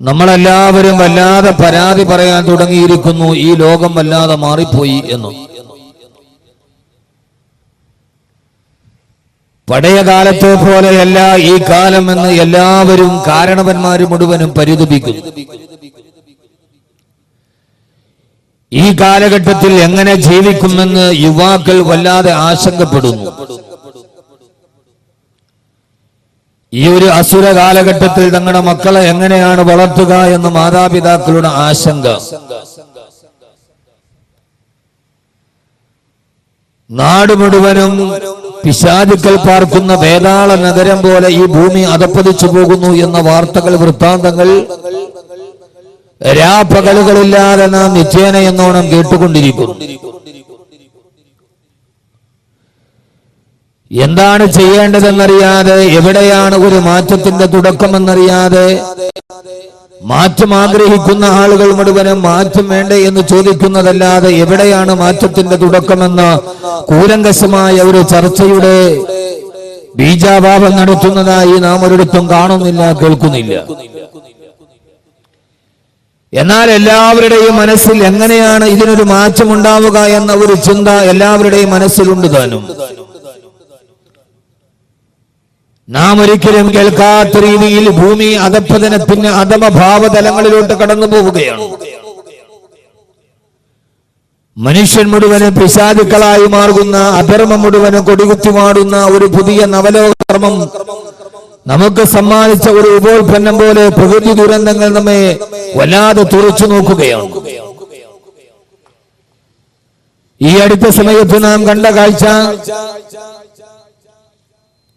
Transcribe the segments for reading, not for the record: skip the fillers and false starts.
നമ്മളെല്ലാവരും വല്ലാതെ പരാതി പറയാൻ തുടങ്ങിയിരിക്കുന്നു, ഈ ലോകം വല്ലാതെ മാറിപ്പോയി എന്ന്. പഴയ കാലത്തെ പോലെയല്ല ഈ കാലം എന്ന് എല്ലാവരും കാരണവന്മാര് മുഴുവനും പരിതപിക്കുന്നു. ഈ കാലഘട്ടത്തിൽ എങ്ങനെ ജീവിക്കുമെന്ന് യുവാക്കൾ വല്ലാതെ ആശങ്കപ്പെടുന്നു. ഈ ഒരു അസുര കാലഘട്ടത്തിൽ തങ്ങളുടെ മക്കളെ എങ്ങനെയാണ് വളർത്തുക എന്ന് മാതാപിതാക്കളുടെ ആശങ്ക. നാട് മുഴുവനും പിശാചുക്കൾ പാർക്കുന്ന വേതാള നഗരം പോലെ ഈ ഭൂമി അധപ്പതിച്ചു പോകുന്നു എന്ന വാർത്തകൾ, വൃത്താന്തങ്ങൾ രാപ്പകലുകളില്ലാതെ നാം നിത്യേന എന്നോണം കേട്ടുകൊണ്ടിരിക്കുന്നു. എന്താണ് ചെയ്യേണ്ടതെന്നറിയാതെ, എവിടെയാണ് ഒരു മാറ്റത്തിന്റെ തുടക്കമെന്നറിയാതെ, മാറ്റം ആഗ്രഹിക്കുന്ന ആളുകൾ മുഴുവനും മാറ്റം വേണ്ടേ എന്ന് ചോദിക്കുന്നതല്ലാതെ എവിടെയാണ് മാറ്റത്തിന്റെ തുടക്കമെന്ന കൂലങ്കശമായ ഒരു ചർച്ചയുടെ ബീജാഭാവം നടത്തുന്നതായി നാം ഒരിടത്തും കാണുന്നില്ല, കേൾക്കുന്നില്ല. എന്നാൽ എല്ലാവരുടെയും മനസ്സിൽ എങ്ങനെയാണ് ഇതിനൊരു മാറ്റം ഉണ്ടാവുക എന്ന ഒരു ചിന്ത എല്ലാവരുടെയും മനസ്സിലുണ്ട് താനും. നാം ഒരിക്കലും കേൾക്കാത്ത രീതിയിൽ ഭൂമി അധപ്പതനത്തിന് അധമഭാവതലങ്ങളിലോട്ട് കടന്നു പോവുകയാണ്. മനുഷ്യൻ മുഴുവനും പിശാചുക്കളായി മാറുന്ന, അധർമ്മം മുഴുവനും കൊടികുത്തിമാടുന്ന ഒരു പുതിയ നവലോകധർമ്മം നമുക്ക് സമ്മാനിച്ച ഒരു ഉപോൽപ്പന്നം പോലെ പ്രകൃതി ദുരന്തങ്ങൾ നമ്മെ വല്ലാതെ തുറച്ചു നോക്കുകയാണ്. ഈ അടുത്ത സമയത്ത് നാം കണ്ട കാഴ്ച,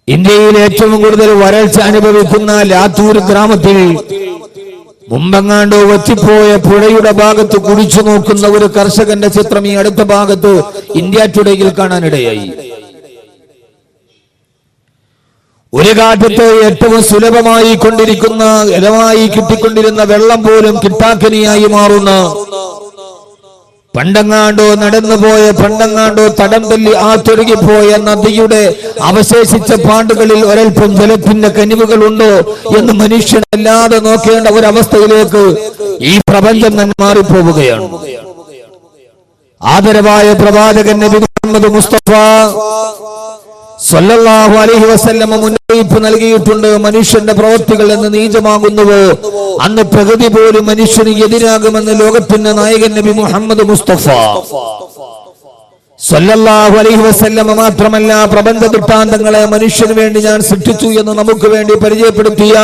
ഇന്ത്യയിൽ ഏറ്റവും കൂടുതൽ വരൾച്ച അനുഭവിക്കുന്ന ലാത്തൂർ ഗ്രാമത്തിൽ മുമ്പെങ്ങാണ്ടോ വറ്റിപ്പോയ പുഴയുടെ ഭാഗത്ത് കുടിച്ചു നോക്കുന്ന ഒരു കർഷകന്റെ ചിത്രം ഈ അടുത്ത ഭാഗത്ത് ഇന്ത്യ ടുഡേയിൽ കാണാനിടയായി. ഒരു കാലത്ത് ഏറ്റവും സുലഭമായി കൊണ്ടിരിക്കുന്ന, ഇലമായി കിട്ടിക്കൊണ്ടിരുന്ന വെള്ളം പോലും കിട്ടാക്കനിയായി മാറുന്ന, പണ്ടങ്ങാണ്ടോ നടന്നുപോയ, പണ്ടങ്ങാണ്ടോ തടം തല്ലി ആത്തൊഴുകിപ്പോയ നദിയുടെ അവശേഷിച്ച പാണ്ടുകളിൽ ഒരൽപ്പം ജലത്തിന്റെ കനിവുകളുണ്ടോ എന്ന് മനുഷ്യനല്ലാതെ നോക്കേണ്ട ഒരവസ്ഥയിലേക്ക് ഈ പ്രപഞ്ചം തന്നെ മാറിപ്പോവുകയാണ്. ആദരവായ പ്രവാചകൻ നബി മുഹമ്മദ് മുസ്തഫ സല്ലല്ലാഹു അലൈഹി വസല്ലം മുന്നറിയിപ്പ് നൽകിയിട്ടുണ്ട്, മനുഷ്യന്റെ പ്രവൃത്തികൾ എന്ന് നീചമാകുന്നുവോ അന്ന് പ്രകൃതി പോലും മനുഷ്യന് എതിരാകുമെന്ന് ലോകത്തിന്റെ നായകൻ നബി മുഹമ്മദ് മുസ്തഫ സല്ലല്ലാഹു അലൈഹി വസല്ലം മാത്രമല്ല, പ്രപഞ്ച ദൃഷ്ടാന്തങ്ങളെ മനുഷ്യന് വേണ്ടി ഞാൻ സൃഷ്ടിച്ചു എന്ന് നമുക്ക് വേണ്ടി പരിചയപ്പെടുത്തിയ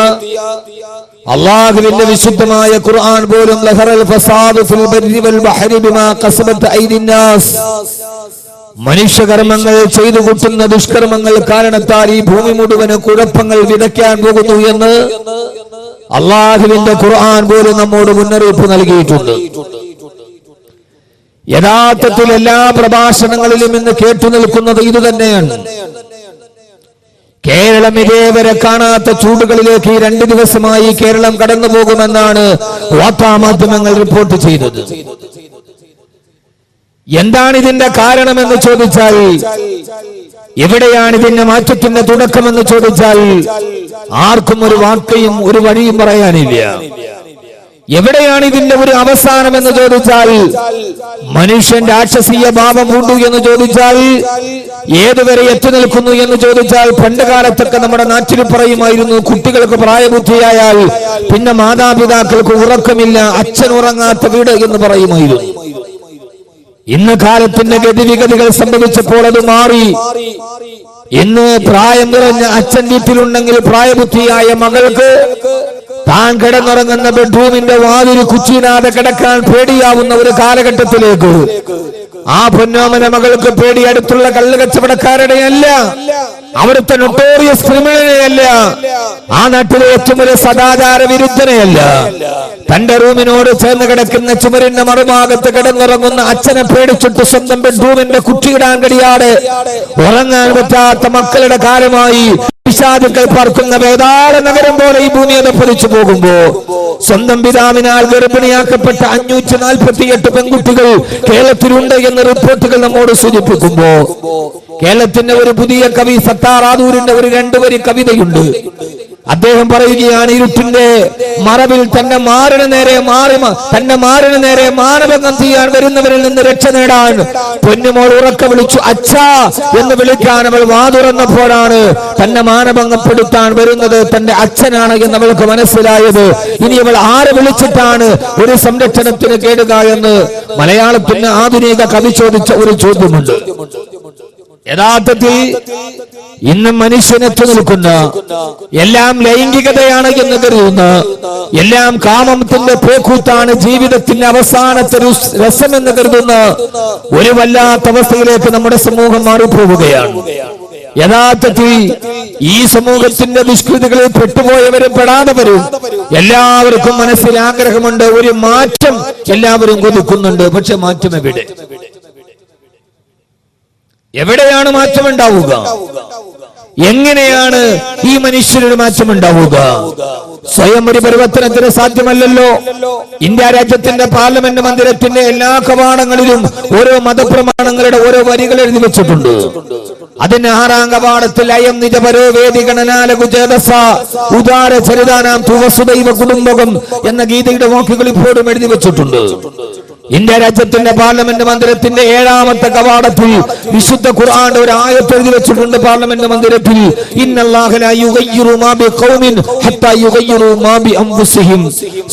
അല്ലാഹുവിന്റെ വിശുദ്ധമായ ഖുർആൻ പോലും ലഹറൽ ഫസാദു ഫിൽ ബർരി വൽ ബഹരി ബിമാ ഖസബത് ഐദിൻ നാസ്, മനുഷ്യകർമ്മങ്ങൾ ചെയ്തു കൂട്ടുന്ന ദുഷ്കർമ്മങ്ങൾ കാരണത്താൽ ഈ ഭൂമി മുഴുവന് കുഴപ്പങ്ങൾ വിതയ്ക്കാൻ പോകുന്നു എന്ന് അല്ലാഹുവിന്റെ ഖുർആൻ പോലും നമ്മോട് മുന്നറിയിപ്പ് നൽകിയിട്ടുണ്ട്. യഥാർത്ഥത്തിൽ എല്ലാ പ്രഭാഷണങ്ങളിലും ഇന്ന് കേട്ടു നിൽക്കുന്നത് ഇതുതന്നെയാണ്. കേരളം ഇതേവരെ കാണാത്ത ചൂടുകളിലേക്ക് ഈ 2 ദിവസമായി കേരളം കടന്നു പോകുമെന്നാണ് വാർത്താമാധ്യമങ്ങൾ റിപ്പോർട്ട് ചെയ്തത്. എന്താണ് ഇതിന്റെ കാരണമെന്ന് ചോദിച്ചാൽ, എവിടെയാണ് ഇതിന്റെ മാറ്റത്തിന്റെ തുടക്കമെന്ന് ചോദിച്ചാൽ ആർക്കും ഒരു വാക്കയും ഒരു വഴിയും പറയാനില്ല. എവിടെയാണ് ഇതിന്റെ ഒരു അവസാനം എന്ന് ചോദിച്ചാൽ, മനുഷ്യൻ രാക്ഷസീയ ഭാവം പൂണ്ടു എന്ന് ചോദിച്ചാൽ ഏതുവരെ എത്തി നിൽക്കുന്നു എന്ന് ചോദിച്ചാൽ, പണ്ട് കാലത്തൊക്കെ നമ്മുടെ നാട്ടിൽ പറയുമായിരുന്നു, കുട്ടികൾക്ക് പ്രായബുദ്ധിയായാൽ പിന്നെ മാതാപിതാക്കൾക്ക് ഉറക്കമില്ല, അച്ഛൻ ഉറങ്ങാത്ത വീട് എന്ന് പറയുമായിരുന്നു. ഇന്ന് കാലത്തിന്റെ ഗതിവിഗതികൾ സംഭവിച്ചപ്പോൾ അത് മാറി. ഇന്ന് പ്രായം നിറഞ്ഞ അച്ഛൻ വീട്ടിലുണ്ടെങ്കിൽ പ്രായബുദ്ധിയായ മകൾക്ക് താൻ കിടന്നുറങ്ങുന്ന ബെഡ്റൂമിന്റെ വാതിൽ കുച്ചിനാതെ കിടക്കാൻ പേടിയാവുന്ന ഒരു കാലഘട്ടത്തിലേക്ക് ആ പൊന്നോമന മകൾക്ക് പേടി അടുത്തുള്ള കള്ളുകച്ചവടക്കാരുടെയല്ല, അവിടുത്തെ നൊട്ടോറിയസ് ക്രിമിനലെയല്ല, ആ നാട്ടിലെ ഏറ്റവും ഒരു സദാചാര വിരുദ്ധനെയല്ല, തന്റെ റൂമിനോട് ചേർന്ന് കിടക്കുന്ന ചുമരിന്റെ മറുഭാഗത്ത് കിടന്നുറങ്ങുന്ന അച്ഛനെ പേടിച്ചിട്ട് സ്വന്തം ബെഡ്റൂമിന്റെ കുറ്റിയിടാൻ കഴിയാതെ ഉറങ്ങാൻ പറ്റാത്ത മക്കളുടെ കാലമായി പിശാചുക്കൾ പാർക്കുന്ന വേതാള നഗരം പോലെ ഈ ഭൂമി അധപ്പതിച്ചു പോകുമ്പോ, സ്വന്തം പിതാവിനാൽ ഗർഭിണിയാക്കപ്പെട്ട 548 പെൺകുട്ടികൾ കേരളത്തിലുണ്ട് എന്ന റിപ്പോർട്ടുകൾ നമ്മോട് സൂചിപ്പിക്കുമ്പോ, കേരളത്തിന്റെ ഒരു പുതിയ കവി സത്താർ ആദൂരിന്റെ ഒരു 2 വരി കവിതയുണ്ട്. അദ്ദേഹം പറയുകയാണ്, ഇരുട്ടിന്റെ മറവിൽ തന്റെ മാറിന് നേരെ മാനഭംഗം ചെയ്യാൻ വരുന്നവരിൽ നിന്ന് രക്ഷ നേടാൻ പൊന്നുമോൾ ഉറക്കെ വിളിച്ചു അച്ഛാ എന്ന് വിളിക്കാൻ അവൾ വാതുറന്നപ്പോഴാണ് തന്നെ മാനഭംഗപ്പെടുത്താൻ വരുന്നത് തന്റെ അച്ഛനാണ് എന്ന് അവൾക്ക് മനസ്സിലായത്. ഇനി അവൾ ആരെ വിളിച്ചിട്ടാണ് ഒരു സംരക്ഷണത്തിന് കേടുക എന്ന് മലയാളത്തിന് ആധുനിക കവി ചോദിച്ച ഒരു ചോദ്യമുണ്ട്. യഥാർത്ഥത്തിൽ ഇന്ന് മനുഷ്യനെത്തി നിൽക്കുന്ന എല്ലാം ലൈംഗികതയാണ് എന്ന് കരുതുന്ന, എല്ലാം കാമത്തിന്റെ പേക്കൂത്താണ്, ജീവിതത്തിന്റെ അവസാനത്തെ രസമെന്ന് കരുതുന്ന ഒരു വല്ലാത്ത അവസ്ഥയിലേക്ക് നമ്മുടെ സമൂഹം മാറിപ്പോവുകയാണ്. യഥാർത്ഥത്തിൽ ഈ സമൂഹത്തിന്റെ ദുഷ്കൃതികളിൽ പെട്ടുപോയവരും പെടാത്തവരും എല്ലാവർക്കും മനസ്സിൽ ആഗ്രഹമുണ്ട്, ഒരു മാറ്റം എല്ലാവരും കൊതിക്കുന്നുണ്ട്. പക്ഷെ മാറ്റം എവിടെയാണ് മാറ്റമുണ്ടാവുക? എങ്ങനെയാണ് ഈ മനുഷ്യനൊരു മാറ്റമുണ്ടാവുക? സ്വയം ഒരു പരിവർത്തനത്തിന് സാധ്യമല്ലല്ലോ. ഇന്ത്യ രാജ്യത്തിന്റെ പാർലമെന്റ് മന്ദിരത്തിന്റെ എല്ലാ കവാടങ്ങളിലും ഓരോ മതപ്രമാണങ്ങളുടെ ഓരോ വരികൾ എഴുതി വെച്ചിട്ടുണ്ട്. അതിന് 6ാം കവാടത്തിൽ അയം നിജപരോ വേദിഗണനാലകുചേതസ ഉദാര ചരിതാനാം തുവസുദൈവ കുടുംബകം എന്ന ഗീതയുടെ വാക്കുകൾ ഇപ്പോഴും എഴുതി വെച്ചിട്ടുണ്ട്. ഇന്ത്യ രാജ്യത്തിന്റെ പാർലമെന്റ് മന്ദിരത്തിന്റെ 7ാമത്തെ കവാടത്തിൽ വിശുദ്ധ ഖുർആന്റെ ഒരു ആയത്ത് എഴുതി വെച്ചിട്ടുണ്ട്. പാർലമെന്റ് മന്ദിരത്തിൽ ഇന്നല്ലാഹ ലാ യുഗയ്യിറു മാ ബിഖൗമിൻ ഹത്താ യുഗയ്യിറു മാ ബിഅൻഫുസിഹിം.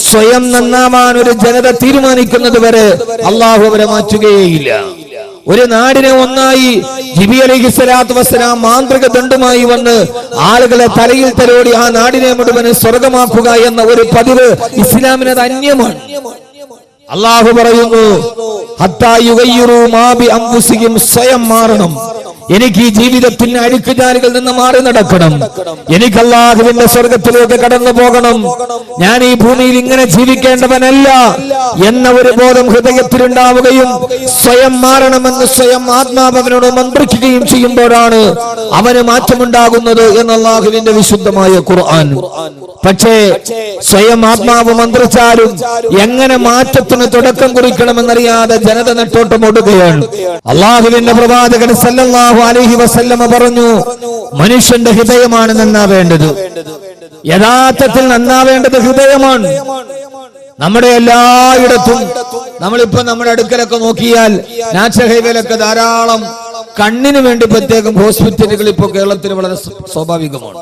സ്വയം നന്നാവാൻ ഒരു ജനത തീരുമാനിക്കുന്നത് വരെ അല്ലാഹു അവരെ മാറ്റുകയില്ല. ഒരു നാടിനെ ഒന്നായി ജിബി അലൈഹിസ്സലാത്തു വസ്സലാം മാന്ത്രിക ദണ്ഡുമായി വന്ന് ആളുകളെ തലയിൽ തലോടി ആ നാടിനെ മുഴുവൻ സ്വർഗമാക്കുക എന്ന ഒരു പതിവ് ഇസ്ലാമിന് അന്യമാണ്. അല്ലാഹു പറയുന്നു ഹത്താ യുഗയ്യിറു മാ ബിഅൻഫുസിഹിം, സ്വയം മാറണം. എനിക്ക് ഈ ജീവിതത്തിന്റെ അഴുക്കുചാലുകളിൽ നിന്ന് മാറി നടക്കണം. എനിക്ക് അല്ലാഹുവിന്റെ സ്വർഗത്തിലേക്ക് കടന്നു പോകണം. ഞാൻ ഈ ഭൂമിയിൽ ഇങ്ങനെ ജീവിക്കേണ്ടവനല്ല എന്ന ഒരു ബോധം ഹൃദയത്തിലുണ്ടാവുകയും സ്വയം മാറണമെന്ന് സ്വയം ആത്മാവനോട് മന്ത്രിക്കുകയും ചെയ്യുമ്പോഴാണ് അവന് മാറ്റമുണ്ടാകുന്നത് എന്ന് അല്ലാഹുവിന്റെ വിശുദ്ധമായ ഖുർആൻ. പക്ഷേ സ്വയം ആത്മാവ് മന്ത്രിച്ചാലും എങ്ങനെ മാറ്റത്തിന് തുടക്കം കുറിക്കണമെന്നറിയാതെ ജനത നെട്ടോട്ടം ഓടുകയാണ്. അല്ലാഹുവിന്റെ പ്രവാചകൻ സല്ലല്ലാഹു അലൈഹി വസല്ലമ പറഞ്ഞു, മനുഷ്യന്റെ ഹൃദയമാണ് നന്നാവേണ്ടത്. യഥാർത്ഥത്തിൽ നന്നാവേണ്ടത് ഹൃദയമാണ്. നമ്മുടെ എല്ലായിടത്തും നമ്മളിപ്പോ നമ്മുടെ അടുക്കലൊക്കെ നോക്കിയാൽ നാഷണൽ ഹൈവേയിലൊക്കെ ധാരാളം കണ്ണിന് വേണ്ടി പ്രത്യേകം ഹോസ്പിറ്റലുകൾ ഇപ്പോൾ കേരളത്തിൽ വളരെ സ്വാഭാവികമാണ്.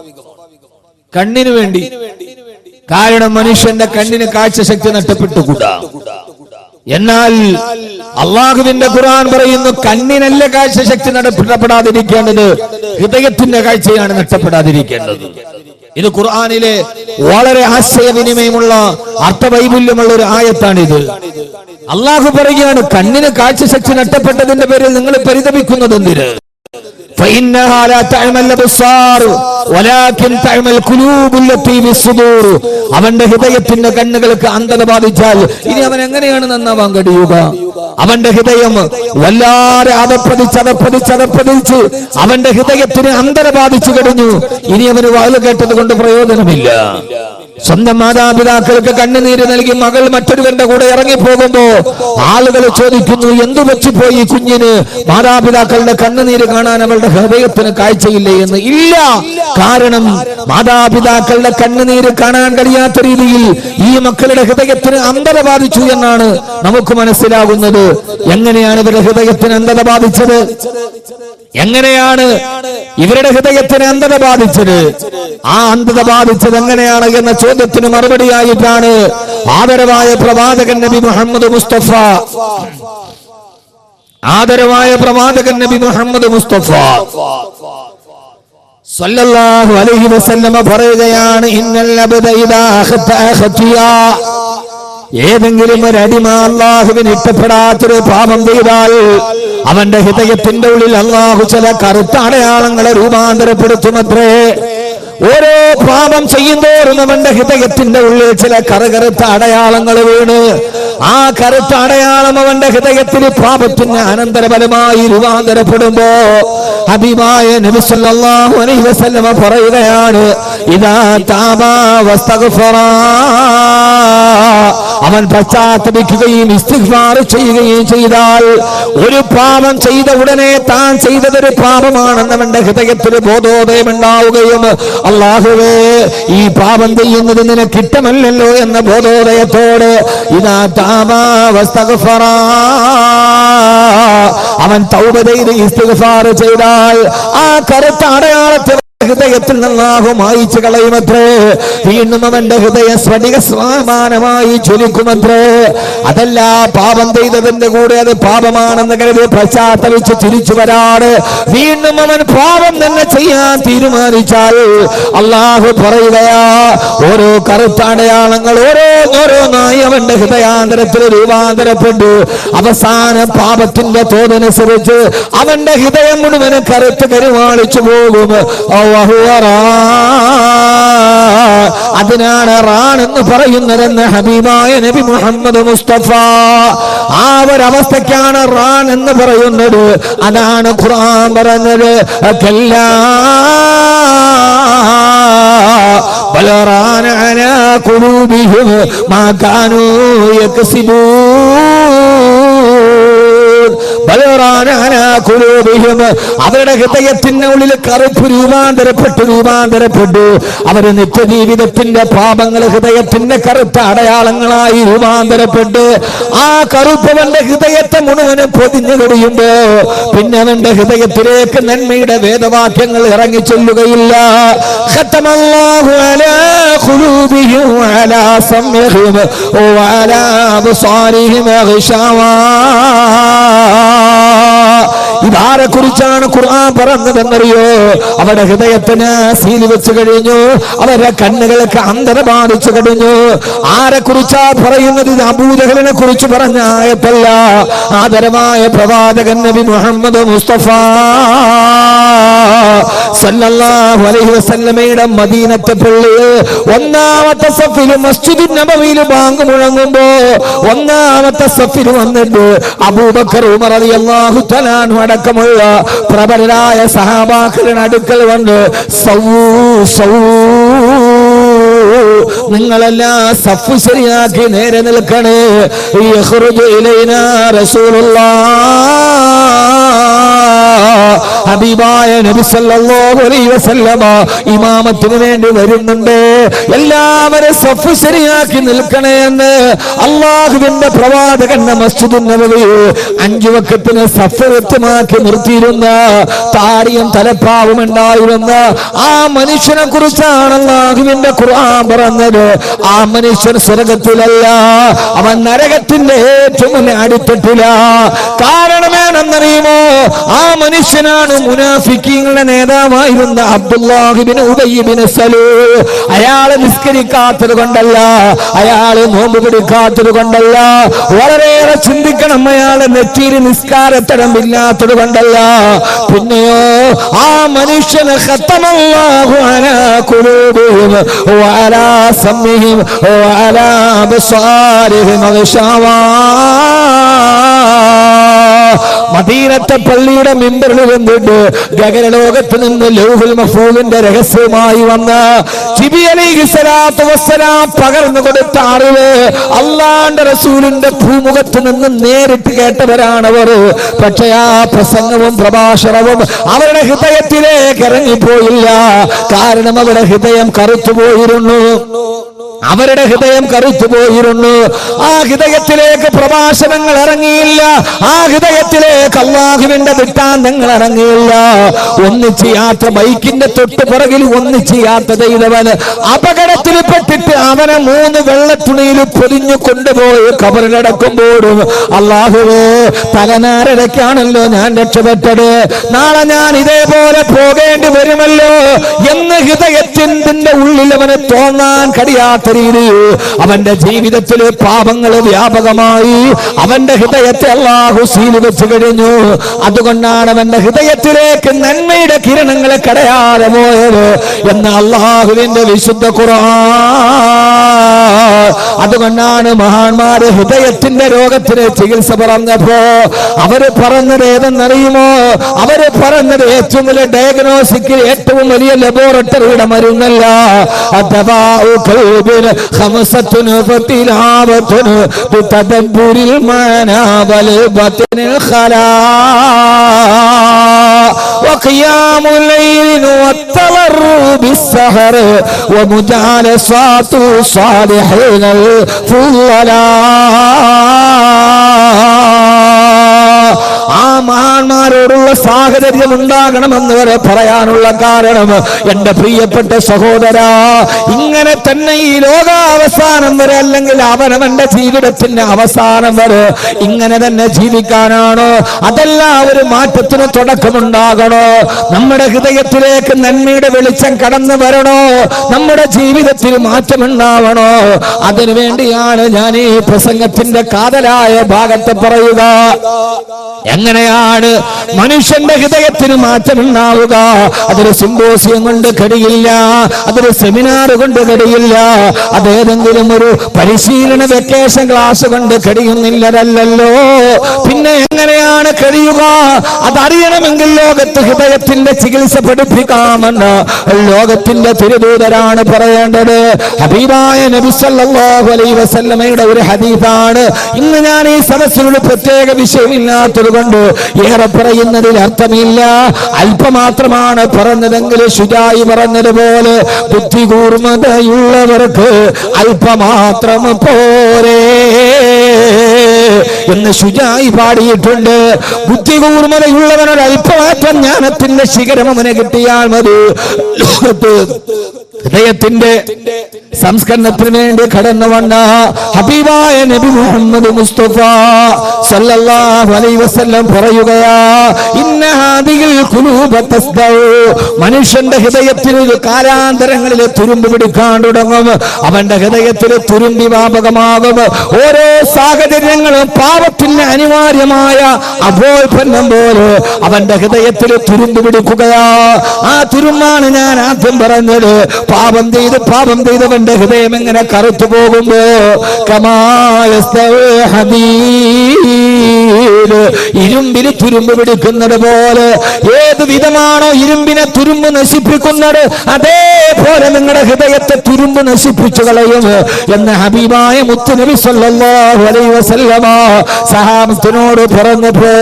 കണ്ണിന് വേണ്ടി. കാരണം മനുഷ്യന്റെ കണ്ണിന് കാഴ്ചശക്തി നഷ്ടപ്പെട്ടുകൂടാ. എന്നാൽ അള്ളാഹുവിന്റെ ഖുർആൻ പറയുന്നു, കണ്ണിനല്ല കാഴ്ചശക്തി നഷ്ടപ്പെടാതിരിക്കേണ്ടത്, ഹൃദയത്തിന്റെ കാഴ്ചയാണ് നഷ്ടപ്പെടാതിരിക്കേണ്ടത്. ഇത് ഖുർആനിലെ വളരെ ആശയവിനിമയമുള്ള അർത്ഥവൈപുല്യമുള്ള ഒരു ആയത്താണിത്. അള്ളാഹു പറയുകയാണ്, കണ്ണിന് കാഴ്ചശക്തി നഷ്ടപ്പെട്ടതിന്റെ പേരിൽ നിങ്ങൾ പരിതപിക്കുന്നത് എന്തിന്? فإنها لا تعمل الأبصار ولكن تعمل القلوب التي في الصدور. അവന്റെ ഹൃദയത്തിന്റെ കണ്ണുകൾക്ക് അന്ധത ബാധിച്ചാൽ ഇനി അവൻ എങ്ങനെയാണ് നന്നാവാൻ കഴിയുക? അവന്റെ ഹൃദയം വല്ലാതെ അതപ്പതിച്ച് അവന്റെ ഹൃദയത്തിന് അന്ധത ബാധിച്ചു കഴിഞ്ഞു. ഇനി അവന് വാല് കേട്ടത് കൊണ്ട് പ്രയോജനമില്ല. സ്വന്തം മാതാപിതാക്കൾക്ക് കണ്ണുനീര് നൽകി മകൾ മറ്റൊരുവന്റെ കൂടെ ഇറങ്ങിപ്പോകുമ്പോ ആളുകൾ ചോദിക്കുന്നു, എന്തു വെച്ചുപോയി കുഞ്ഞിന്? മാതാപിതാക്കളുടെ കണ്ണുനീര് കാണാൻ അവളുടെ ഹൃദയത്തിന് കാഴ്ചയില്ലേ എന്ന്. ഇല്ല, കാരണം മാതാപിതാക്കളുടെ കണ്ണുനീര് കാണാൻ കഴിയാത്ത രീതിയിൽ ഈ മക്കളുടെ ഹൃദയത്തിന് അന്ധത ബാധിച്ചു എന്നാണ് നമുക്ക് മനസ്സിലാകുന്നത്. എങ്ങനെയാണ് ഇവരുടെ ഹൃദയത്തിന് അന്ധത ബാധിച്ചത്? എങ്ങനെയാണ് ഇവരുടെ ഹൃദയത്തിന് അന്ധത ബാധിച്ചത്? ആ അന്ധത ബാധിച്ചത് എങ്ങനെയാണ് എന്ന ചോദ്യത്തിന് മറുപടിയായിട്ടാണ് ആദരവായ പ്രവാചകൻ നബി മുഹമ്മദ് മുസ്തഫ സല്ലല്ലാഹു അലൈഹി വസല്ലമ പറയുകയാണ്, ഇന്നൽ അബ്ദ ഇദാ ഖതിയാ, ഏതെങ്കിലും ഒരു അടിമ അല്ലാഹുവിന് ഇഷ്ടപ്പെടാത്തൊരു പാപം ചെയ്താൽ അവന്റെ ഹൃദയത്തിന്റെ ഉള്ളിൽ അല്ലാഹു ചില കറുത്ത അടയാളങ്ങളെ രൂപാന്തരപ്പെടുത്തുമത്രേ. ഓരോ പാപം ചെയ്യുന്തോറും അവന്റെ ഹൃദയത്തിന്റെ ഉള്ളിൽ ചില കറുകറുത്ത അടയാളങ്ങൾ വീണ് ആ കറുത്ത അടയാളം അവന്റെ ഹൃദയത്തിൽ പാപത്തിന് അനന്തരഫലമായി രൂപാന്തരപ്പെടുമ്പോ ഹബീബായ നബി സല്ലല്ലാഹു അലൈഹി വസല്ലമ പറയുകയാണ്, ഇദാ താബാ വസ്തഗ്ഫറാ, അവൻ അവൻ പശ്ചാത്തപിക്കുകയും ഇസ്തിഗ്ഫാർ ചെയ്യുകയും ചെയ്താൽ, ഒരു പാപം ചെയ്ത ഉടനെ താൻ ചെയ്തതൊരു പാപമാണെന്ന് അവന്റെ ഹൃദയത്തിൽ ബോധോദയം ഉണ്ടാവുകയും, അല്ലാഹുവേ ഈ പാപം ചെയ്യുന്നത് നിനക്ക് ഇഷ്ടമല്ലല്ലോ എന്ന ബോധോദയത്തോട് ഇദാ താബാ വസ്തഗ്ഫറാ, അവൻ തൗബ ചെയ്ത് ഇസ്തിഗ്ഫാർ ചെയ്താൽ ആ കറുത്ത അടയാളത്തെ ഹൃദയത്തിൽ നിന്നാഹു മായിച്ചു കളയുമത്രേ. വീണ്ടും അവന്റെ ഹൃദയം സ്ഫടിക സമാനമായി ജ്വലിക്കുമത്രേ. അതല്ല, പാപം ചെയ്തതിന്റെ കൂടെ അത് പാപമാണെന്ന് കരുതി പശ്ചാത്തലിച്ച് തിരിച്ചു വരാറ് വീണ്ടും അവൻ പാപം തന്നെ ചെയ്യാൻ തീരുമാനിച്ചാൽ അള്ളാഹു പറയുകയാ, ഓരോ കറുത്ത അടയാളങ്ങൾ ഓരോന്നായി അവന്റെ ഹൃദയാന്തരത്തിൽ രൂപാന്തരപ്പെട്ടു അവസാന പാപത്തിന്റെ തോതനുസരിച്ച് അവന്റെ ഹൃദയം മുഴുവന് കറുത്ത് കരുവാളിച്ചു പോകും. അതിനാണ് റാൻ എന്ന് പറയുന്നതെന്ന് ഹബീബായ നബി മുഹമ്മദ് മുസ്തഫ. ആ ഒരവസ്ഥയ്ക്കാണ് റാൻ എന്ന് പറയുന്നത്. അതാണ് ഖുർആൻ പറഞ്ഞത്, കല്ലാ ബൽ റാന അലാ ഖുലൂബിഹിം മാ കാനൂ യക്സിബൂൻ. അവരുടെ ഹൃദയത്തിന്റെ ഉള്ളിൽ കറുപ്പ് രൂപാന്തരപ്പെട്ടു അവര് നിത്യജീവിതത്തിന്റെ പാപങ്ങൾ ഹൃദയത്തിന്റെ കറുത്ത അടയാളങ്ങളായി രൂപാന്തരപ്പെട്ട് ആ കറുപ്പ് അവന്റെ ഹൃദയത്തെ മുഴുവനും പൊതിഞ്ഞു കഴിയുമ്പോ പിന്നെ അവന്റെ ഹൃദയത്തിലേക്ക് നന്മയുടെ വേദവാക്യങ്ങൾ ഇറങ്ങി ചെല്ലുകയില്ല. ഖതമല്ലാഹു അലാ ഖുലൂബിഹിം വഅലാ സമഇഹിം വഅലാ അബ്സാരിഹിം ഗിശാവാ. ഇതാരെ കുറിച്ചാണ് ഖുർആൻ പറഞ്ഞതെന്നറിയോ? അവരുടെ ഹൃദയത്തിന് സീൽ വെച്ച് കഴിഞ്ഞു, അവരുടെ കണ്ണുകൾക്ക് അന്ധത ബാധിച്ചു കഴിഞ്ഞു. ആരെ കുറിച്ചാ പറയുന്നത്? ഇത് അബൂജഹലിനെ കുറിച്ച് പറഞ്ഞ ആയത്തല്ല. ആദരമായ പ്രവാചകൻ നബി മുഹമ്മദ് മുസ്തഫ സല്ലല്ലാഹു അലൈഹി വസല്ലമയുടെ മദീനത്തെ പള്ളിയിൽ ഒന്നാമത്തെ സഫിൽ മസ്ജിദുൻ നബവിയിൽ ബാങ്ക് മുഴങ്ങുമ്പോ ഒന്നാമത്തെ സഫിൽ വന്നിട്ട് അബൂബക്കർ ഉമർ റളിയല്ലാഹു തആല അൻഹു അടക്കമുള്ള പ്രബലരായ സഹാബാക്കളുടെ അടുക്കൽ വന്ന് നിങ്ങളെല്ലാം സഫ് ശരിയാക്കി നേരെ നിൽക്കണേ. യഖ്റുജു ഇലൈനാ റസൂലുള്ളാഹ്, ഹബീബായ നബി സല്ലല്ലാഹു അലൈഹി വസല്ലമ ഇമാമത്തിന് വേണ്ടി വരുന്നുണ്ട്. എല്ലാവരും സഫ് ശരിയാക്കി നിൽക്കണേ എന്ന് അല്ലാഹുവിന്റെ പ്രവാചകന്റെ മസ്ജിദുൻ നബവി 5 വഖത്തിന് സഫ് വ്യക്തമാക്കി നിർത്തിയിരുന്ന താടിയും തലപ്പാവും ഉണ്ടായിരുന്ന ആ മനുഷ്യനെ കുറിച്ചാണ് അല്ലാഹുവിന്റെ ഖുർആൻ പറഞ്ഞത്. ആ മനുഷ്യൻ സ്വർഗത്തിലല്ല, അവൻ നരകത്തിന്റെ ഏറ്റവും അടിത്തട്ടില. കാരണമെന്നറിയുമോ? ആ മനുഷ്യനാണ് മുനാഫിക്കീങ്ങളുടെ നേതാവായിരുന്ന അബ്ദുല്ലാഹ് ഇബ്നു ഉബയ്യ് ഇബ്നു സലൂൽ. അയാള് നിസ്കരിക്കാത്തത് കൊണ്ടല്ല, അയാള് നോമ്പ് പിടിക്കാത്തത് കൊണ്ടല്ല, വളരെയേറെ ചിന്തിക്കണം, അയാള് നെറ്റിയിൽ നിസ്കാരത്തടമില്ലാത്തത് കൊണ്ടല്ല. പിന്നെയോ ആ മനുഷ്യന് ഖതമല്ലാഹു അലാ ഖുലൂബിഹിം വഅലാ സമഇഹിം വഅലാ അബ്സാരിഹിം ഗിശാവാ. മദീനത്തെ പള്ളിയുടെ മിമ്പറിൽ വന്നിട്ട് ഗഗനലോകത്ത് നിന്ന് ലൗഹുൽ മഹ്ഫൂദിന്റെ രഹസ്യമായി വന്ന ജിബ്രീൽ അലൈഹിസ്സലാത്തു വസ്സലാം പകർന്നു കൊടുത്ത അറിവ് അല്ലാഹുവിന്റെ റസൂലിന്റെ ഭൂമുഖത്ത് നിന്ന് നേരിട്ട് കേട്ടവരാണവർ. പക്ഷേ ആ പ്രസംഗവും പ്രഭാഷണവും അവരുടെ ഹൃദയത്തിലേക്ക് ഇറങ്ങിപ്പോയില്ല. കാരണം അവരുടെ ഹൃദയം കറുത്തുപോയിരുന്നു. അവരുടെ ഹൃദയം കറുത്തുപോയിരുന്നു. ആ ഹൃദയത്തിലേക്ക് പ്രഭാഷണങ്ങൾ ഇറങ്ങിയില്ല. ആ ഹൃദയത്തിലേക്ക് അല്ലാഹുവിന്റെ ദൃഷ്ടാന്തങ്ങൾ ഇറങ്ങിയില്ല. ഒന്നിച്ച് യാത്ര, ബൈക്കിന്റെ തൊട്ട് പുറകിൽ ഒന്നിച്ച് യാത്ര ചെയ്തവന് അപകടത്തിൽപ്പെട്ടിട്ട് അവനെ 3 വെള്ളത്തുണിയിൽ പൊതിഞ്ഞു കൊണ്ടുപോയി കബറിലടക്കുമ്പോഴും അല്ലാഹുവേ, തലനാരടയ്ക്കാണല്ലോ ഞാൻ രക്ഷപ്പെട്ടത്, നാളെ ഞാൻ ഇതേപോലെ പോകേണ്ടി വരുമല്ലോ എന്ന് ഹൃദയത്തിന്റെ ഉള്ളിൽ അവന് തോന്നാൻ കഴിയാത്ത രീതിയിൽ അവന്റെ ജീവിതത്തിലെ പാപങ്ങൾ വ്യാപകമായി അവന്റെ ഹൃദയത്തെ അല്ലാഹു സീൽ വെച്ച് കഴിഞ്ഞു. അതുകൊണ്ടാണ് അവന്റെ ഹൃദയത്തിലേക്ക് നന്മയുടെ കിരണങ്ങൾ കടയാതെ പോയത് എന്ന് അല്ലാഹുവിന്റെ വിശുദ്ധ ഖുർആൻ. അതുകൊണ്ടാണ് മഹാന്മാര് ഹൃദയത്തിന്റെ രോഗത്തിന് ചികിത്സ പറഞ്ഞപ്പോ അവര് പറഞ്ഞത് ഏതെന്നറിയുമോ? അവര് പറഞ്ഞത് ഏറ്റവും വലിയ ഡയഗ്നോസിക്കിൽ ഏറ്റവും വലിയ ലബോറട്ടറിയുടെ മരുന്നല്ല, അദവാഉ ഖൽബി ഖംസത്തുൻ ഫതിലാവത്തുൻ ബിതദബ്ബുരിൽ മാനാ വൽ ബത്നിൽ ഖലാ وقيام الليل والتضرع بالسهر ومجالسات الصالحين الفضلاء ആ മഹാന്മാരോടുള്ള സാഹചര്യം ഉണ്ടാകണമെന്ന് വരെ പറയാനുള്ള കാരണം എന്റെ പ്രിയപ്പെട്ട സഹോദരാ, ഇങ്ങനെ തന്നെ ഈ ലോകാവസാനം വരെ അല്ലെങ്കിൽ അവനവന്റെ ജീവിതത്തിന്റെ അവസാനം വരെ ഇങ്ങനെ തന്നെ ജീവിക്കാനാണോ? അതല്ല ഒരു മാറ്റത്തിന് തുടക്കമുണ്ടാകണോ? നമ്മുടെ ഹൃദയത്തിലേക്ക് നന്മയുടെ വെളിച്ചം കടന്നു വരണോ? നമ്മുടെ ജീവിതത്തിൽ മാറ്റമുണ്ടാവണോ? അതിനു വേണ്ടിയാണ് ഞാൻ ഈ പ്രസംഗത്തിന്റെ കാതലായ ഭാഗത്ത് പറയുക. എങ്ങനെയാണ് മനുഷ്യന്റെ ഹൃദയത്തിന് മാറ്റമുണ്ടാവുക? അതൊരു സിംബോസിയം കൊണ്ട് കഴിയില്ല, അതൊരു സെമിനാർ കൊണ്ട് കഴിയില്ല, അതേതെങ്കിലും ഒരു പരിശീലന വെക്കേഷൻ ക്ലാസ് കൊണ്ട് കഴിയുന്നില്ലതല്ലോ. പിന്നെ എങ്ങനെയാണ് കഴിയുക? അതറിയണമെങ്കിൽ ലോകത്ത് ഹൃദയത്തിന്റെ ചികിത്സ പഠിപ്പിക്കാമെന്ന് ലോകത്തിന്റെ തിരുദൂതരാണ് പറയേണ്ടത്. ഹബീബായ നബി സല്ലല്ലാഹു അലൈഹി വസല്ലമയുടെ ഒരു ഹദീസാണ്. ഇന്ന് ഞാൻ ഈ സദസ്സിലൊരു പ്രത്യേക വിഷയമില്ലാത്തത് കൊണ്ട് ഏറെ പറയുന്നതിൽ അർത്ഥമില്ല. അല്പമാത്രമാണ് പറഞ്ഞതെങ്കിൽ ശുജായി പറഞ്ഞതുപോലെ ബുദ്ധി കൂർമ്മതയുള്ളവർക്ക് അല്പമാത്രം പോരേ എന്ന് ശുജായി പാടിയിട്ടുണ്ട്. ബുദ്ധി കൂർമ്മതയുള്ളവനൊരു അല്പമാത്രം ജ്ഞാനത്തിന്റെ ശിഖരം അവന് കിട്ടിയാൽ മതി. ഹൃദയത്തിന്റെ സംസ്കരണത്തിന് വേണ്ടി കടന്നു വന്ന ഹബീബായ നബി മുഹമ്മദ് മുസ്തഫ സല്ലല്ലാഹു അലൈഹി വസല്ലം പറയുകയാ, ഇന്ന ഹാദിഹിൽ ഖുലൂബ തസ്ദഉ, മനുഷ്യന്റെ ഹൃദയത്തിൽ ഒരു കാലാന്തരങ്ങളിൽ തുരുമ്പ് പിടിക്കാൻ തുടങ്ങും. അവന്റെ ഹൃദയത്തിൽ തുരുമ്പി വ്യാപകമാകും. ഓരോ സാഹചര്യങ്ങളും പാപത്തിന് അനിവാര്യമായ അഭോൽപ്പന്നം പോലെ അവന്റെ ഹൃദയത്തിൽ തുരുമ്പ് പിടിക്കുകയാ. ആ തുരുമ്പാണ് ഞാൻ ആദ്യം പറഞ്ഞത്. പാപം ചെയ്തവന്റെ ഹൃദയം എങ്ങനെ കറുത്തു പോകുമ്പോ ഇരുമ്പിന് തുരുമ്പ് പിടിക്കുന്നത് പോലെ, ഏത് വിധമാണോ ഇരുമ്പിനെ തുരുമ്പ് നശിപ്പിക്കുന്നത് അതേപോലെ നിങ്ങളുടെ ഹൃദയത്തെ തുരുമ്പ് നശിപ്പിച്ചു കളയും എന്ന് ഹബീബായ മുത്തുനബി സല്ലല്ലാഹു അലൈഹി വസല്ലമ സഹാബത്തിനോട് പറഞ്ഞപ്പോ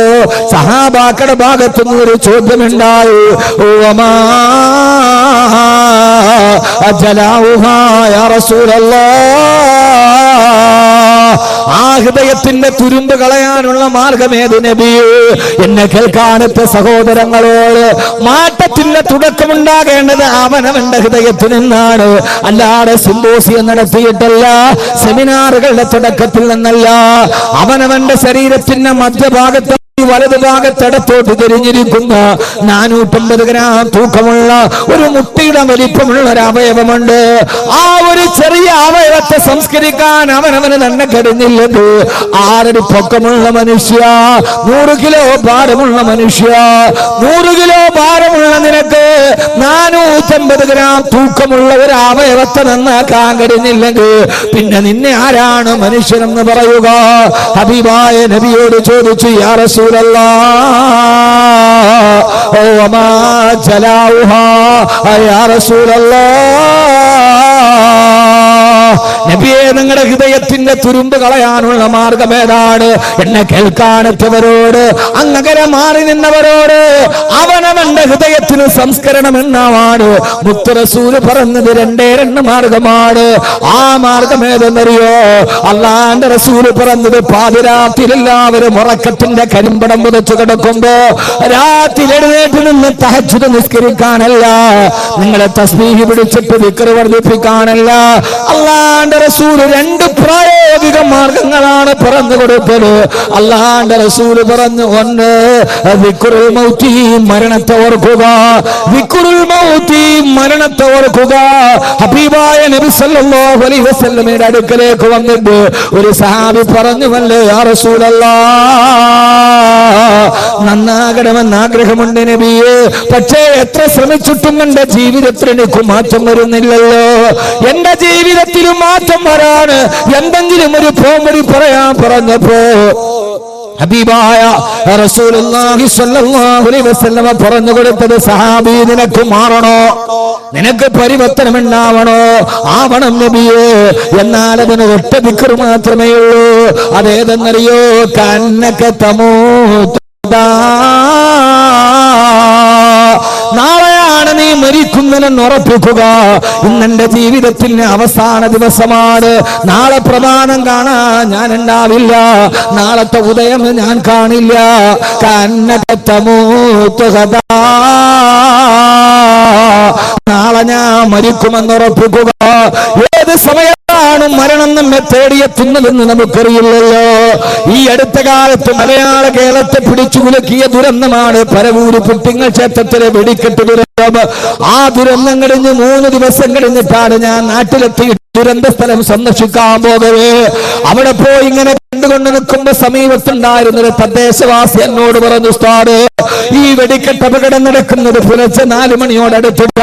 സഹാബാക്കളുടെ ഭാഗത്തുനിന്ന് ഒരു ചോദ്യമുണ്ടായി. ആ ഹൃദയത്തിന്റെ തുരുമ്പ് കളയാനുള്ള മാർഗമേത് നബിയേ? എന്നെ കേൾക്കാനത്തെ സഹോദരങ്ങളോട്, മാറ്റത്തിന്റെ തുടക്കമുണ്ടാകേണ്ടത് അവനവന്റെ ഹൃദയത്തിൽ നിന്നാണ്. അല്ലാതെ സിംബോസിയം നടത്തിയിട്ടല്ല, സെമിനാറുകളുടെ തുടക്കത്തിൽ നിന്നല്ല. അവനവന്റെ ശരീരത്തിന്റെ മധ്യഭാഗത്ത് വലതുഭാഗത്തിടത്തോട്ട് തിരിഞ്ഞിരിക്കുന്ന 450 ഗ്രാം തൂക്കമുള്ള ഒരു മുട്ടിയുടെ വലിപ്പമുള്ള ഒരു അവയവമുണ്ട്. ആ ഒരു ചെറിയ അവയവത്തെ സംസ്കരിക്കാൻ അവനവന് തന്നെ കഴിഞ്ഞില്ലത്. 6 അടി പൊക്കമുള്ള മനുഷ്യ, 100 കിലോ ഭാരമുള്ള മനുഷ്യ, 100 കിലോ ഭാരമുള്ള നിനക്ക് 450 ഗ്രാം തൂക്കമുള്ള ഒരു അവയവത്തെ നന്നാക്കാൻ കഴിഞ്ഞില്ലെങ്കിൽ പിന്നെ നിന്നെ ആരാണ് മനുഷ്യനെന്ന് പറയുക? ഹബീബായ നബിയോട് ചോദിച്ചു, യാ റസൂലല്ലാഹ്, ഓ വമാ ജലാഉഹാ യാ റസൂലല്ലാഹ്, നബിയെ നിങ്ങളുടെ ഹൃദയത്തിന്റെ തുരുമ്പ് കളയാനുള്ള മാർഗം ഏതാണ്? എന്നെ കേൾക്കാനെത്തവരോട്, അങ്ങകരെ മാറി നിന്നവരോട് അവനവന്റെ ഹൃദയത്തിന് സംസ്കരണം എന്നാണ് മുത്ത് റസൂല് പറഞ്ഞത്. 2 മാർഗമാണ്. ആ മാർഗം ഏതെന്നറിയോ? അള്ളാന്റെ റസൂല് പറഞ്ഞത് പാതിരാത്രിയിൽ എല്ലാവരും ഉറക്കത്തിന്റെ കരിമ്പടം പുതച്ചു കിടക്കുമ്പോ രാത്രി എഴുന്നേറ്റ് നിന്ന് തഹജ്ജുദ് നിസ്കരിക്കാനല്ല, നിങ്ങളെ തസ്ബീഹ് പിടിച്ചിട്ട് ദിക്ർ വർദ്ധിപ്പിക്കാനല്ല. അള്ളാന്റെ റസൂല് 2 പ്രായോഗിക മാർഗങ്ങളാണ് പറഞ്ഞു കൊടുത്തത്. അള്ളാന്റെ റസൂല് പറഞ്ഞു, ഒന്ന് ദിക്റുൽ മൗതി, മരണത്തെ ഓർക്കുക. ദിക്റുൽ മൗതി, മരണത്തെ ഓർക്കുക. ഹബീബായ നബി സല്ലല്ലാഹു അലൈഹി വസല്ലമയുടെ അടുക്കലേക്ക് വന്നിട്ട് ഒരു സഹാബി പറഞ്ഞുവല്ലേ, യാ റസൂലല്ലാഹ്, നന്നാകണമെന്ന് ആഗ്രഹമുണ്ട് നബിയെ, പക്ഷേ എത്ര ശ്രമിച്ചിട്ടും എന്റെ ജീവിതത്തിൽ എനിക്ക് മാറ്റം വരുന്നില്ലല്ലോ. എന്റെ ജീവിതത്തിലും മാറ്റം വരാണ് എന്തെങ്കിലും ഒരു പോംവഴി പറയാൻ പറഞ്ഞപ്പോ ഹബീബായ റസൂലുള്ളാഹി സ്വല്ലല്ലാഹു അലൈഹി വസല്ലം പറഞ്ഞു കൊടുത്തത്, സഹാബി നിനക്ക് മാറണോ, നിനക്ക് പരിവർത്തനം ഉണ്ടാവണോ, ആവണം നബിയേ. എന്നാൽ അതിന് ഒറ്റ ദിക്ർ മാത്രമേ ഉള്ളൂ. അതേതെന്നറിയോ? കന്നക തമൂത, നാളെയാണ് നീ മരിക്കുന്നതെന്ന് ഉറപ്പിക്കുക. ഇന്നെന്റെ ജീവിതത്തിന്റെ അവസാന ദിവസമാണ്. നാളെ പ്രമാണം കാണാൻ ഞാൻ ഉണ്ടാവില്ല, നാളത്തെ ഉദയം ഞാൻ കാണില്ല. നാളെ ഞാൻ മരിക്കുമെന്നുറപ്പിക്കുക. ഏത് സമയത്താണ് മരണം നമ്മെ തേടിയെത്തുന്നതെന്ന് നമുക്കറിയില്ലല്ലോ. ഈ അടുത്ത കാലത്ത് മലയാള കേരളത്തെ പിടിച്ചു കുലുക്കിയ ദുരന്തമാണ് പരവൂര് പുട്ടിങ്ങൽ ക്ഷേത്രത്തിലെ വെടിക്കെട്ട് ദുരന്തം. ആ ദുരന്തം കഴിഞ്ഞ് 3 ദിവസം കഴിഞ്ഞിട്ടാണ് ഞാൻ നാട്ടിലെത്തി ദുരന്ത സ്ഥലം സന്ദർശിക്കാൻ പോകവേ അവിടെ പോയി ഇങ്ങനെ കണ്ടുകൊണ്ട് നിൽക്കുമ്പോ സമീപത്തുണ്ടായിരുന്നൊരു തദ്ദേശവാസി എന്നോട് പറഞ്ഞു, ഉസ്താദ്, ഈ വെടിക്കെട്ട് അപകടം നടക്കുന്നത് പുലർച്ചെ 4 മണിയോടടുത്തില്ല.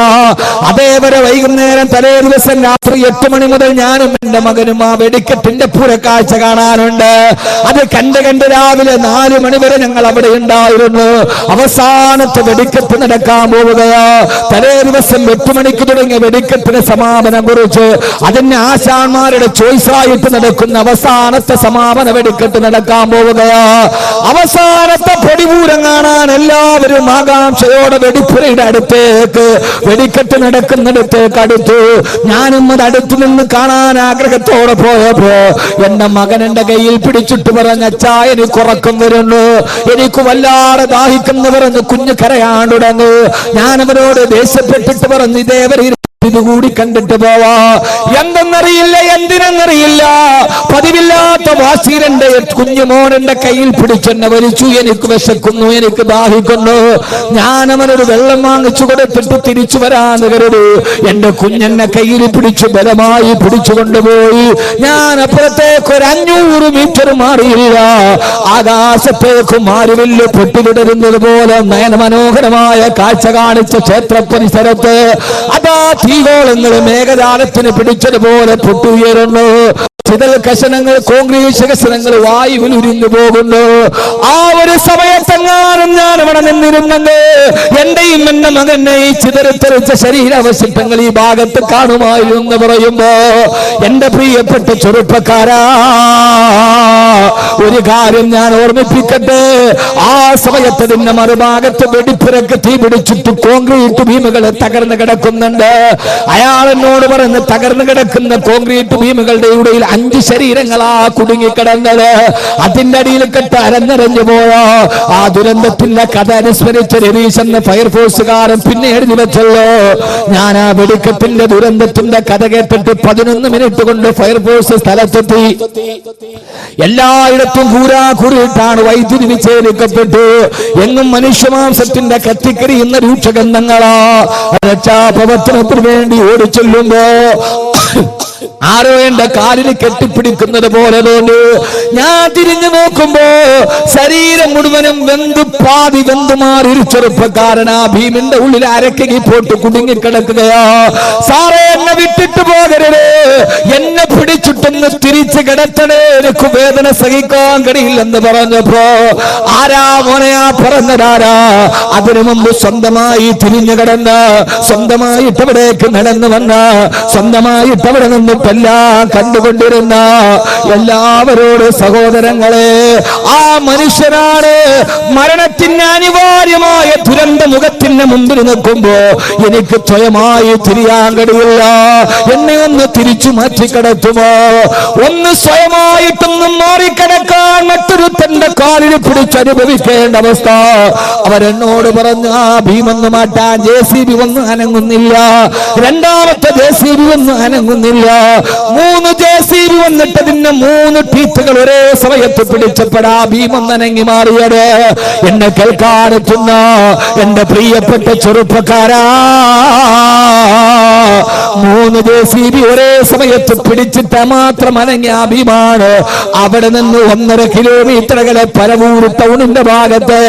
അതേവരെ വൈകുന്നേരം തലേ ദിവസം രാത്രി 8 മണി മുതൽ ഞാനും എന്റെ മകനും ആ വെടിക്കെട്ടിന്റെ പുറക്കാഴ്ച കാണാനുണ്ട്. അത് കണ്ട് രാവിലെ 4 മണി വരെ ഞങ്ങൾ അവിടെ ഉണ്ടായിരുന്നു. അവസാനത്തെ വെടിക്കെട്ട് നടക്കാൻ പോവുകയാ. തലേ ദിവസം 8 മണിക്ക് തുടങ്ങിയ വെടിക്കെട്ടിന് സമാപനം കുറിച്ച് അതിന് ആശാന്മാരുടെ ചോയ്സായിട്ട് നടക്കുന്ന അവസാനത്തെ സമാപന വെടിക്കെട്ട് നടക്കാൻ പോവുകയാ. അവസാനത്തെ പൊടിപൂരം കാണാൻ എല്ലാവരും ആകാംക്ഷയോടെ വെടിപ്പുരയുടെ അടുത്തേക്ക്, വെടിക്കെട്ട് നടക്കുന്നിടത്തേക്ക് അടുത്തു. ഞാനും അത് അടുത്തു നിന്ന് കാണാൻ ആഗ്രഹത്തോടെ പോയപ്പോ എന്റെ മകൻ എന്റെ കയ്യിൽ പിടിച്ചിട്ട് പറഞ്ഞ, അച്ഛാ, എനിക്ക് ഉറക്കം വരുന്നു, എനിക്ക് വല്ലാതെ ദാഹിക്കുന്നു പറഞ്ഞ് കുഞ്ഞു കരയാൻ തുടങ്ങി. ഞാൻ അവരോട് ദേഷ്യപ്പെട്ടിട്ട് പറഞ്ഞു, ഇതേവരെ ഇതുകൂടി കണ്ടിട്ട് പോവാ. എന്തെന്നറിയില്ല, എന്തിനെന്നറിയില്ല, പതിവില്ലാത്ത വാശിരന്റെ കുഞ്ഞുമോൻ എന്റെ കയ്യിൽ പിടിച്ചെന്നെ വലിച്ചു. എനിക്ക് വിശക്കുന്നു, എനിക്ക് ദാഹിക്കുന്നു. ഞാൻ അവനൊരു വെള്ളം വാങ്ങിച്ചു കൊടുത്തിട്ട് തിരിച്ചു വരാന്ന് കരുതി എന്റെ കുഞ്ഞെന്നെ കയ്യിൽ പിടിച്ചു ബലമായി പിടിച്ചു കൊണ്ടുപോയി. ഞാൻ അപ്പുറത്തേക്ക് ഒരു 500 മീറ്റർ മാറിയില്ല. ആകാശത്തേക്ക് മാരിവില്ല് പൊട്ടിവിടരുന്നത് പോലെ നയനമനോഹരമായ കാഴ്ച കാണിച്ച ക്ഷേത്ര പരിസരത്ത് അതാ തീകോളങ്ങൾ മേഘജാലത്തിന് പിടിച്ചതുപോലെ പൊട്ടുയരുന്നു. ചിതൽ കഷണങ്ങൾ, കോൺക്രീറ്റ് കഷണങ്ങൾ വായുവിൽ ഉരിഞ്ഞു പോകുന്നു. ആ ഒരു സമയത്തെങ്ങാനും ഞാൻ അവിടെ നിന്നിരുന്നെങ്കിൽ എന്റെയും എന്റെ മകനെ ഈ ചിതറിത്തെറിച്ച ശരീരാവശിഷ്ടങ്ങൾ ഈ ഭാഗത്ത് കാണുമായിരുന്നു പറയുമ്പോ, എന്റെ പ്രിയപ്പെട്ട ചെറുപ്പക്കാരാ, ഒരു കാര്യം ഞാൻ ഓർമ്മിപ്പിക്കട്ടെ. ആ സമയത്ത് ഇതിന്റെ മറുഭാഗത്ത് വെടിപ്പുരക്ക് തീ പിടിച്ചിട്ട് കോൺക്രീറ്റ് ഭീമുകൾ തകർന്നു കിടക്കുന്നുണ്ട്. അയാൾ എന്നോട് പറഞ്ഞ്, തകർന്നു കിടക്കുന്ന കോൺക്രീറ്റ് ഭീമുകളുടെ ഇടയിൽ 5 ശരീരങ്ങളാ കുടുങ്ങിക്കിടന്നത്. അതിന്റെ അടിയിൽ കെട്ട് അരഞ്ഞരഞ്ഞു പോയോ. ആ ദുരന്തത്തിന്റെ കഥ അനുസ്മരിച്ച രവീശ് എന്ന ഫയർഫോഴ്സുകാരൻ പിന്നെ എഴുതി വെച്ചല്ലോ. ഞാൻ ആ വെടിക്കെട്ടിന്റെ ദുരന്തത്തിന്റെ കഥ കേട്ടിട്ട് 11 മിനിറ്റ് കൊണ്ട് ഫയർഫോഴ്സ് സ്ഥലത്തെത്തി. എല്ലായിടത്തും കൂരാകൂറിയിട്ടാണ് വൈദ്യുതി വിച്ഛേദിക്കപ്പെട്ടു. എങ്ങും മനുഷ്യമാംസത്തിന്റെ കത്തിക്കരിയുന്ന രൂക്ഷഗന്ധങ്ങളാ. രക്ഷാപ്രവർത്തനത്തിന് വേണ്ടി ഓടിച്ചെല്ലുമ്പോ ആരോ എന്റെ കാലിന് കെട്ടിപ്പിടിക്കുന്നത് പോലെ തോന്നി. ഞാൻ തിരിഞ്ഞു നോക്കുമ്പോ ശരീരം മുഴുവനും പാതി വെന്തുമാറി ഒരു ചെറുപ്പക്കാരൻ ആ ഭീമിന്റെ ഉള്ളിൽ അരക്കകി പോട്ട് കുടുങ്ങിക്കിടക്കുകയാ. സാറേ, എന്നെ വിട്ടിട്ട് പോകരുത്, എന്നെ പിടിച്ചിട്ടൊന്ന് തിരിച്ചു കിടത്തണേ, എനിക്ക് വേദന സഹിക്കാൻ കഴിയില്ലെന്ന് പറഞ്ഞപ്പോ, ആരാ മോനെയാ പറഞ്ഞതാരാ? അതിനു മുമ്പ് സ്വന്തമായി തിരിഞ്ഞു കിടന്ന്, സ്വന്തമായിട്ട് അവിടേക്ക് നടന്നു വന്ന, സ്വന്തമായിട്ട് അവിടെ നിന്നിട്ടെല്ലാം കണ്ടുകൊണ്ടിരുന്ന എല്ലാവരോട് സഹോദരങ്ങളെ, ആ മനുഷ്യനാണ് മരണത്തിന് അനിവാര്യമായ ദുരന്ത മുഖത്തിന് മുമ്പിൽ നിൽക്കുമ്പോ എനിക്ക് സ്വയമായി തിരിയാൻ കഴിയില്ല. എന്നെ ഒന്ന് തിരിച്ചു മാറ്റി കിടത്തുമോ? ഒന്ന് സ്വയമായിട്ടൊന്നും മാറിക്കിടക്കാൻ മറ്റൊരു തന്റെ കാലിൽ പിടിച്ചനുഭവിക്കേണ്ട അവസ്ഥ. അവരെന്നോട് പറഞ്ഞു, ആ ഭീമെന്ന് മാറ്റാൻ JCB ഒന്നും അനങ്ങുന്നില്ല, രണ്ടാമത്തെ JCB ഒന്നും അനങ്ങുന്നില്ല. 3 JCB വന്നിട്ട് അതിന്റെ 3 ടീത്തുകൾ ഒരേ സമയത്ത് പിടിച്ചപ്പെടാ ഭീമൊന്നനങ്ങി മാറിയത്. എന്നെ കേൾക്കാനെത്തുന്ന എന്റെ പ്രിയപ്പെട്ട ചെറുപ്പക്കാരാ, 3 JCB ഒരേ സമയത്ത് പിടിച്ചിട്ട് മാത്രം അനങ്ങിയ ഭീമാണ്. അവിടെ നിന്ന് 1.5 കിലോമീറ്റർ അകലെ പരവൂർ ടൗണിന്റെ ഭാഗത്ത്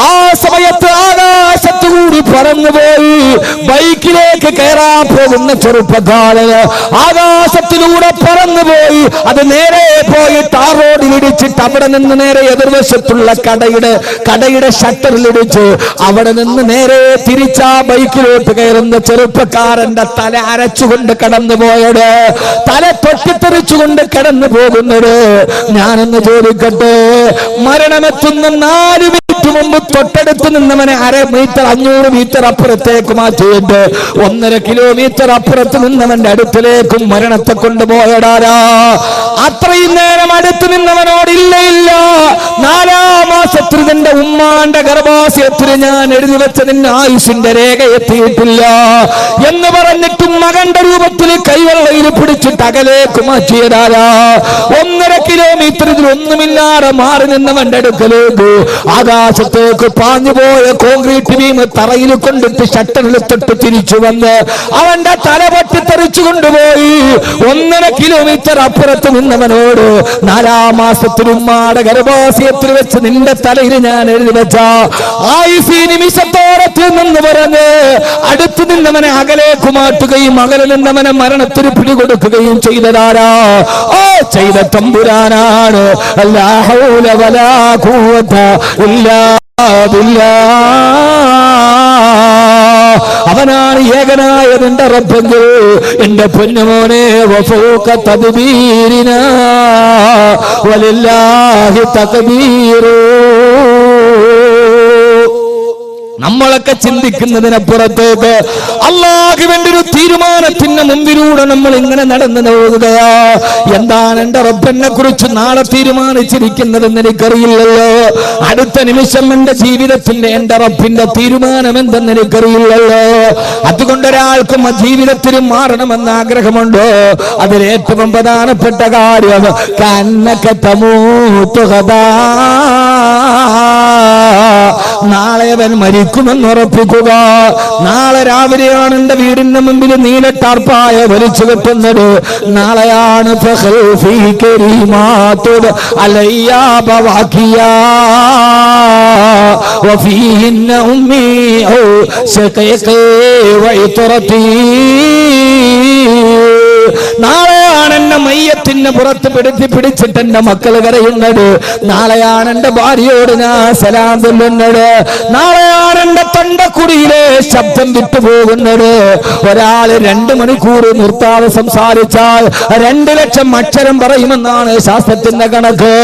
ആ സമയത്ത് ആകാശത്തുകൂടി പറന്നുപോയി ബൈക്കിലേക്ക് കയറാൻ പോകുന്ന ചെറുപ്പക്കാരന് ആകാശത്തിലൂടെ പറന്നുപോയി. അത് നേരെ പോയി ടാർ റോഡിൽ ഇടിച്ചിട്ട് അവിടെ നിന്ന് നേരെ എതിർവശത്തുള്ള കടയുടെ ഷട്ടറിൽ ഇടിച്ചു. അവിടെ നിന്ന് നേരെ തിരിച്ചാ ബൈക്കിലോട്ട് കയറുന്ന ചെറുപ്പക്കാരന്റെ തല അരച്ചുകൊണ്ട് കടന്നു പോയത്, തല പൊട്ടിത്തെറിച്ചുകൊണ്ട് കടന്നു പോകുന്നത്. ഞാനൊന്ന് ചോദിക്കട്ടെ, മരണമെത്തുന്ന 4 മിനിറ്റ് മുമ്പ് തൊട്ടടുത്ത് നിന്നവനെ 1/2 മീറ്റർ 500 മീറ്റർ അപ്പുറത്തേക്ക് മാറ്റിയിട്ട് 1.5 കിലോമീറ്റർ അപ്പുറത്ത് നിന്നവന്റെ അടുത്തിലേക്കും മരണത്തെ കൊണ്ടുപോയടാരാ? അത്രയും നേരം അടുത്ത് നിന്നവനോട് ഇല്ല 4-ാം മാസത്തിൽ നിന്റെ ഉമ്മാന്റെ ഗർഭാശയത്തിൽ ഞാൻ എഴുതി വെച്ച നിന്റെ ആയുസിന്റെ രേഖ എത്തിയിട്ടില്ല എന്ന് പറഞ്ഞിട്ടും മകന്റെ രൂപത്തിൽ കൈവെള്ളയിൽ പിടിച്ചിട്ട് അകലേക്ക് മാറ്റിയതാരാ? 1.5 കിലോമീറ്ററിൽ ഒന്നുമില്ലാതെ മാറി നിന്നവന്റെ അടുക്കലേക്ക് ആകാശത്തേക്ക് പാഞ്ഞുപോയ കോൺക്രീറ്റ് ബീം തറയിൽ കൊണ്ടിട്ട് ഷട്ടറിൽ തൊട്ട് തിരിച്ചു വന്ന് അവന്റെ തല പൊട്ടിത്തെറിച്ചു കൊണ്ടുപോയി. 1.5 കിലോമീറ്റർ അപ്പുറത്ത് നിന്നവനോട് 4-ാം മാസത്തിൽ ഉമ്മാടെ ഗർഭാശയത്തിൽ വെച്ച് നിന്റെ തലയിൽ ഞാൻ എഴുതി വെച്ച ആയുസ് നിമിഷത്തോടത്തിൽ നിന്ന് പറഞ്ഞ് അടുത്ത് നിന്നവനെ അകലേക്ക് മാറ്റുകയും അകലെ നിന്നവനെ മരണത്തിന് പിടികൊടുക്കുകയും ചെയ്തതാരാ? ചെയ്ത തമ്പുരാനാണ്. ലാ ഹൗല വലാ ഖുവത ഇല്ലാ ബില്ലാഹ്. അവനാണ് ഏകനായ നിന്റെ റബ്ബെങ്കിൽ എന്റെ പൊന്നുമോനെ വഫൗക തദ്ബീരിനാ വലില്ലാഹി തഖ്ബീറു. നമ്മളൊക്കെ ചിന്തിക്കുന്നതിനപ്പുറത്തേക്ക് അല്ലാഹുവിന്റെ ഒരു തീരുമാനത്തിന് മുമ്പിലൂടെ നമ്മൾ ഇങ്ങനെ നടന്നു പോകുകയാ. എന്താണ് എന്റെ റബ്ബിനെ കുറിച്ച് നാളെ തീരുമാനിച്ചിരിക്കുന്നതെന്ന് എനിക്കറിയില്ലല്ലോ. അടുത്ത നിമിഷം എന്റെ ജീവിതത്തിന്റെ എന്റെ റബ്ബിന്റെ തീരുമാനം എന്തെന്ന് എനിക്കറിയില്ലല്ലോ. അതുകൊണ്ട് ഒരാൾക്കും ജീവിതത്തിൽ മാറണമെന്ന് ആഗ്രഹമുണ്ടോ? അതിലേറ്റവും പ്രധാനപ്പെട്ട കാര്യം കന്നക തമൂതു ഗദാ, നാളെ അവൻ മരിക്കുമെന്ന് ഉറപ്പിക്കുക. നാളെ രാവിലെയാണ് എന്റെ വീടിന്റെ മുമ്പിൽ നീല ടാർപ്പായ വലിച്ചു കെട്ടുന്നത്. നാളെയാണ് നാളെയാണ് എന്റെ മയ്യത്തിന് പുറത്ത് പിടിച്ചിട്ട് എന്റെ മക്കൾ കരയുന്നത്. നാളെയാണ് എന്റെ ഭാര്യയോട് ഞാൻ സലാം ചൊല്ലുന്നത്. നാളെയാണ് എന്റെ തൊണ്ടക്കുടിയിലെ ശബ്ദം വിട്ടുപോകുന്നത്. ഒരാള് 2 മണിക്കൂർ നിർത്താതെ സംസാരിച്ചാൽ 2 ലക്ഷം അക്ഷരം പറയുമെന്നാണ് ശാസ്ത്രത്തിന്റെ കണക്ക്.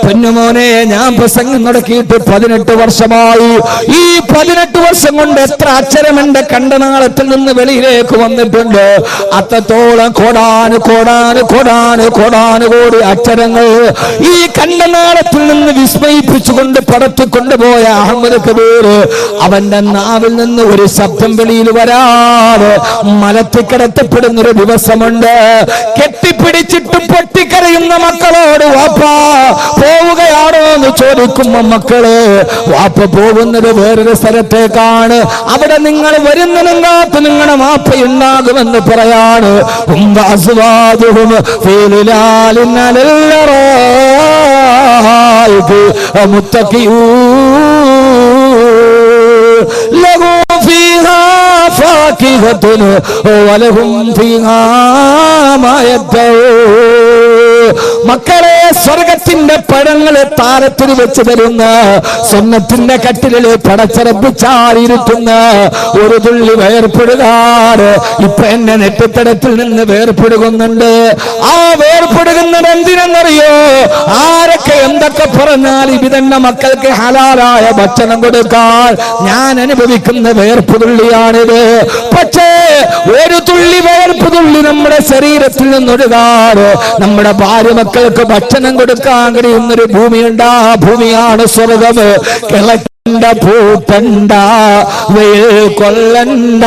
പൊന്നുമോനെ, ഞാൻ പ്രസംഗം നടക്കിയിട്ട് 18 വർഷമായി. ഈ 18 വർഷം കൊണ്ട് എത്ര അക്ഷരം എന്റെ കണ്ടനാളത്തിൽ നിന്ന് വെളിയിലേക്ക് വന്നിട്ടുണ്ട്? അത്രത്തോളം കോടാനുകോടി അക്ഷരങ്ങൾ ഈ കണ്ടനാളത്തിൽ നിന്ന് വിസ്മയിപ്പിച്ചുകൊണ്ട് പടത്തിക്കൊണ്ടുപോയ അഹമ്മദ് കബീർ അവന്റെ നാവിൽ നിന്ന് ഒരു ശബ്ദം വെളിയിൽ വരാതെ മലത്തിക്കിടത്തപ്പെടുന്നൊരു ദിവസമുണ്ട്. കെട്ടിപ്പിടിച്ചിട്ട് പൊട്ടിക്കരയുന്ന മക്കളോട് വാപ്പാ പോവുകയാണോ എന്ന് ചോദിക്കുമ്പോ മക്കള് വാപ്പ പോകുന്നത് വേറൊരു സ്ഥലത്തേക്കാണ്, അവിടെ നിങ്ങൾ വരുന്നതിനകത്ത് നിങ്ങളുടെ വാപ്പയുണ്ടാകുമെന്ന് പറയാണ്. لهم فيها فاكهة ولهم فيها ما يدعون. മക്കളെ, സ്വർഗത്തിന്റെ പഴങ്ങളെ താരത്തിൽ വെച്ച് തരുന്ന സ്വർണ്ണത്തിന്റെ കട്ടിലെ പടച്ചറപ്പിച്ചാരിരുത്തുന്ന ഒരു തുള്ളി വേർപ്പെടുകാറ് ഇപ്പൊ എന്നെ നെറ്റിത്തടത്തിൽ നിന്ന് വേർപ്പെടുകുന്നുണ്ട്. ആ വേർപ്പെടുകുന്നത് എന്തിനെന്നറിയോ? ആരൊക്കെ എന്തൊക്കെ പറഞ്ഞാൽ ഇതിന്റെ മക്കൾക്ക് ഹലാലായ ഭക്ഷണം കൊടുക്കാൻ ഞാൻ അനുഭവിക്കുന്ന വേർപ്പുതുള്ളിയാണിത്. പക്ഷേ ഒരു തുള്ളി വേർപ്പുതുള്ളി നമ്മുടെ ശരീരത്തിൽ നിന്നൊഴുകാറ് നമ്മുടെ ഭാര്യ മക്കൾക്ക് ഭക്ഷണം കൊടുക്കാൻ കഴിയുന്നൊരു ഭൂമിയുണ്ട്. ആ ഭൂമിയാണ് സ്വർഗം. കിളക്കണ്ട പൂത്തണ്ട വെയിൽ കൊള്ളണ്ട,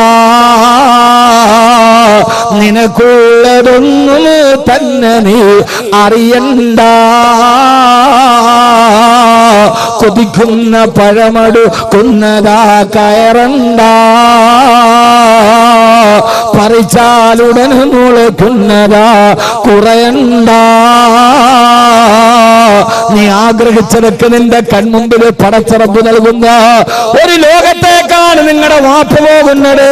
നിനക്കുള്ളതൊന്നും തന്നെ നീ അറിയണ്ട. കൊതിക്കുന്ന പഴമടുക്കുന്നതാ കയറണ്ട, പറിച്ചാലുടൻ മുളക്കുന്നതാ കുറയണ്ട. നീ ആഗ്രഹിച്ചതൊക്കെ നിന്റെ കൺമുമ്പിൽ പടച്ചറപ്പ് നൽകുന്ന ഒരു ലോകത്തേക്കാണ് നിങ്ങളുടെ വാപ്പ പോകുന്നത്.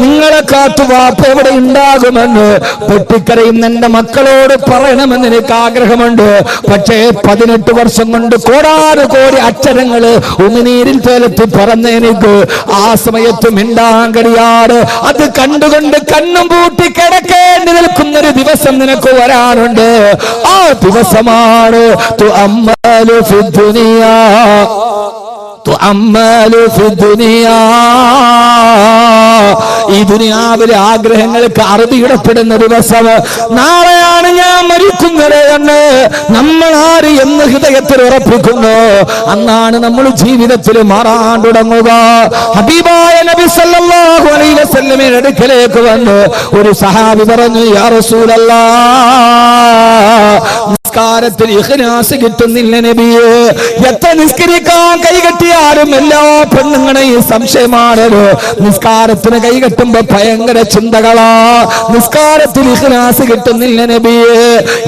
നിങ്ങളെ കാത്തു വാപ്പ എവിടെ ഉണ്ടാകുമെന്ന് പൊട്ടിക്കരയും എന്റെ മക്കളോട് പറയണമെന്ന് എനിക്ക് ആഗ്രഹമുണ്ട്. പക്ഷേ 18 വർഷം കൊണ്ട് കോടാനുകോടി അക്ഷരങ്ങള് ഉമിനീരിൽ തേലത്തി പറഞ്ഞ എനിക്ക് ആ സമയത്ത് മിണ്ടാൻ കഴിയാറ്. അത് കണ്ടുകൊണ്ട് കണ്ണും പൂട്ടി കിടക്കേണ്ടി നിൽക്കുന്നൊരു ദിവസം നിനക്ക് വരാനുണ്ട്. ആ ദിവസമാണ് തുഅമ്മലു ഫിദ്ദുനിയാ തുഅമ്മലു ഫിദ്ദുനിയാ. ഈ ദുനിയാവിലെ ആഗ്രഹങ്ങൾക്ക് അറുതിയിടപ്പെടുന്ന ദിവസം നാളെയാണ് ഞാൻ മരിക്കുന്നത് എന്ന് നമ്മൾ ആര് എന്ന് ഹൃദയത്തിൽ ഉറപ്പിക്കുന്നു. അന്നാണ് നമ്മൾ ജീവിതത്തിൽ മാറാൻ തുടങ്ങുക. ഹബീബായ നബി സല്ലല്ലാഹു അലൈഹി വസല്ലമയുടെ അടുക്കലേക്ക് വന്ന് ഒരു സഹാബി പറഞ്ഞു, യാ റസൂലല്ലാഹ്, നിസ്കാരത്തിൽ ഇഖ്ലാസ് കിട്ടുന്നില്ല നബിയേ. എത്ര നിസ്കരിക്കാൻ കൈകെട്ടിയാലും എല്ലാ പെണ്ണുങ്ങളെയും സംശയമാണല്ലോ. നിസ്കാരത്തിന് കൈകെട്ടുമ്പോ ഭയങ്കര ചിന്തകളാ. നിസ്കാരത്തിൽ ഇഖ്ലാസ് കിട്ടുന്നില്ല നബിയേ.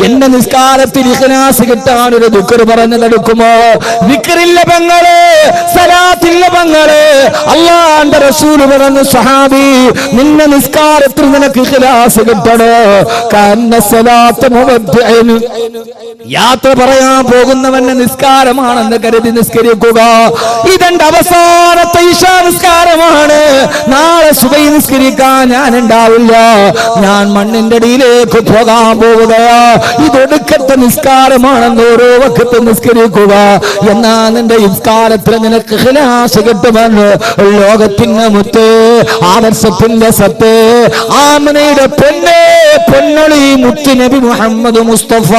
എന്റെ നിസ്കാരത്തിൽ ഇഖ്ലാസ് കിട്ടാൻ ഒരു ദിക്ർ പറഞ്ഞതെടുക്കുമോ? ദിക്റില്ല പെങ്ങളെ, സലാത്തില്ല പെങ്ങളെ. അല്ലാഹുവിന്റെ റസൂൽ പറഞ്ഞു, സ്വഹാബി, നിന്റെ നിസ്കാരത്തിൽ നിനക്ക് ഇഖ്ലാസ് കിട്ടണോ? കന്ന സലാത്ത് മുവദ്ദിഅൻ, യാത്ര പറയാൻ പോകുന്നവന്റെ നിസ്കാരമാണെന്ന് കരുതി നിസ്കരിക്കുക. ഇതെന്റെ അവസാനത്തെ ഇശാ നിസ്കാരമാണ്. നാളെ സുബഹി നിസ്കരിക്കാൻ ഞാൻ ഉണ്ടാവില്ല. ഞാൻ മണ്ണിന്റെ അടിയിലേക്ക് പോകാൻ പോവുകയാ. ഇതൊടുക്കത്തെ നിസ്കാരമാണെന്ന് ഓരോ വക്കത്ത് നിസ്കരിക്കുക. എന്നാ നിന്റെ നിസ്കാരത്തിൽ നിനക്ക് ഇഖ്ലാസ് കിട്ടുമെന്ന് ലോകത്തിന്റെ മുത്ത്, ആദർശത്തിന്റെ സത്ത്, ആമനയുടെ പൊന്നൊളി മുത്ത് നബി മുഹമ്മദ് മുസ്തഫ.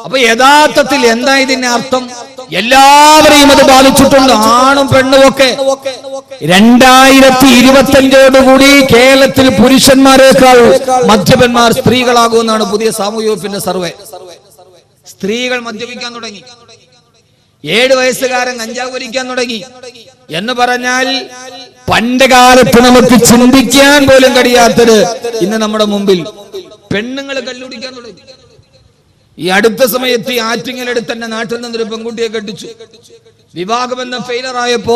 അപ്പൊ യഥാർത്ഥത്തിൽ എന്താ ഇതിന്റെ അർത്ഥം? എല്ലാവരെയും അത് ബാധിച്ചിട്ടുണ്ട്, ആണും പെണ്ണും ഒക്കെ. 2025 കേരളത്തിൽ പുരുഷന്മാരെക്കാൾ മദ്യപന്മാർ സ്ത്രീകളാകുമെന്നാണ് പുതിയ സാമൂഹ്യ വകുപ്പിന്റെ സർവേ. സ്ത്രീകൾ മദ്യപിക്കാൻ തുടങ്ങി. 7 വയസ്സുകാരൻ കഞ്ചാവ് വലിക്കാൻ തുടങ്ങി എന്ന് പറഞ്ഞാൽ പണ്ട് കാലത്ത് നമുക്ക് ചിന്തിക്കാൻ പോലും കഴിയാത്തത് ഇന്ന് നമ്മുടെ മുമ്പിൽ. പെണ്ണുങ്ങൾ കല്ലുടിക്കാൻ തുടങ്ങി. ഈ അടുത്ത സമയത്ത് ഈ ആറ്റിങ്ങലെടുത്ത് തന്നെ നാട്ടിൽ നിന്നൊരു പെൺകുട്ടിയെ കെട്ടിച്ചു. വിവാഹബന്ധം ഫെയിലർ ആയപ്പോ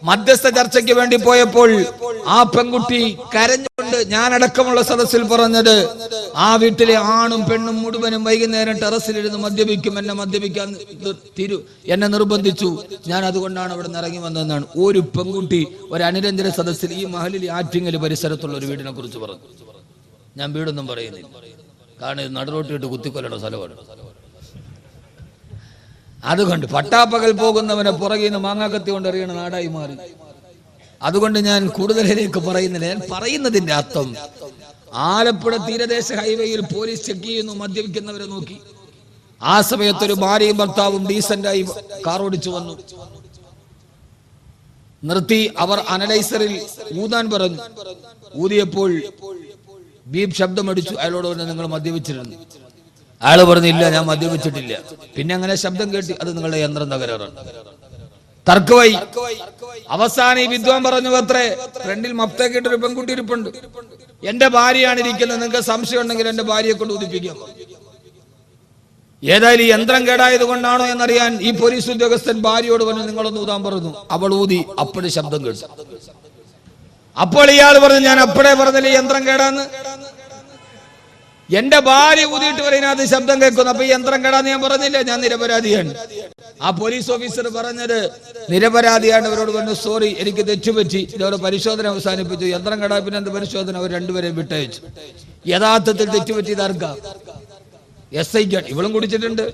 മധ്യസ്ഥ ചർച്ചയ്ക്ക് വേണ്ടി പോയപ്പോൾ ആ പെൺകുട്ടി കരഞ്ഞുകൊണ്ട് ഞാനടക്കമുള്ള സദസ്സിൽ പറഞ്ഞത്, ആ വീട്ടിലെ ആണും പെണ്ണും മുഴുവനും വൈകുന്നേരം ടെറസിലിരുന്ന് മദ്യപിക്കും, എന്നെ മദ്യപിക്കാൻ എന്നെ നിർബന്ധിച്ചു, ഞാൻ അതുകൊണ്ടാണ് അവിടെ നിന്ന് ഇറങ്ങി വന്നതെന്നാണ് ഒരു പെൺകുട്ടി ഒരു അനുരഞ്ജന സദസ്സിൽ ഈ മഹലിൽ ആറ്റിങ്ങൽ പരിസരത്തുള്ള ഒരു വീടിനെ കുറിച്ച് പറഞ്ഞു. ഞാൻ വീടൊന്നും പറയുന്നില്ല, കാരണം ഇത് നടുറോട്ടിട്ട് കുത്തിക്കൊല്ലേണ്ട സ്ഥലമാണ്. അതുകൊണ്ട് പട്ടാപ്പകൽ പോകുന്നവനെ പുറകിൽ നിന്ന് മാങ്ങാക്കത്തി കൊണ്ട് എറിയണ നാടായി മാറി. അതുകൊണ്ട് ഞാൻ കൂടുതലേക്ക് പറയുന്നില്ല. ഞാൻ പറയുന്നതിന്റെ അർത്ഥം, ആലപ്പുഴ തീരദേശ ഹൈവേയിൽ പോലീസ് ചെക്ക് ചെയ്യുന്നു മദ്യപിക്കുന്നവരെ നോക്കി. ആ സമയത്തൊരു ഭാര്യയും ഭർത്താവും ഡീസന്റായി കാർ ഓടിച്ചു വന്നു. നിർത്തി അവർ അനലൈസറിൽ ഊതാൻ പറഞ്ഞു. ഊതിയപ്പോൾ ബീപ് ശബ്ദമടിച്ചു. അയാളോട് പറഞ്ഞു, നിങ്ങൾ മദ്യപിച്ചിരുന്നു. അയാൾ പറഞ്ഞില്ല, ഞാൻ മദ്യപിച്ചിട്ടില്ല. പിന്നെ അങ്ങനെ ശബ്ദം കേട്ടി, അത് നിങ്ങളുടെ യന്ത്രം തകരാറാണ്. തർക്കമായി. അവസാനം ഈ വിദ്വാൻ പറഞ്ഞു, അത്രേ ഫ്രണ്ടിൽ മപ്തേക്കിട്ടൊരു പെൺകുട്ടി ഇരിപ്പുണ്ട്, എന്റെ ഭാര്യയാണ് ഇരിക്കുന്നത്, നിങ്ങൾക്ക് സംശയം ഉണ്ടെങ്കിൽ എന്റെ ഭാര്യയെ കൊണ്ട് ഉദിപ്പിക്കാം. ഏതായാലും ഈ യന്ത്രം കേടായത് കൊണ്ടാണോ എന്നറിയാൻ ഈ പോലീസ് ഉദ്യോഗസ്ഥൻ ഭാര്യയോട് പറഞ്ഞു, നിങ്ങളൊന്ന് ഊതാൻ പറഞ്ഞു. അവൾ ഊതി. അപ്പോഴും ശബ്ദം കേട്ടു. അപ്പോൾ ഇയാൾ പറഞ്ഞു, ഞാൻ അപ്പോഴേ പറഞ്ഞില്ലേ യന്ത്രം കേടാന്ന്. എന്റെ ഭാര്യ ഊതിയിട്ട് പറയുന്നത് ശബ്ദം കേൾക്കുന്നു, അപ്പൊ ഈ യന്ത്രം കേടാന്ന് ഞാൻ പറഞ്ഞില്ല, ഞാൻ നിരപരാധിയാണ്. ആ പോലീസ് ഓഫീസർ പറഞ്ഞത് നിരപരാധിയാണ്. അവരോട് പറഞ്ഞു, സോറി, എനിക്ക് തെറ്റുപറ്റി. ഇതോടെ പരിശോധന അവസാനിപ്പിച്ചു. യന്ത്രം കേടാ, പിന്നെ എന്ത് പരിശോധന? അവർ രണ്ടുപേരെയും വിട്ടയച്ചു. യഥാർത്ഥത്തിൽ തെറ്റുപറ്റിയത് ആർക്കാ? SI-ക്കാണ്. ഇവളും കുടിച്ചിട്ടുണ്ട്.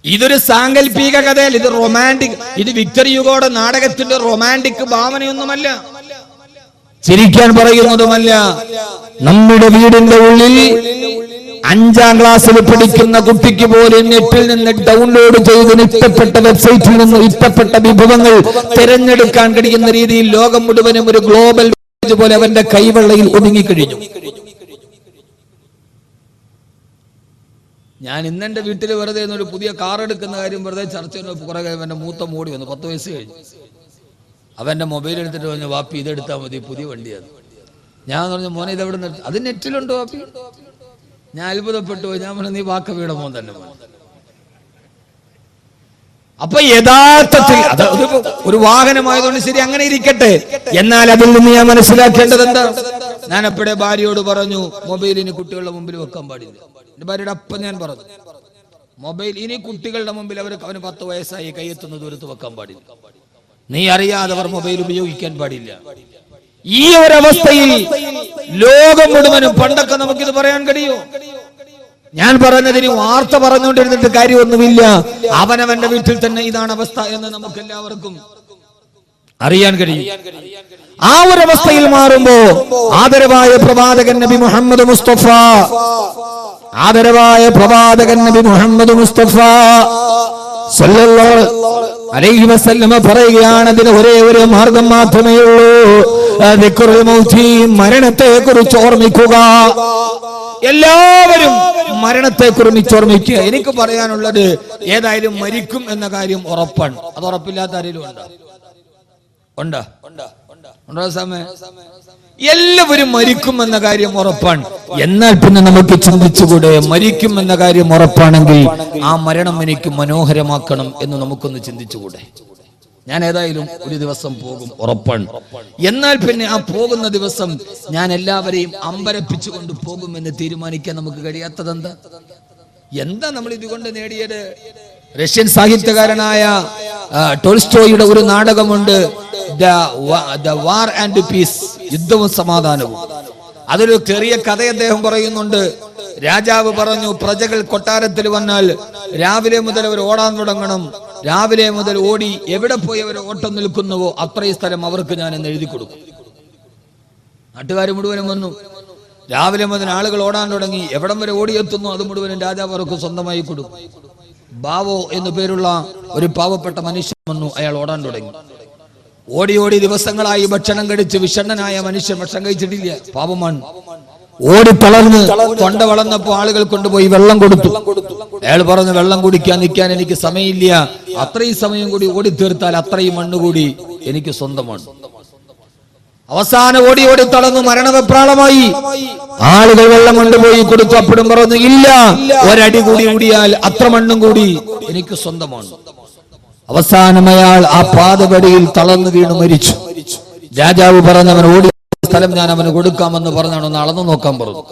ഇതൊരു സാങ്കല്പിക കഥയല്ല, ഇത് റൊമാൻറ്റിക്. ഇത് വിക്ടർ യുഗോടെ നാടകത്തിന്റെ റൊമാൻറ്റിക് ഭാവനയൊന്നുമല്ല, ചിരിക്കാൻ പറയുന്നതുമല്ല. നമ്മുടെ വീടിന്റെ ഉള്ളിൽ 5ാം ക്ലാസ്സിൽ പഠിക്കുന്ന കുട്ടിക്ക് പോലും നെറ്റിൽ നിന്ന് ഡൗൺലോഡ് ചെയ്ത് ഇഷ്ടപ്പെട്ട വെബ്സൈറ്റിൽ നിന്ന് ഇഷ്ടപ്പെട്ട വിഭവങ്ങൾ തിരഞ്ഞെടുക്കാൻ കഴിയുന്ന രീതിയിൽ ലോകം മുഴുവനും ഒരു ഗ്ലോബൽ പോലെ അവന്റെ കൈവെള്ളയിൽ ഒതുങ്ങിക്കഴിഞ്ഞു. ഞാൻ ഇന്നെന്റെ വീട്ടിൽ വെറുതെ ഒരു പുതിയ കാർ എടുക്കുന്ന കാര്യം വെറുതെ ചർച്ച ചെയ്യുന്ന കുറെ അവന്റെ മൂത്ത മോടി വന്നു. 10 വയസ്സ് കഴിഞ്ഞു. അവന്റെ മൊബൈൽ എടുത്തിട്ട് പറഞ്ഞു, വാപ്പി ഇതെടുത്താൽ മതി, പുതിയ വണ്ടിയാണ്. ഞാൻ പറഞ്ഞു, മോനെ ഇതെവിടെ നിർത്തി? അത് നെറ്റിലുണ്ടോ വാപ്പി? ഞാൻ അത്ഭുതപ്പെട്ടു പോയി. ഞാൻ പറഞ്ഞു നീ വാക്കവിയുടെ മോൻ തന്നെ. അപ്പൊ യഥാർത്ഥത്തിൽ അത് ഒരു വാഹനമായതുകൊണ്ട് ശരി, അങ്ങനെ ഇരിക്കട്ടെ. എന്നാൽ അതിൽ നിന്ന് ഞാൻ മനസ്സിലാക്കേണ്ടത് എന്താ? ഞാൻ എപ്പോഴേ ഭാര്യയോട് പറഞ്ഞു, മൊബൈലിന് കുട്ടികളുടെ മുമ്പിൽ വെക്കാൻ പാടില്ല. എന്റെ ഭാര്യയുടെ അപ്പം ഞാൻ പറഞ്ഞു, മൊബൈൽ ഇനി കുട്ടികളുടെ മുമ്പിൽ അവന് 10 വയസ്സായി കൈയെത്തുന്ന ദൂരത്ത് വെക്കാൻ പാടില്ല. നീ അറിയാതെ അവർ മൊബൈൽ ഉപയോഗിക്കാൻ പാടില്ല. ഈ ഒരവസ്ഥയിൽ ലോകം മുഴുവനും, പണ്ടൊക്കെ നമുക്കിത് പറയാൻ കഴിയോ? ഞാൻ പറഞ്ഞതിന് വാർത്ത പറഞ്ഞുകൊണ്ടിരുന്നിട്ട് കാര്യമൊന്നുമില്ല. അവനവന്റെ വീട്ടിൽ തന്നെ ഇതാണ് അവസ്ഥ എന്ന് നമുക്ക് എല്ലാവർക്കും അറിയാൻ കഴിയും. ആ ഒരവസ്ഥയിൽ മാറുമ്പോ ആദരവായ പ്രവാചകൻ നബി മുഹമ്മദ് മുസ്തഫ, ആദരവായ പ്രവാചകൻ നബി മുഹമ്മദ് മുസ്തഫ സല്ലല്ലാഹു അലൈഹി വസല്ലം പറയുകയാണ്, അതിന് ഒരേ ഒരു മാർഗം മാത്രമേ ഉള്ളൂ. ദിക്റുൽ മൗതി, മരണത്തെ കുറിച്ച് ഓർമ്മിക്കുക. എല്ലാവരും മരണത്തെ കുറിച്ച് ഓർമ്മിക്കുക. എനിക്ക് പറയാനുള്ളത്, ഏതായാലും മരിക്കും എന്ന കാര്യം ഉറപ്പാണ്. അത് ഉറപ്പില്ലാത്ത ആരെങ്കിലും ഉണ്ടോ? സമയം എല്ലാവരും മരിക്കും എന്ന കാര്യം ഉറപ്പാണ്. എന്നാൽ പിന്നെ നമുക്ക് ചിന്തിച്ചുകൂടെ, മരിക്കും എന്ന കാര്യം ഉറപ്പാണെങ്കിൽ ആ മരണം എനിക്ക് മനോഹരമാക്കണം എന്ന് നമുക്കൊന്ന് ചിന്തിച്ചുകൂടെ? ഞാൻ ഏതായാലും ഒരു ദിവസം പോകും, ഉറപ്പാണ്. എന്നാൽ പിന്നെ ആ പോകുന്ന ദിവസം ഞാൻ എല്ലാവരെയും അമ്പരപ്പിച്ചുകൊണ്ട് പോകുമെന്ന് തീരുമാനിക്കാൻ നമുക്ക് കഴിയാത്തത് എന്താ നമ്മൾ ഇതുകൊണ്ട് നേടിയത്? റഷ്യൻ സാഹിത്യകാരനായ ടോൾസ്റ്റോയുടെ ഒരു നാടകമുണ്ട്, ദ വാർ ആൻഡ് പീസ്, യുദ്ധവും സമാധാനവും. അതൊരു ചെറിയ കഥ അദ്ദേഹം പറയുന്നുണ്ട്. രാജാവ് പറഞ്ഞു, പ്രജകൾ കൊട്ടാരത്തിൽ വന്നാൽ രാവിലെ മുതൽ അവർ ഓടാൻ തുടങ്ങണം. രാവിലെ മുതൽ ഓടി എവിടെ പോയി അവർ ഓട്ടം നിൽക്കുന്നുവോ അത്രയും സ്ഥലം അവർക്ക് ഞാൻ എന്ന് എഴുതി കൊടുക്കും. നാട്ടുകാർ മുഴുവനും വന്നു. രാവിലെ മുതൽ ആളുകൾ ഓടാൻ തുടങ്ങി. എവിടം വരെ ഓടിയെത്തുന്നു അത് മുഴുവനും രാജാവ് അവർക്ക് സ്വന്തമായി കൊടുക്കും. ബാവോ എന്നു പേരുള്ള ഒരു പാവപ്പെട്ട മനുഷ്യൻ വന്നു. അയാൾ ഓടാൻ തുടങ്ങി. ഓടി ഓടി ദിവസങ്ങളായി ഭക്ഷണം കഴിച്ച് വിഷണ്ണനായ മനുഷ്യൻ ഭക്ഷണം കഴിച്ചിട്ടില്ല, പാപമാണ്. ഓടി തളർന്ന് തൊണ്ട വളർന്നപ്പോ ആളുകൾ കൊണ്ടുപോയി വെള്ളം കൊടുത്തു. അയാൾ പറഞ്ഞു, വെള്ളം കുടിക്കാൻ നിൽക്കാൻ എനിക്ക് സമയമില്ല, അത്രയും സമയം കൂടി ഓടി തീർത്താൽ അത്രയും മണ്ണ് കൂടി എനിക്ക് സ്വന്തമാണ്. അവസാനം ഓടി ഓടി തളർന്നു മരണവെപ്രാളമായി. ആളുകൾ വെള്ളം കൊണ്ടുപോയി കൊടുത്തു. അപ്പോഴും പറഞ്ഞു, ഇല്ല, ഒരടി കൂടി ഓടിയാൽ അത്ര മണ്ണും കൂടി എനിക്ക് സ്വന്തമാണ്. അവസാനം അയാൾ ആ പാതപടിയിൽ തളർന്നു വീണു മരിച്ചു. രാജാവ് പറഞ്ഞവൻ ഓടിയ സ്ഥലം ഞാൻ അവന് കൊടുക്കാമെന്ന് പറഞ്ഞാണ് ഒന്ന് അളന്നു നോക്കാൻ പറഞ്ഞു.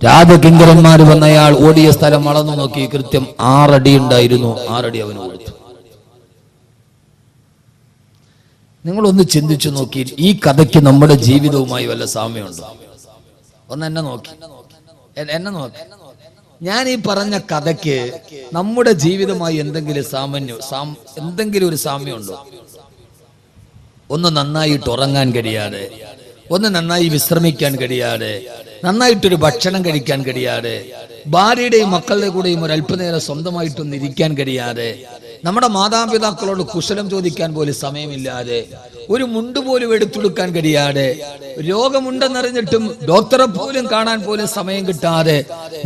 രാജകിങ്കരന്മാർ വന്ന അയാൾ ഓടിയ സ്ഥലം അളന്നു നോക്കി. കൃത്യം 6 അടി ഉണ്ടായിരുന്നു. 6 അടി അവന് കൊടുത്തു. നിങ്ങളൊന്ന് ചിന്തിച്ചു നോക്കി, ഈ കഥയ്ക്ക് നമ്മുടെ ജീവിതവുമായി വല്ല സാമ്യമുണ്ടോ? ഒന്ന് എന്നെ നോക്കി. ഞാൻ ഈ പറഞ്ഞ കഥയ്ക്ക് നമ്മുടെ ജീവിതമായി എന്തെങ്കിലും ഒരു സാമ്യമുണ്ടോ? ഒന്ന് നന്നായിട്ട് ഉറങ്ങാൻ കഴിയാതെ, ഒന്ന് നന്നായി വിശ്രമിക്കാൻ കഴിയാതെ, നന്നായിട്ടൊരു ഭക്ഷണം കഴിക്കാൻ കഴിയാതെ, ഭാര്യയുടെയും മക്കളുടെ കൂടെയും ഒരു അല്പനേരം സ്വന്തമായിട്ടൊന്ന് ഇരിക്കാൻ കഴിയാതെ, നമ്മുടെ മാതാപിതാക്കളോട് കുശലം ചോദിക്കാൻ പോലും സമയമില്ലാതെ, ഒരു മുണ്ട് പോലും എടുത്തെടുക്കാൻ കഴിയാതെ, രോഗമുണ്ടെന്നറിഞ്ഞിട്ടും ഡോക്ടറെ പോലും കാണാൻ പോലും സമയം കിട്ടാതെ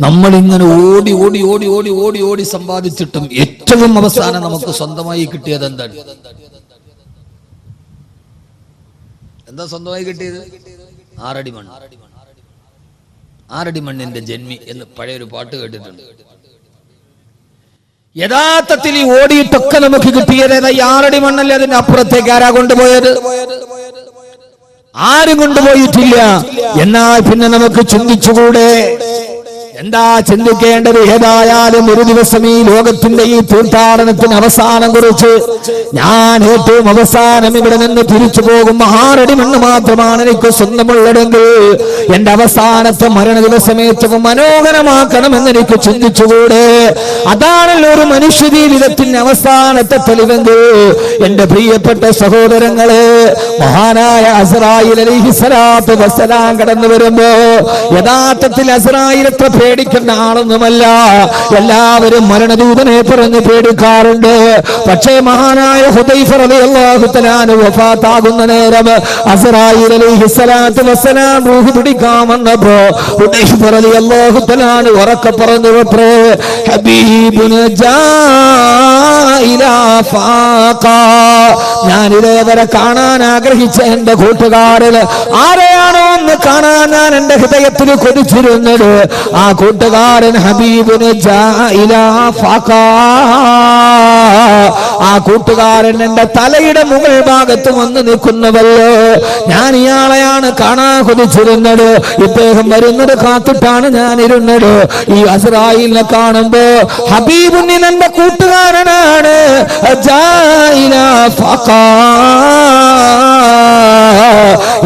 നമ്മൾ ഇങ്ങനെ ഓടി ഓടി ഓടി ഓടി ഓടി ഓടി സമ്പാദിച്ചിട്ടും ഏറ്റവും അവസാനം നമുക്ക് സ്വന്തമായി കിട്ടിയത് എന്താണ്? എന്താ സ്വന്തമായി കിട്ടിയത്? 6 അടി മണ്ണ്. 6 അടി മണ്ണിന്റെ ജന്മി എന്ന് പഴയൊരു പാട്ട് കേട്ടിട്ടുണ്ട്. യഥാർത്ഥത്തിൽ ഈ ഓടിയിട്ടൊക്കെ നമുക്ക് കിട്ടിയത് 6 അടി മണ്ണല്ലേ? അതിന്റെ അപ്പുറത്തേക്ക് ആരാ കൊണ്ടുപോയത്? ആരും കൊണ്ടുപോയിട്ടില്ല. എന്നാൽ പിന്നെ നമുക്ക് ചിന്തിച്ചുകൂടെ? എന്താ ചിന്തിക്കേണ്ടത്? ഏതായാലും ഒരു ദിവസം ഈ ലോകത്തിന്റെ ഈ തീർത്ഥാടനത്തിന് അവസാനം കുറിച്ച് ഞാൻ ഏറ്റവും അവസാനം ഇവിടെ നിന്ന് തിരിച്ചു പോകും. 6 അടി മണ്ണ് മാത്രമാണ് എനിക്ക് സ്വന്തമുള്ളതെങ്കിൽ എന്റെ അവസാനത്തെ മരണ ദിവസം ഏറ്റവും മനോഹരമാക്കണമെന്ന് എനിക്ക് ചിന്തിച്ചുകൂടെ? അതാണല്ലോ ഒരു മനുഷ്യ ജീവിതത്തിന്റെ അവസാനത്തെ തെളിവെങ്കിൽ. എന്റെ പ്രിയപ്പെട്ട സഹോദരങ്ങളെ, മഹാനായ അസ്റായീൽ അലൈഹിസ്സലാത്തു വസ്സലാം കടന്നു വരുമ്പോ യഥാർത്ഥത്തിൽ അസ്റായീൽ എത്ര പേടിക്കേണ്ട ആളൊന്നുമല്ല. എല്ലാവരും മരണദൂതനെ പറഞ്ഞ് പേടിക്കാറുണ്ട്. പക്ഷേ മഹാനായ ഹുദൈഫ റളിയല്ലാഹു തആല അൻഹു വഫാത്താകുന്ന നേരം അസ്റായീൽ അലൈഹിസ്സലാത്തു വസ്സലാം റൂഹ് പിടിക്കാൻ വന്നപ്പോ ഹുദൈഫ റളിയല്ലാഹു തആല അൻഹു ഉറക്കെ പറഞ്ഞു, ഹബീബുനാ ജാ ഇലാ ഫാഖാ, ഞാൻ ഇതേവരെ കാണാൻ ആഗ്രഹിച്ച എന്റെ കൂട്ടുകാരിൽ ആരെയാണോ ഒന്ന് കാണാൻ ഞാൻ എന്റെ ഹൃദയത്തിൽ കൊതിച്ചിരുന്നത്, ആ കൂട്ടുകാരൻ ഹബീബുന് ആ കൂട്ടുകാരൻ എന്റെ തലയുടെ മുകൾ ഭാഗത്ത് വന്ന് നിൽക്കുന്നവല്ലോ. ഞാൻ ഇയാളെയാണ് കാണാൻ കൊതിച്ചിരുന്നത്. ഇദ്ദേഹം വരുന്നത് കാത്തിട്ടാണ് ഞാൻ ഇരുന്നത്. ഈ അസ്രായിലിനെ കാണുമ്പോ ഹബീബുന് എന്റെ കൂട്ടുകാരനാണ്,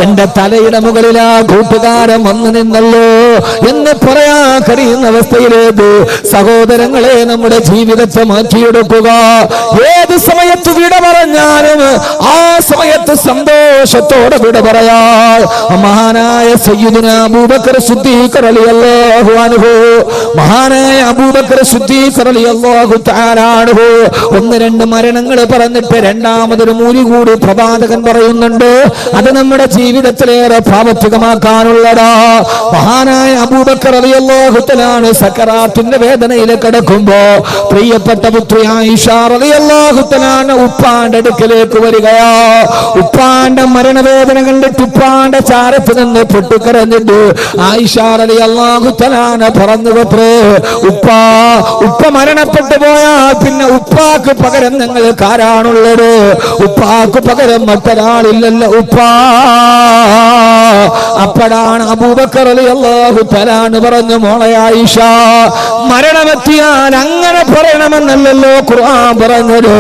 എന്റെ തലയുടെ മുകളിൽ ആ കൂട്ടുകാരൻ വന്നു നിന്നല്ലോ എന്ന് പറയാൻ കഴിയുന്ന അവസ്ഥയിലേക്ക് സഹോദരങ്ങളെ നമ്മുടെ ജീവിതത്തെ മാറ്റിയെടുക്കുക. ഏത് സമയത്ത് വിട പറഞ്ഞാലും ആ സമയത്ത് സന്തോഷത്തോടെ വിട പറയാ. മഹാനായ സയ്യിദുനാ അബൂബക്കർ സിദ്ദീഖ് റളിയല്ലാഹു അൻഹു, മഹാനായ അബൂബക്കർ സിദ്ദീഖ് റളിയല്ലാഹു തആല അൻഹു ഒന്ന് രണ്ട് മരണങ്ങൾ പറഞ്ഞിട്ട് രണ്ടാമതൊരു മൂലി കൂടി പ്രവാചകൻ പറയുന്നുണ്ട്. അത് നമ്മുടെ ജീവിതത്തിലേറെ പ്രാവർത്തികമാക്കാനുള്ളതാ. മഹാനായ അബൂബക്കർ റളിയല്ലാഹു തആല സക്കറാത്തിന്റെ വേദനയിൽ കിടക്കുമ്പോ പ്രിയപ്പെട്ട പുത്രി ആയിഷ റളിയല്ലാഹു തആല ഉപ്പാന്റെ അടുക്കലേക്ക് വരികയാ. ഉപ്പാന്റെ മരണവേദന കണ്ടിട്ട് ഉപ്പാന്റെ ചാരത്ത് നിന്ന് പൊട്ടിക്കരഞ്ഞിട്ട് ആയിഷ റളിയല്ലാഹു തആല പറഞ്ഞു, ഉപ്പ മരണപ്പെട്ടു പോയാൽ പിന്നെ ഉപ്പാക്ക് പകരം നിങ്ങൾക്ക് ആരാണുള്ളത്? ഉപ്പാക്ക് പകരം മറ്റൊരാളില്ലല്ലോ ഉപ്പാ. അപ്പോഴാണ് അബൂബക്കർ റളിയല്ലാഹു തആല പറഞ്ഞു, മോളെ ആയിഷ, മരണമെത്തിയാൽ അങ്ങനെ പറയണമെന്നല്ലല്ലോ ഖുർആൻ പറഞ്ഞത്.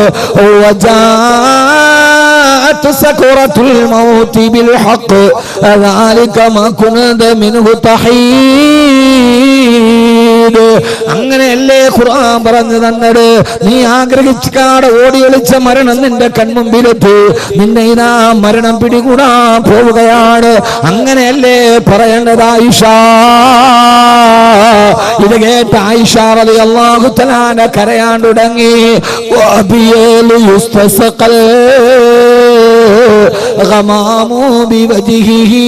സക്റത്തുൽ മൗതി ബിൽ ഹഖ് ദാലിക മാ കുനത മിൻഹു തഹീദ്. അങ്ങനെയല്ലേ ഖുർആൻ പറഞ്ഞു തന്നത്. നീ ആഗ്രഹിച്ചാടെ ഓടി ഒളിച്ച മരണം നിന്റെ കൺമുമ്പിലെത്തി, നിന്നെ ഇതാ മരണം പിടികൂടാൻ പോവുകയാണ്. അങ്ങനെയല്ലേ പറയേണ്ടത് ആയിഷ. ഇത് കേട്ട ആയിഷ റളിയല്ലാഹു തആല കരയാൻ തുടങ്ങി. വബിയലു യുസ്തസഖൽ ഗമാമു ബിവജ്ഹിഹി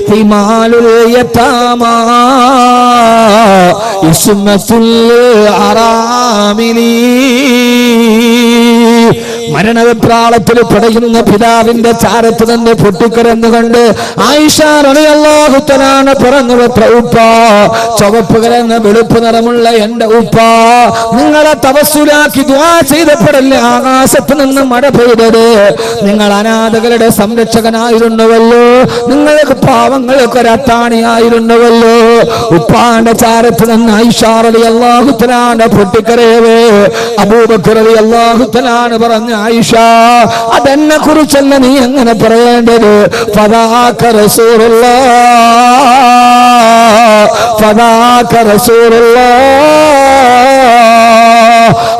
ഹിമാലുൽ യതാമാ ഇസ്മത്തുൽ അറാമിലി. മരണവെപ്രാളത്തിൽ പടയുന്ന പിതാവിന്റെ ചാരത്ത് തന്നെ പൊട്ടിക്കരന്നുകൊണ്ട് ആയിഷ റളിയല്ലാഹു തആല പറഞ്ഞു, ഉപ്പ, ചുവപ്പ് കലർന്ന വെളുപ്പ് നിറമുള്ള എന്റെ ഉപ്പ, നിങ്ങളെ തവസ്സുലാക്കി ദുആ ചെയ്തപ്പോഴല്ലേ ആകാശത്ത് നിന്ന് മഴ പെയ്തത്? നിങ്ങൾ അനാഥകളുടെ സംരക്ഷകനായിരുന്നുവല്ലോ, നിങ്ങൾക്ക് പാവങ്ങൾക്ക് ഒരത്താണിയായിരുന്നുവല്ലോ. ഉപ്പാന്റെ ചാരത്ത് നിന്ന് ആയിഷ റളിയല്ലാഹു തആല പൊട്ടിക്കരയവേ അബൂബക്കർ റളിയല്ലാഹു തആല പറഞ്ഞു, ആയിഷ, അതെന്നെ കുറിച്ചല്ല നീ എങ്ങനെ പറയേണ്ടത്. ഫദാക റസൂലുള്ളാഹ്, ഫദാക റസൂലുള്ളാഹ്.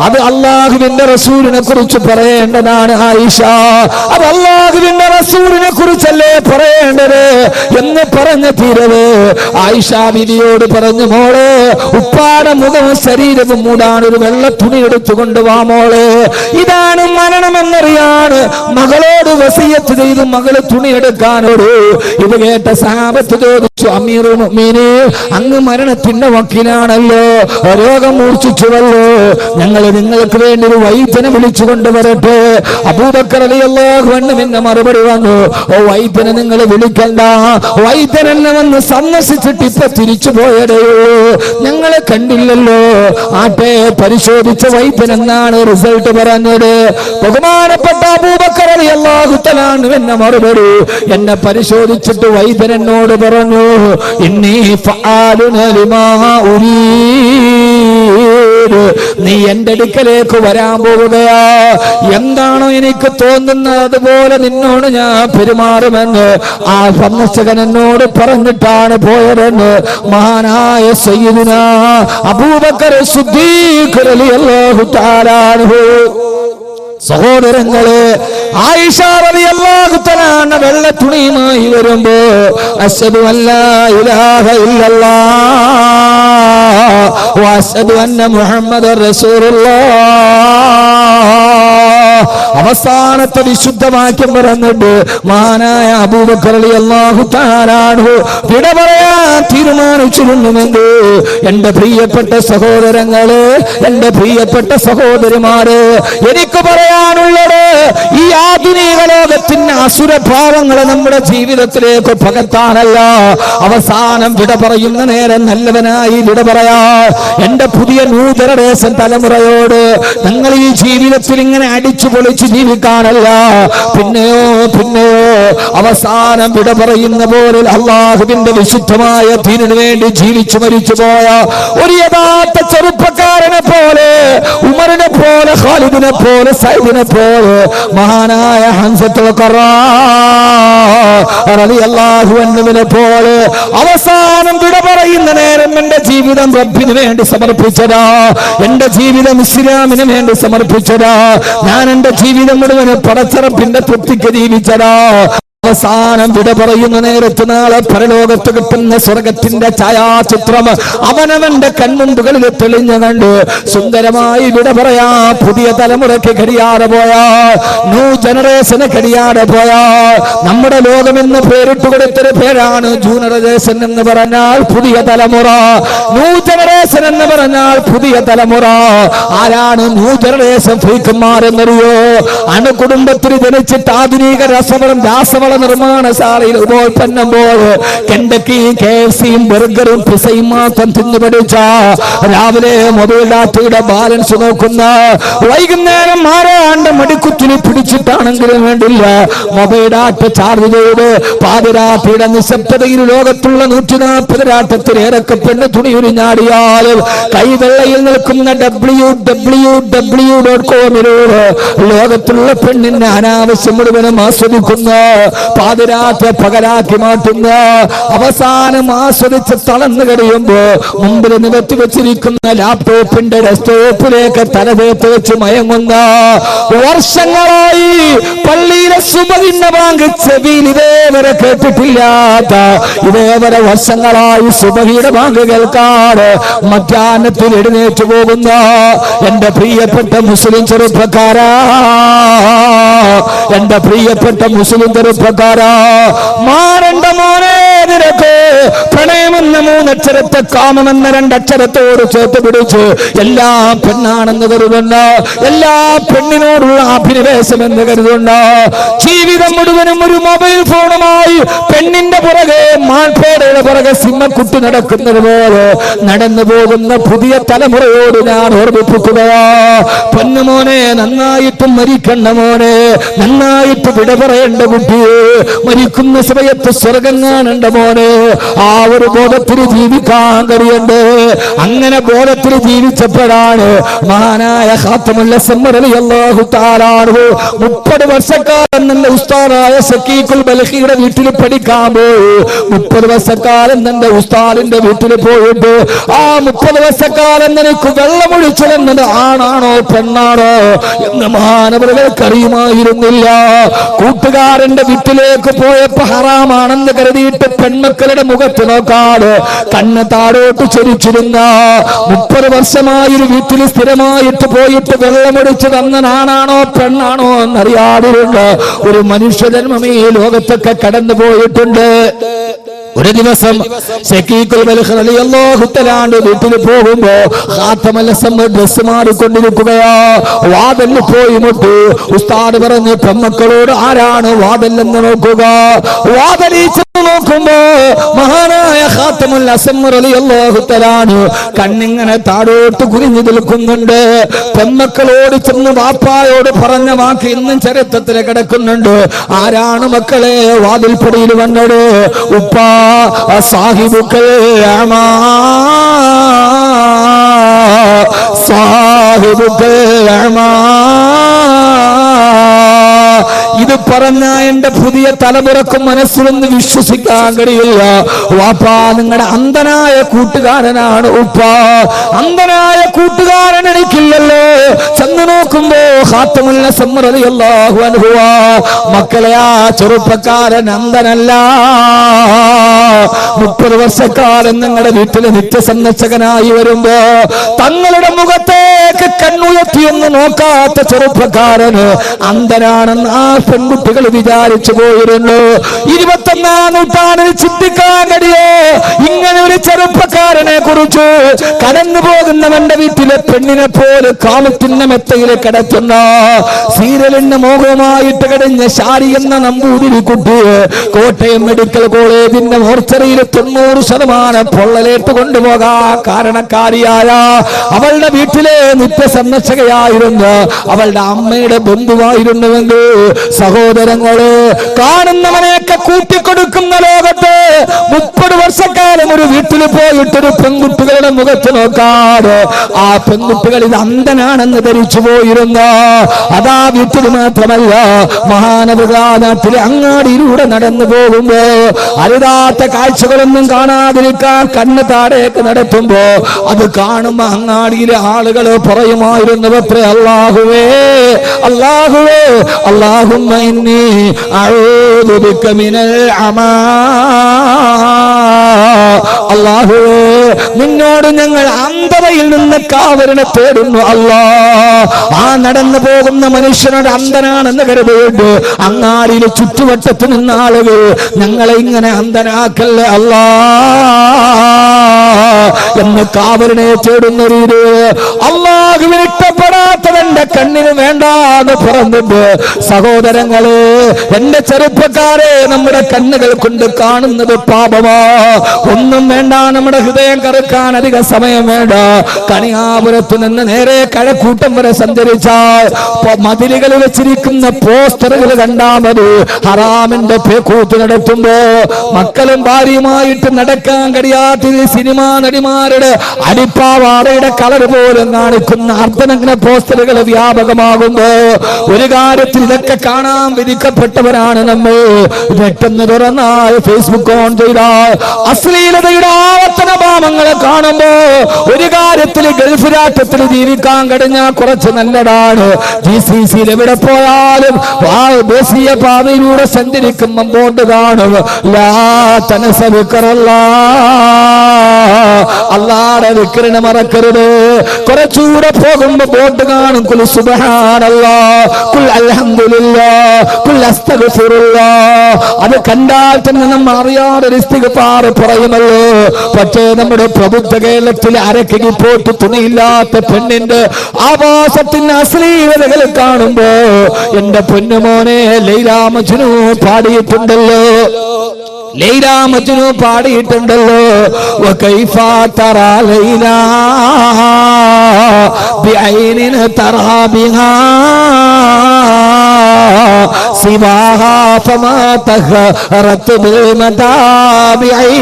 അത് അല്ലാഹുവിന്റെ റസൂലിനെ കുറിച്ച് പറയേണ്ടതാണ് ആയിഷ. അത് അല്ലാഹുവിന്റെ റസൂലിനെ കുറിച്ചല്ലേ പറയേണ്ടത് എന്ന് പറഞ്ഞ തീരവേ ആയിഷ ബിവിയോട് പറഞ്ഞു, മോളെ, ഉപ്പാടെ മുഖവും ശരീരവും മൂടാൻ ഒരു വെള്ള തുണി എടുത്തുകൊണ്ട് വാ മോളെ. ഇതാണ് മരണമെന്നറിയാണ് മകളോട് വസിയത്ത് ചെയ്ത് മകള് തുണിയെടുക്കാനോട്. ഇത് കേട്ട സഹാബത്ത് ചോദിച്ചു, അമീറുൽ മുഅ്മിനീൻ, അങ്ങ് മരണത്തിന്റെ വക്കീലാണല്ലോ, രോഗം മൂർച്ഛിച്ചുവല്ലോ, ഞങ്ങൾ നിങ്ങൾക്ക് വേണ്ടി ഒരു വൈദ്യനെ വിളിച്ചു കൊണ്ടുവരട്ടെ? അബൂബക്കർ റളിയല്ലാഹു അൻഹു എന്നെ മറുപടി വന്നു, ഓ വൈദ്യനെ നിങ്ങൾ വിളിക്കണ്ട, വൈദ്യൻ എന്നെ വന്ന് സന്ദർശിച്ചിട്ട് ഇപ്പൊ തിരിച്ചു പോയതേയുള്ളൂ, ഞങ്ങളെ കണ്ടില്ലല്ലോ. ആട്ടെ, പരിശോധിച്ച വൈദ്യൻ എന്നാണ് റിസൾട്ട് പറഞ്ഞത്? ബഹുമാനപ്പെട്ട അബൂബക്കർ റളിയല്ലാഹു തആല എന്നെ മറുപടി, എന്നെ പരിശോധിച്ചിട്ട് വൈദ്യൻ എന്നോട് പറഞ്ഞു, ഇന്നി ഫആലുന ലിമാ ഉരീദ്, നീ എന്റെ അടുക്കലേക്ക് വരാൻ പോവുകയാ, എന്താണോ എനിക്ക് തോന്നുന്നത് അതുപോലെ നിന്നോട് ഞാൻ പെരുമാറുമെന്ന് ആ സന്ദർശകൻ എന്നോട് പറഞ്ഞിട്ടാണ് പോയതെന്ന് മഹാനായ സയ്യിദുനാ അബൂബക്കർ സിദ്ദീഖ് റളിയല്ലാഹു തആല അൻഹു. സഹോദരങ്ങളെ, ആയിഷ റളിയല്ലാഹു തആല വെള്ള തുണിയുമായി വരുമ്പോ അശ്ഹദു അല്ലാ ഇലാഹ ഇല്ലല്ലാഹ് വഅശ്ഹദു അന്ന മുഹമ്മദർ റസൂലുള്ളാഹ് അവസാനത്തെ വിശുദ്ധവാക്യം പറഞ്ഞിട്ട് മഹാനായ അബൂബക്കർ റളിയല്ലാഹു തആല അൻഹു വിട പറയാൻ തീരുമാനിച്ചിരുന്നുവെങ്കിൽ എന്റെ പ്രിയപ്പെട്ട സഹോദരങ്ങളെ, എന്റെ പ്രിയപ്പെട്ട സഹോദരിമാരെ, എനിക്ക് പറയാനുള്ളത് ഈ ആധുനിക ലോകത്തിന്റെ അസുരഭാവങ്ങളെ നമ്മുടെ ജീവിതത്തിലേക്ക് പകർത്താനല്ല, അവസാനം വിട പറയുന്ന നേരം നല്ലവനായി വിട പറയാ എന്റെ പുതിയ ന്യൂ ജനറേഷൻ തലമുറയോട് നിങ്ങൾ ഈ ജീവിതത്തിൽ ഇങ്ങനെ അടിച്ചു പൊളിച്ച് ജീവിക്കാനല്ല, പിന്നെയോ അവസാനം വിട പറയുന്ന പോലെ അള്ളാഹുവിന്റെ വിശുദ്ധമായ ദീനിനു വേണ്ടി ജീവിച്ചു മരിച്ചു പോയ ഒരു യഥാർത്ഥ ചെറുപ്പക്കാരനെ പോലെ, ഉമറിനെ പോലെ, ഖാലിദിനെ പോലെ, സൈദിനെ പോലെ, മഹാനായ ഹംസത്തുൽ റളിയല്ലാഹു അൻഹുവിനെ പോലെ അവസാനം വിട പറയുന്ന നേരം എന്റെ ജീവിതം റബ്ബിന് വേണ്ടി സമർപ്പിച്ചതാ, എന്റെ ജീവിതം ഇസ്ലാമിന് വേണ്ടി സമർപ്പിച്ചതാ, ഞാൻ എന്റെ ജീവിതം മുഴുവൻ പടച്ചറപ്പിന്റെ തൃപ്തിക്ക് ജീവിച്ചതാ. അവസാനം വിട പറയുന്ന നേരത്ത് നാളെ പരലോകത്ത് കിട്ടുന്ന സ്വർഗത്തിന്റെ ഛായാചിത്രം അവനവന്റെ കൺമുമ്പുകളിൽ തെളിഞ്ഞു കണ്ട് സുന്ദരമായി വിട പറയാ പുതിയ തലമുറയ്ക്ക് കഴിയാതെ പോയാ, ന്യൂ ജനറേഷന് കഴിയാതെ പോയാ. നമ്മുടെ ലോകമെന്ന് പേരിട്ട് കൊടുത്തൊരു പേരാണ് ജൂനറേഷൻ എന്ന് പറഞ്ഞാൽ പുതിയ തലമുറ, ന്യൂ ജനറേഷൻ എന്ന് പറഞ്ഞാൽ പുതിയ തലമുറ. ആരാണ് ന്യൂ ജനറേഷൻ ഫ്രീക്കന്മാരെന്നറിയോ? അണുകുടുംബത്തിൽ ജനിച്ചിട്ട് ആധുനിക രാസവള നിർമ്മാണശാലയിൽ ഉപോൽപ്പന്നം പോലെ കെൻഡക്കിയും KFCയും ബർഗറും പിസയും മാത്രം തിന്നു പഠിച്ച, രാവിലെ മൊബൈൽ ഡാറ്റയുടെ ബാലൻസ് നോക്കുന്ന, വൈകുന്നേരം ആരാണ്ട് മടിക്കുറ്റിന് പിടിച്ചിട്ടാണെങ്കിലും വേണ്ടില്ല മൊബൈൽ ഡാറ്റ ചാർജ് ചെയ്ത് പാതിരാത്രിയുടെ നിശബ്ദതയിൽ ലോകത്തുള്ള 140 രാട്ടത്തിലേറൊക്കെ പെണ്ണ് തുണിയുരിഞ്ഞാടിയാലും കൈവെള്ളയിൽ നിൽക്കുന്ന www.com ലോകത്തുള്ള പെണ്ണിന്റെ അനാവശ്യം മുഴുവനും ആസ്വദിക്കുന്ന, പാതിരാത്രി പകലാക്കി മാറ്റുന്ന, അവസാനം ആസ്വദിച്ച് തളർന്നു കഴിയുമ്പോ മുമ്പിൽ നികത്തി വെച്ചിരിക്കുന്ന ലാപ്ടോപ്പിന്റെ ഡെസ്ക്ടോപ്പിലേക്ക് തലവേത്ത് വെച്ച് മയങ്ങുന്ന, വർഷങ്ങളായി പള്ളിയിലെ സുബഹിന്റെ ബാങ്ക് ചെവിയിൽ ഇതേവരെ കേട്ടിട്ടില്ലാത്ത, ഇതേവരെ വർഷങ്ങളായി സുബഹിയുടെ ബാങ്ക് കേൾക്കാതെ മധ്യാഹ്നത്തിൽ എഴുന്നേറ്റ് പോകുന്ന എന്റെ പ്രിയപ്പെട്ട മുസ്ലിം ചെറുപ്പക്കാരാ, എന്റെ പ്രിയപ്പെട്ട മുസ്ലിം ചെറുപ്പക്കാരാ, മാറണ്ട മോനെ, നിനക്ക് പ്രണയമെന്ന 3 അക്ഷരത്തെ കാമമെന്ന 2 അക്ഷരത്തോട് ചേർത്ത് പിടിച്ച് എല്ലാ പെണ്ണാണെന്ന് കരുതുന്ന, എല്ലാ പെണ്ണിനോടുള്ള അഭിനിവേശം എന്ന് കരുതുന്ന, ജീവിതം മുഴുവനും ഒരു മൊബൈൽ ഫോണുമായി പെണ്ണിന്റെ പുറകെ മാൻപേടയുടെ പുറകെ സിംഹക്കുട്ടി നടക്കുന്നത് പോലെ നടന്നു പോകുന്ന പുതിയ തലമുറയോട് ഞാൻ ഓർമ്മിപ്പിക്കുകയാ, പൊന്നുമോനെ, നന്നായിട്ട് മരിക്കണ്ട മോനെ, നന്നായിട്ട് വിട പറയേണ്ട കുട്ടിയെ, മരിക്കുന്ന സമയത്ത് സ്വർഗം കാണേണ്ട മോനെ, ആ ഒരു ബോധത്തിൽ ജീവിക്കാൻ കഴിയണ്ടേ. അങ്ങനെ ബോധത്തിൽ ജീവിച്ചപ്പോഴാണ് മഹാനായ ഖാത്തമുൽ അസ്മർ റളിയല്ലാഹു തആല അൻഹു 30 വർഷക്കാലം തന്റെ ഉസ്താദായ സക്കീഖുൽ ബൽഖിയുടെ വീട്ടിൽ പഠിക്കാൻ പോയി. 30 വർഷക്കാലം തന്റെ ഉസ്താദിന്റെ വീട്ടിൽ പോയിട്ട് ആ 30 വർഷക്കാലം നിനക്ക് വെള്ളമൊഴിച്ചതെന്നത് ആണാണോ പെണ്ണാണോ എന്ന് മഹാനവറുകൾക്ക് അറിയുമായിരുന്നില്ല. കൂട്ടുകാരന്റെ വീട്ടിലേക്ക് പോയപ്പോ ഹറാമാണെന്ന് കരുതിയിട്ട് പെൺമക്കളുടെ മുഖത്ത് നോക്കാതെ കണ്ണ് താഴോട്ട് ചൊരിച്ചിരുന്ന, 30 വർഷമായൊരു വീട്ടിൽ സ്ഥിരമായിട്ട് പോയിട്ട് വെള്ളമൊടിച്ച് തന്നനാണാണോ പെണ്ണാണോ എന്നറിയാതിരുന്ന ഒരു മനുഷ്യജന്മം ഈ ലോകത്തൊക്കെ കടന്നു പോയിട്ടുണ്ട്. ഒരു ദിവസം സക്കീഖുൽ ബൽഖ് റളിയല്ലാഹു തആല വീട്ടിൽ പോകുമ്പോ ഖാത്തമുൽ അസ്മർ ഡ്രസ് മാറിക്കൊണ്ടിരിക്കുകയാ. വാതിലിൽ പോയി മുട്ടി. ഉസ്താദ് പറഞ്ഞു, പെൺമക്കളോട് ആരാണ് വാതിലെന്ന് നോക്കുക. വാതിലിൽ ചെന്ന് നോക്കുമ്പോ മഹാനായ ഖാത്തമുൽ അസ്മർ റളിയല്ലാഹു തആല കണ്ണിങ്ങനെ താഴോട്ട് കുനിഞ്ഞു നിൽക്കുന്നുണ്ട്. പെൺമക്കളോട് ചെന്ന് വാപ്പായോട് പറഞ്ഞ വാക്ക് ഇന്നും ചരിത്രത്തിൽ കിടക്കുന്നുണ്ട്. ആരാണ് മക്കളെ വാതിൽപ്പടിയിൽ വന്നത്? ഉപ്പാ സാഹിബുക്കൽ അമാ, സാഹിബുക്കൽ അമാ. ഇത് പറഞ്ഞ എന്റെ പുതിയ പുതിയ തലമുറക്കും മനസ്സിലൊന്ന് വിശ്വസിക്കാൻ കഴിയില്ല. വാപ്പാ നിങ്ങളുടെ അന്ധനായ കൂട്ടുകാരനാണ് ഉപ്പ, അന്ധനായ കൂട്ടുകാരൻ എനിക്കില്ലല്ലോ. ചെന്ന് നോക്കുമ്പോ ഖാത്തമുൽ നസം റളിയല്ലാഹു അൻഹു മക്കളെ ആ ചെറുപ്പക്കാരൻ അന്ധനല്ല. 30 വർഷക്കാലം നിങ്ങളുടെ വീട്ടിൽ നിത്യസന്ദർശകനായി വരുമ്പോ തങ്ങളുടെ മുഖത്തേക്ക് കണ്ണുയർത്തിയൊന്ന് നോക്കാത്ത ചെറുപ്പക്കാരന് അന്ധനാണെന്ന് ആ പെൺകുട്ടികൾ വിചാരിച്ചു പോയിരുന്നു. 21ാം നൂറ്റാണ്ടിൽ ചിന്തിക്കാൻ കഴിയോ ഇങ്ങനെ ഒരു ചെറുപ്പക്കാരനെ കുറിച്ച്? കടന്നു പോകുന്നവന്റെ വീട്ടിലെ പെണ്ണിനെ പോലെ കാമത്തിന്റെ മെത്തയിൽ കിടത്തുന്ന സീരിയലിന് മോഹമായിട്ട് കഴിഞ്ഞ ഷാരി എന്ന നമ്പൂതിരി കുട്ടി കോട്ടയം മെഡിക്കൽ കോളേജിന്റെ മോർച്ചറിയിൽ 90% പൊള്ളലേറ്റ് കൊണ്ടുപോകാൻ കാരണക്കാരിയായ അവളുടെ വീട്ടിലെ നിത്യസന്ദർശകയായിരുന്നു അവളുടെ അമ്മയുടെ ബന്ധുവായിരുന്നുവെങ്കിൽ സഹോദരങ്ങള് കാണുന്നവനെയൊക്കെ കൂട്ടിക്കൊടുക്കുന്ന ലോകത്ത് 30 വർഷക്കാലം ഒരു വീട്ടിൽ പോയിട്ടൊരു പെൺകുട്ടികളുടെ മുഖത്ത് നോക്കാതെ ആ പെൺകുട്ടികൾ ഇത് അന്ധനാണെന്ന് ധരിച്ചു പോയിരുന്ന അതാ വീട്ടിൽ മാത്രമല്ല മഹാനഗരത്തിലെ അങ്ങാടിയിലൂടെ നടന്നു പോകുമ്പോ അരുതാത്ത കാഴ്ചകളൊന്നും കാണാതിരിക്കാൻ കണ്ണ് താഴേക്ക് നടത്തുമ്പോ അത് കാണുമ്പോ അങ്ങാടിയിലെ ആളുകൾ പറയുമായിരുന്നു അത്രേ, അല്ലാഹുവേ അല്ലാഹുവേ അല്ലാഹുമ്മ ഇന്നി അഊദു ബിക മിനൽ അമാ. അല്ലാഹുവേ നിന്നോട് ഞങ്ങൾ അന്ധതയിൽ നിന്ന് കാവലിനെ തേടുന്നു അല്ലാ. ആ നടന്നു പോകുന്ന മനുഷ്യനോട് അന്ധനാണെന്ന് കരുതിയിട്ട് അങ്ങാടിയിലെ ചുറ്റുവട്ടത്ത് നിന്ന ആളുകൾ ഞങ്ങളെ ഇങ്ങനെ അന്ധനാക്കല്ലേ അല്ലാ എന്ന് കാവലിനെ തേടുന്ന രീതി അല്ലാഹുവിന് ഇഷ്ടപ്പെടാത്തവന്റെ കണ്ണിന് വേണ്ടാന്ന് പറഞ്ഞിട്ട് സഹോദരങ്ങളെ എന്റെ ചെറുപ്പക്കാരെ നമ്മുടെ കണ്ണുകൾ കൊണ്ട് കാണുന്നത് പാപമാ. ഒന്നും വേണ്ട, നമ്മുടെ ഹൃദയം കറുക്കാൻ അധിക സമയം വേണ്ട. കണിയാപുരത്ത് നിന്ന് നേരെ കഴക്കൂട്ടം വരെ സഞ്ചരിച്ചാൽ മതിലുകൾ വെച്ചിരിക്കുന്ന പോസ്റ്ററുകൾ കണ്ടാൽ മതി. ഹറാമിന്റെ പേക്കൂത്ത് നടത്തുമ്പോ മക്കളും ഭാര്യയുമായിട്ട് നടക്കാൻ കഴിയാത്ത സിനിമാ നടിമാരുടെ അടിപ്പാവാടയുടെ കളർ പോലും കാണിക്കുന്ന അർദ്ധനഗ്ന പോസ്റ്ററുകൾ വ്യാപകമാകുമ്പോ ഒരു കാര്യത്തിൽ ഇതൊക്കെ കാണാൻ വിധിക്കപ്പെട്ടവരാണ് നമ്മൾ. പെട്ടെന്ന് തുറന്നാൽ ഫേസ്ബുക്ക് ഓൺ ചെയ്താൽ അശ്ലീലതയുടെ ആവർത്തന ഭാവങ്ങളെ കാണുമ്പോ ഒരു കാര്യത്തിൽ ഗൾഫ് രാഷ്ട്രത്തിൽ ജീവിക്കാൻ കഴിഞ്ഞാൽ കുറച്ച് നല്ലതാണ്. GCCയിൽ എവിടെ പോയാലും ദേശീയ പാതയിലൂടെ സഞ്ചരിക്കുമ്പം ബോർഡ് കാണും ലാ തനസബിക്കറല്ലാ, അല്ലാഹുവിനെ ദിക്റിനെ മറക്കരുത്. കുറച്ചുകൂടെ പോകുമ്പോ ബോർഡ് കാണും കുൽ സുബ്ഹാനല്ലാഹ്, കുൽ അൽഹംദുലില്ലാഹ്, കുൽ അസ്തഗ്ഫിറുല്ലാഹ്. അത് കണ്ടാൽ തന്നെ നമ്മൾ അറിയാതെ ഇസ്തിഗ്ഫാർ പറയുമല്ലോ. പക്ഷേ നമ്മുടെ പ്രബുദ്ധ കേരളത്തിൽ അരക്കിടി പോട്ട് തുണിയില്ലാത്ത പെണ്ണിന്റെ ആവാസത്തിന് അശ്ലീലതകൾ കാണുമ്പോ എന്റെ പൊന്നുമോനെ Laila Majnu പാടിയിട്ടുണ്ടല്ലോ, Laila Majnu പാടിയിട്ടുണ്ടല്ലോ. വകൈഫ തറാ Laila ബിഐനിൻ തറാ ബിഹാ സിവാഹാ ഫമാ തഖറത് ബിൽ മതാബിഇ.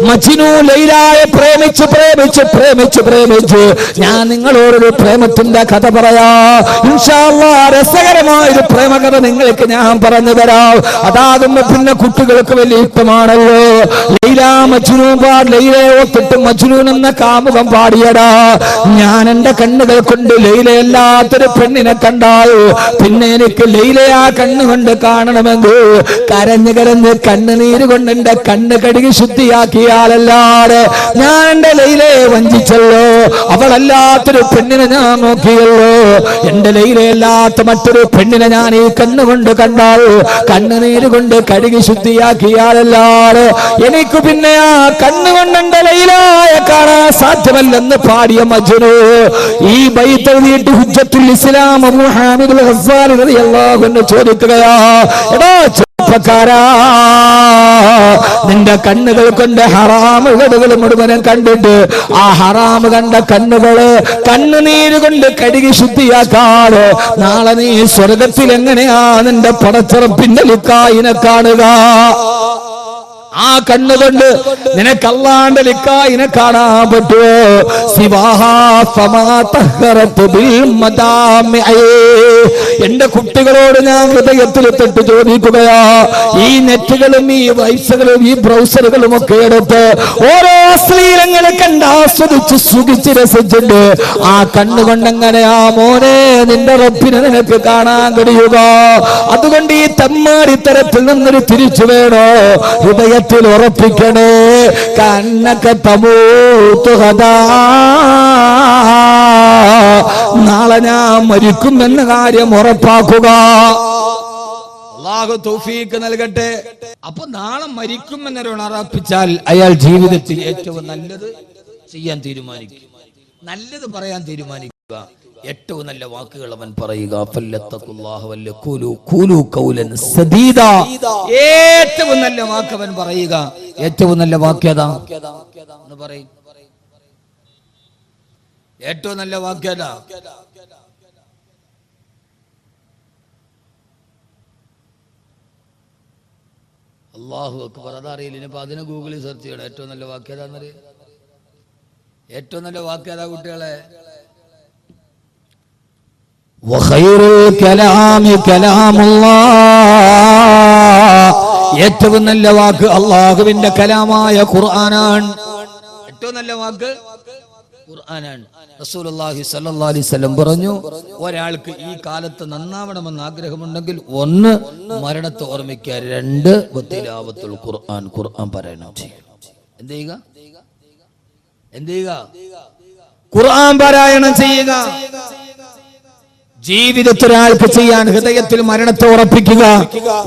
മജ്നു ലൈലായെ പ്രേമിച്ച് പ്രേമിച്ച് പ്രേമിച്ച് പ്രേമിച്ച് ഞാൻ നിങ്ങളോടൊരു പ്രേമത്തിന്റെ കഥ പറയാ. ഇൻഷാ അല്ലാഹ് രസകരമായൊരു പ്രേമകഥ നിങ്ങൾക്ക് ഞാൻ പറഞ്ഞു തരാം. അതാകുമ്പോ പിന്നെ കുട്ടികൾക്ക് വലിയ ഇഷ്ടമാണല്ലോ. ലൈലാ മജ്നു ലൈലയെ ഓർത്തിട്ട് മജ്നൂൻ എന്ന കാമുകം പാടിയടാ. ഞാൻ എന്റെ കണ്ണുകൾ കൊണ്ട് ലൈലയല്ലാത്തൊരു പെണ്ണിനെ കണ്ടാൽ പിന്നെ എനിക്ക് ലൈലയെ ആ കണ്ണുകൊണ്ട് കാണണമെങ്കിൽ കരഞ്ഞ് കരഞ്ഞ് കണ്ണുനീര് കൊണ്ട് എന്റെ കണ്ണ് കഴുകി ശുദ്ധിയാക്കിയാലല്ലാതെ ഞാൻ എന്റെ ലൈലയെ വഞ്ചിച്ചല്ലോ. അവളല്ലാത്തൊരു പെണ്ണിനെ ഞാൻ നോക്കിയല്ലോ. എന്റെ ലൈലയല്ലാത്ത മറ്റൊരു പെണ്ണിനെ ഞാൻ ഈ കണ്ണുകൊണ്ട് കണ്ടാൽ കണ്ണുനീര് കൊണ്ട് കഴുകി ശുദ്ധിയാക്കിയാലല്ലാതെ എനിക്ക് പിന്നെ ആ കണ്ണുകൊണ്ട് എന്റെ ലൈലയെ കാണാൻ സാധ്യമല്ലെന്ന് പാടിയ മജ്നു ഈ ബൈത്ത് എഴുതിയിട്ട് ഹുജ്ജത്തുൽ ഇസ്ലാം അബൂ ഹാമിദുൽ ഗസ്സാലി റളിയല്ലാഹു അൻഹു ചോദിക്കുകയാ, എടാ ചെറുപ്പക്കാരാ, നിന്റെ കണ്ണുകൾ കൊണ്ട് ഹറാമുകൾ മുഴുവനും കണ്ടിട്ട് ആ ഹറാമ് കണ്ട കണ്ണുകള് കണ്ണുനീര് കൊണ്ട് കഴുകി ശുദ്ധിയാക്കാറ് നാളെ നീ സ്വർഗത്തിൽ എങ്ങനെയാ നിന്റെ പടച്ചിറപ്പിന്റെ ലിക്കായിനെ കാണുക? ആ കണ്ണുകൊണ്ട് നിനക്ക് അല്ലാണ്ട് ലിക്കായിനെ കാണാൻ പറ്റുമോ? എന്റെ കുട്ടികളോട് ഞാൻ ഹൃദയത്തിൽ തൊട്ട് ചോദിക്കുകയാ, ഈ നെറ്റുകളും ഈ വൈസുകളും ഈ ബ്രൗസറുകളും ഒക്കെ എടുത്ത് ഓരോ അശ്ലീലങ്ങളെ കണ്ട് ആസ്വദിച്ച് സുഖിച്ച് രസിച്ചിട്ട് ആ കണ്ണുകൊണ്ടെങ്ങനെയാ മോനെ നിന്റെ റബ്ബിനെ നിനക്ക് കാണാൻ കഴിയുക? അതുകൊണ്ട് ഈ തെമ്മാടിത്തരത്തിൽ നിന്നൊരു തിരിച്ചു വേണോ? ഹൃദയത്തിൽ ഉറപ്പിക്കണേ, കണ്ണൊക്കെ തമൂത്തുകഥാ, നാളെ ഞാൻ മരിക്കുമെന്ന കാര്യം ഉറപ്പാക്കുക. അല്ലാഹു തൗഫീഖ് നൽകട്ടെ. അപ്പൊ നാളെ മരിക്കുമെന്നൊരു ഉറപ്പിച്ചാൽ അയാൾ ജീവിതത്തിൽ ഏറ്റവും നല്ലത് ചെയ്യാൻ തീരുമാനിക്കും, നല്ലത് പറയാൻ തീരുമാനിക്കുക, ഏറ്റവും നല്ല വാക്കുകൾ അവൻ പറയുക. ഏറ്റവും നല്ല വാക്ക് അവൻ പറയുക. ഏറ്റവും നല്ല വാക്യതാ എന്ന് പറയും. ഏറ്റവും നല്ല വാക്യതാ അല്ലാഹു അക്ബർ. അതറിയില്ല, ഇനിയിപ്പോ അതിനെ ഗൂഗിളിൽ സെർച്ച് ചെയ്യണം. ഏറ്റവും നല്ല വാക്യതാന്നറിയ. ഏറ്റവും നല്ല വാക്യതാ കുട്ടികളെ? ഏറ്റവും നല്ല വാക്ക് അല്ലാഹുവിന്റെ കലാമായ ഖുർആനാണ്. ഏറ്റവും നല്ല വാക്ക് ഖുർആനാണ്. റസൂലുള്ളാഹി സ്വല്ലല്ലാഹു അലൈഹി വസല്ലം പറഞ്ഞു, ഒരാൾക്ക് ഈ കാലത്ത് നന്നാവണമെന്ന് ആഗ്രഹമുണ്ടെങ്കിൽ ഒന്ന് മരണത്തെ ഓർമ്മിക്കുക, രണ്ട് തിലാവത്തുൽ ഖുർആൻ, ഖുർആൻ പാരായണം ചെയ്യുക. എന്ത് ചെയ്യുക? എന്ത് ചെയ്യുക? ഖുർആൻ പാരായണം ചെയ്യുക. ജീവിതത്തിൽ ഒരാൾക്ക് ചെയ്യാൻ ഹൃദയത്തിൽ മരണത്തെ ഉറപ്പിക്കുക,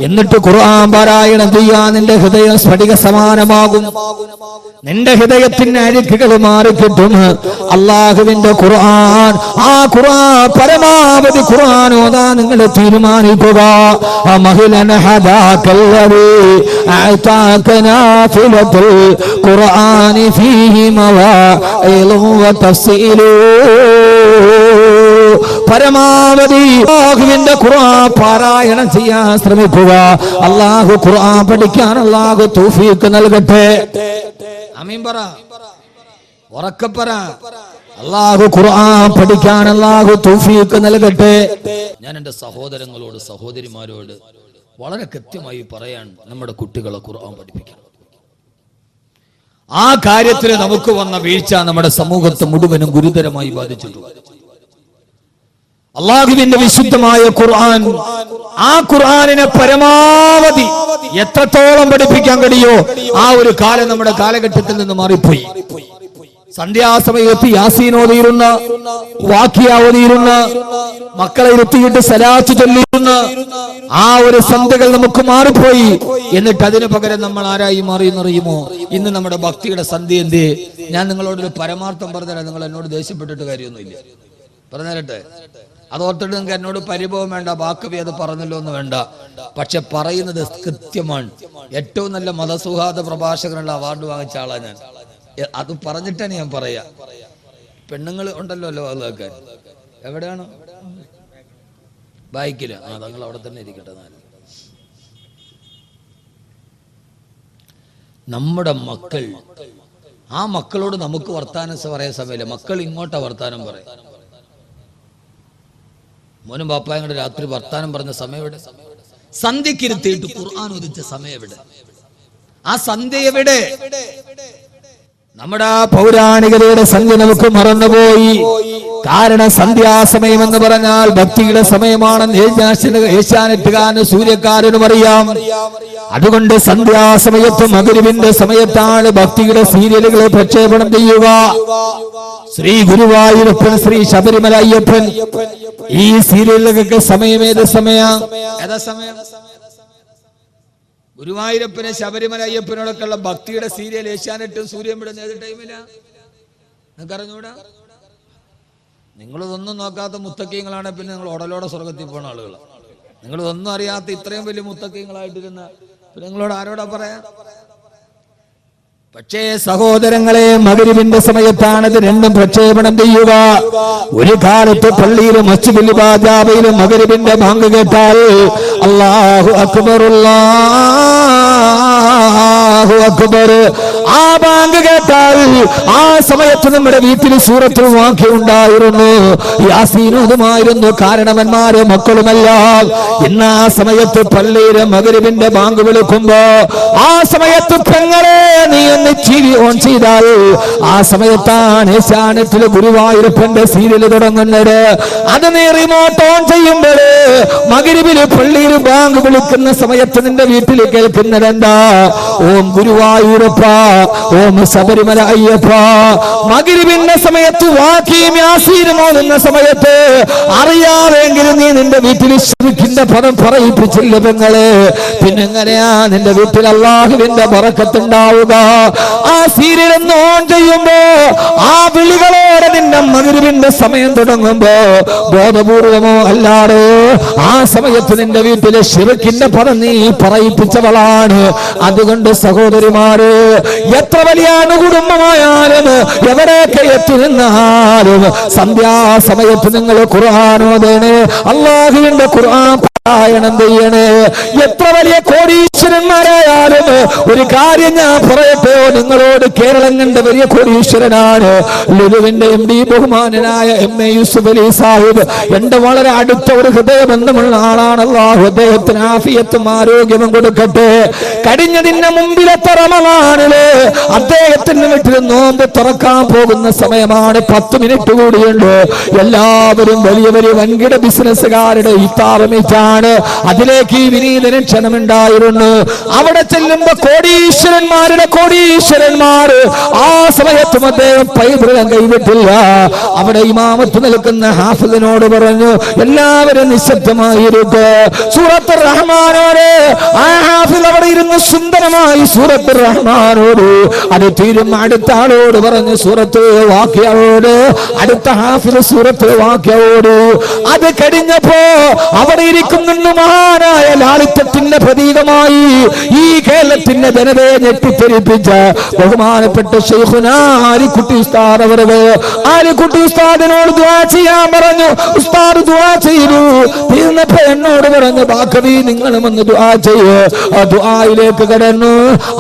എന്നിട്ട് ഖുർആൻ പാരായണം ചെയ്യാൻ നിന്റെ ഹൃദയം സ്ഫടിക സമാനമാകും. നിന്റെ ഹൃദയത്തിന്റെ അഴുക്കുകൾ മാറിക്കിട്ടും. അള്ളാഹുവിന്റെ ഖുർആൻ, ആ ഖുർആൻ പരമാവധി ഖുർആൻ ഓതാൻ നിങ്ങൾ തീരുമാനിക്കുക. ഖുർആനി ഫീഹി മവാഇദും വതഫ്സീലു. പരമാവധി അല്ലാഹുവിന്റെ ഖുർആൻ പാരായണം ചെയ്യാൻ ശ്രമിക്കുക. അല്ലാഹു ഖുർആൻ പഠിക്കാൻ അല്ലാഹു തൗഫീഖ് നൽകട്ടെ. ആമീൻ പറ, ഉറക്കെ പറ. അല്ലാഹു ഖുർആൻ പഠിക്കാൻ അല്ലാഹു തൗഫീഖ് നൽകട്ടെ. ഞാൻ എൻ്റെ സഹോദരങ്ങളോട് സഹോദരിമാരോട് വളരെ കൃത്യമായി പറയാൻ, നമ്മുടെ കുട്ടികളെ ഖുർആൻ പഠിപ്പിക്കണം. ആ കാര്യത്തിൽ നമുക്ക് വന്ന വീഴ്ച നമ്മുടെ സമൂഹത്തെ മുഴുവനും ഗുരുതരമായി ബാധിച്ചിട്ടുണ്ട്. അല്ലാഹുവിന്റെ വിശുദ്ധമായ ഖുർആൻ, ആ ഖുർആനിനെ പരമാവധി എത്രത്തോളം പഠിപ്പിക്കാൻ കഴിയോ ആ ഒരു കാലം നമ്മുടെ കാലഘട്ടത്തിൽ നിന്ന് മാറിപ്പോയി. സന്ധ്യാസമയത്ത് യാസീൻ ഓതിയിരുന്ന, വാഖിയ ഓതിയിരുന്ന, മക്കളെ ഇരുത്തിയിട്ട് സലാത്ത് ചൊല്ലിയിരുന്ന ആ ഒരു സന്ധ്യകൾ നമുക്ക് മാറിപ്പോയി. എന്നിട്ട് അതിനു പകരം നമ്മൾ ആരായി മാറിയെന്നറിയുമോ? ഇന്ന് നമ്മുടെ ഭക്തിയുടെ സന്ധ്യ എന്തേ? ഞാൻ നിങ്ങളോടൊരു പരമാർത്ഥം പറഞ്ഞുതരാം, നിങ്ങൾ എന്നോട് ദേഷ്യപ്പെട്ടിട്ട് കാര്യമൊന്നുമില്ല. പറഞ്ഞുതരട്ടെ? അതോർത്തിട്ട് നിങ്ങൾക്ക് എന്നോട് പരിഭവം വേണ്ട, ബാക്കവി അത് പറഞ്ഞല്ലോ എന്ന് വേണ്ട. പക്ഷെ പറയുന്നത് കൃത്യമാണ്. ഏറ്റവും നല്ല മതസൗഹാർദ്ദ പ്രഭാഷകനുള്ള അവാർഡ് വാങ്ങിച്ച ആളാണ് ഞാൻ. അത് പറഞ്ഞിട്ടാണ് ഞാൻ പറയാ. പെണ്ണുങ്ങൾ ഉണ്ടല്ലോ അല്ലോ അതൊക്കെ. എവിടെയാണ്? ബൈക്കില്. ആ, തങ്ങൾ അവിടെ തന്നെ ഇരിക്കട്ടെ. നമ്മുടെ മക്കൾ, ആ മക്കളോട് നമുക്ക് വർത്താനം പറയാൻ സമയമില്ല. മക്കൾ ഇങ്ങോട്ടാ വർത്താനം പറയും. മോനും ബാപ്പായും കൂടെ രാത്രി വർത്താനം പറഞ്ഞ സമയം എവിടെ? സന്ധ്യക്കിരുത്തിയിട്ട് ഖുർആൻ ഉദിച്ച സമയം എവിടെ? ആ സന്ധ്യ എവിടെ? നമ്മുടെ ആ പൗരാണികതയുടെ സന്ധ്യ നമുക്ക് മറന്നുപോയി. കാരണം സന്ധ്യാസമയം എന്ന് പറഞ്ഞാൽ ഭക്തിയുടെ സമയമാണെന്ന് ഏഷ്യാനെറ്റുകാരനും സൂര്യക്കാരനും അറിയാം. അതുകൊണ്ട് സന്ധ്യാസമയത്ത് മഗ്‌രിബിന്റെ സമയത്താണ് ഭക്തിയുടെ സീരിയലുകൾ പ്രക്ഷേപണം ചെയ്യുക. ശ്രീ ഗുരുവായൂരപ്പൻ, ശ്രീ ശബരിമല അയ്യപ്പൻ, ഈ സീരിയലുകൾക്ക് സമയം ഏത് സമയം? ഏതാ സമയം? ഗുരുവായൂരപ്പന്, ശബരിമല അയ്യപ്പനോടൊക്കെ ഉള്ള ഭക്തിയുടെ സീരിയൽ ഏഷ്യാനെറ്റും സൂര്യൻ വിടുന്ന ഏത് ടൈമിലാ? നിങ്ങൾക്ക് അറിഞ്ഞൂടാ? നിങ്ങളിതൊന്നും നോക്കാത്ത മുത്തക്കീങ്ങളാണ് പിന്നെ നിങ്ങൾ ഉടലോടെ സ്വർഗത്തിൽ പോണ ആളുകൾ. നിങ്ങളിതൊന്നും അറിയാത്ത ഇത്രയും വലിയ മുത്തക്കീങ്ങളായിട്ടിരുന്ന നിങ്ങളോട് ആരോടാ പറയാ? പക്ഷേ സഹോദരങ്ങളെ, മഗ്‌രിബിന്റെ സമയത്താണ് ഇത് രണ്ടും പ്രക്ഷേപണം ചെയ്യുക. ഒരു കാലത്ത് പള്ളിയിലും മസ്ജിദുൽ ബാജാബയിലും മഗ്‌രിബിന്റെ ബാങ്ക് കേട്ടാൽ അല്ലാഹു അക്ബർ, അല്ലാഹു അല്ലാഹു അക്ബർ. ആ ബാങ്ക് കേട്ടാൽ ആ സമയത്ത് നമ്മുടെ വീട്ടിൽ സൂറത്തുൽ വാഖിഅ ഉണ്ടായിരുന്നു, യാസീൻ ഓതുമായിരുന്നു കാരണവന്മാരും മക്കളുമെല്ലാം. ഇന്ന് ആ സമയത്ത് പള്ളിയിലെ മഗ്‌രിബിന്റെ ബാങ്ക് വിളിക്കുമ്പോ ആ സമയത്ത് പെങ്ങളെ നീ ഒന്ന് ടിവി ഓൺ ചെയ്താൽ ആ സമയത്താണ് ഏഷ്യാനെറ്റിലെ ഗുരുവായൂരപ്പന്റെ സീരിയൽ തുടങ്ങുന്നത്. അത് നീ റിമോട്ട് ഓൺ ചെയ്യുമ്പോൾ മഗ്‌രിബില് പള്ളിയിൽ ബാങ്ക് വിളിക്കുന്ന സമയത്ത് നിന്റെ വീട്ടിൽ കേൾക്കുന്നത് എന്താ? ഓം ഗുരുവായൂരപ്പ, ഓം ശബരിമല അയ്യപ്പ. മഗ്‌രിബിന്റെ സമയത്ത് വാഖിയും യാസീനും ഓതുന്ന സമയത്ത് അറിയാതെങ്കിലും നീ നിന്റെ വീട്ടിൽ ശിർക്കിന്റെ പദം പറയിപ്പിച്ചില്ല പെങ്ങളെ. പിന്നെ എങ്ങനെയാ നിന്റെ വീട്ടിൽ അല്ലാഹുവിന്റെ ബറക്കത്തുണ്ടാവുക? ആ സീരിയൽ ഒന്ന് ഓൺ ചെയ്യുമ്പോ ആ വിളികളോടെ നിന്റെ മഗ്‌രിബിന്റെ സമയം തുടങ്ങുമ്പോ ബോധപൂർവമോ അല്ലാതെ ആ സമയത്ത് നിന്റെ വീട്ടിലെ ശിർക്കിന്റെ പദം നീ പറയിപ്പിച്ചവളാണ്. അതുകൊണ്ട് സഹോദരിമാര്, എത്ര വലിയ കുടുംബമായാലും എവിടെയൊക്കെ എത്തി നിന്നാലും സന്ധ്യാസമയത്ത് നിങ്ങൾ ഖുർആൻ ഓതണേ, അല്ലാഹുവിന്റെ ഖുർആൻ പാരായണം ചെയ്യണേ. എത്ര വലിയ കോടീശ്വരന്മാരായാലും ഒരു കാര്യം ഞാൻ പറയട്ടെ നിങ്ങളോട്, കേരളം കണ്ട വലിയ കോടീശ്വരനാണ് ലുലുവിന്റെ MD ബഹുമാനനായ MA യൂസുഫ് അലി സാഹിബ്. എന്റെ വളരെ അടുത്ത ഒരു ഹൃദയബന്ധമുള്ള ആളാണ്. അല്ലാഹു അദ്ദേഹത്തിന് ആഫിയത്തും ആരോഗ്യവും കൊടുക്കട്ടെ. കഴിഞ്ഞതിന് മുമ്പിലത്തെ റമളാനില് അദ്ദേഹത്തിന്റെ വീട്ടിൽ നോമ്പ് തുറക്കാൻ പോകുന്ന സമയമാണ്. 10 മിനിറ്റ് കൂടിയുണ്ട്. എല്ലാവരും വലിയ വലിയ വൻകിട ബിസിനസ്സുകാരുടെ ഇഫ്താർ മീറ്റാണ്. അതിലേക്ക് ഈ വിനീതന് ക്ഷണമുണ്ടായിരുന്നു. അവിടെ ചെല്ലുമ്പോ കോടീശ്വരന്മാരുടെ കോടീശ്വരന്മാർ ആ സമയത്തും അദ്ദേഹം പൈതൃകം കൈവിട്ടില്ല. അവിടെ ഇമാമത്ത് നിൽക്കുന്ന ഹാഫിദിനോട് പറഞ്ഞു, എല്ലാവരും നിശബ്ദമായിരിക്കെ. സൂറത്തുർ റഹ്മാനോട് ആ ഹാഫിദ് അവിടെ ഇരുന്ന് സുന്ദരമായി സൂറത്തുർ റഹ്മാനോട് അത് തീരും അടുത്ത ആളോട് പറഞ്ഞു സൂറത്തുൽ വാഖിഅയോട്, അടുത്ത ഹാഫിദ് സൂറത്തുൽ വാഖിഅയോട്. അത് കഴിഞ്ഞപ്പോ അവിടെ ഇരിക്കുന്നുണ്ട് മഹാനായ ലാളിത്യത്തിന്റെ പ്രതീകമായി ഈ കേരളത്തിന്റെ ജനതയെ ഞെട്ടിത്തെരിപ്പിച്ച ബഹുമാനപ്പെട്ട ശൈഖുനാ ആലിക്കുട്ടി ഉസ്താദ് അവരുടെ. ആലിക്കുട്ടി ഉസ്താദിനോട് ദുആ ചെയ്യാൻ പറഞ്ഞു. ഉസ്താദ് ദുആ ചെയ്തു. തീർന്നപ്പോ എന്നോട് പറഞ്ഞു, ബാക്കവി നിങ്ങളും ഒന്ന് ദുആ ചെയ്യ്. ആ ദുആയിലേക്ക് കടന്നു.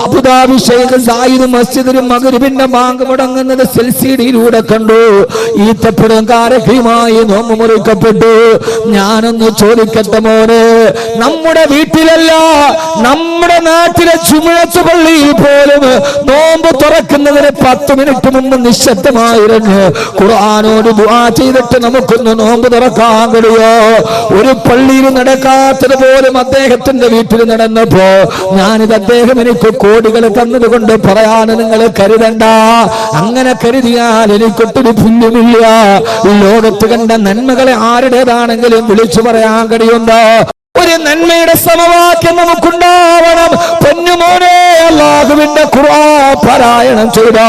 അബുദാബി ശൈഖ് സായിദ് മസ്ജിദിൽ മഗ്‌രിബിന്റെ ബാങ്ക് മുടങ്ങുന്നത് സെൽസിഡിയിലൂടെ കണ്ടു. ഈത്തപ്പഴം കാരക്കയുമായി നോമ്പ് മുറിക്കപ്പെട്ടു. ഞാനൊന്ന് ചോദിക്കട്ടെ മോനെ, നമ്മുടെ വീട്ടിലല്ല നമ്മുടെ നാട്ടിലെ ജുമുഅത്ത് പള്ളിയിൽ പോലും നോമ്പ് തുറക്കുന്നതിന് 10 മിനിറ്റ് മുമ്പ് നിശബ്ദമായിരുന്നു ഖുർആനോട് ദുആ ചെയ്തിട്ട് നമുക്കൊന്ന് നോമ്പ് തുറക്കാൻ കഴിയോ? ഒരു പള്ളിയിൽ നടക്കാത്തത് പോലും അദ്ദേഹത്തിന്റെ വീട്ടിൽ നടന്നപ്പോ ഞാനിത് അദ്ദേഹം എനിക്ക് കോടികൾ തന്നത് കൊണ്ട് പറയാൻ നിങ്ങൾ കരുതണ്ട. അങ്ങനെ കരുതിയാൽ എനിക്കൊട്ടൊരു പുല്ലുമില്ല. ലോകത്ത് കണ്ട നന്മകളെ ആരുടേതാണെങ്കിലും വിളിച്ചു പറയാൻ കഴിയുണ്ടോ? ഒരു നന്മയുടെ സമവാക്യം നമുക്കുണ്ടാവണം. പൊന്നുമോനെ, അല്ലാഹുവിന്റെ ഖുർആൻ പാരായണം ചെയ്താ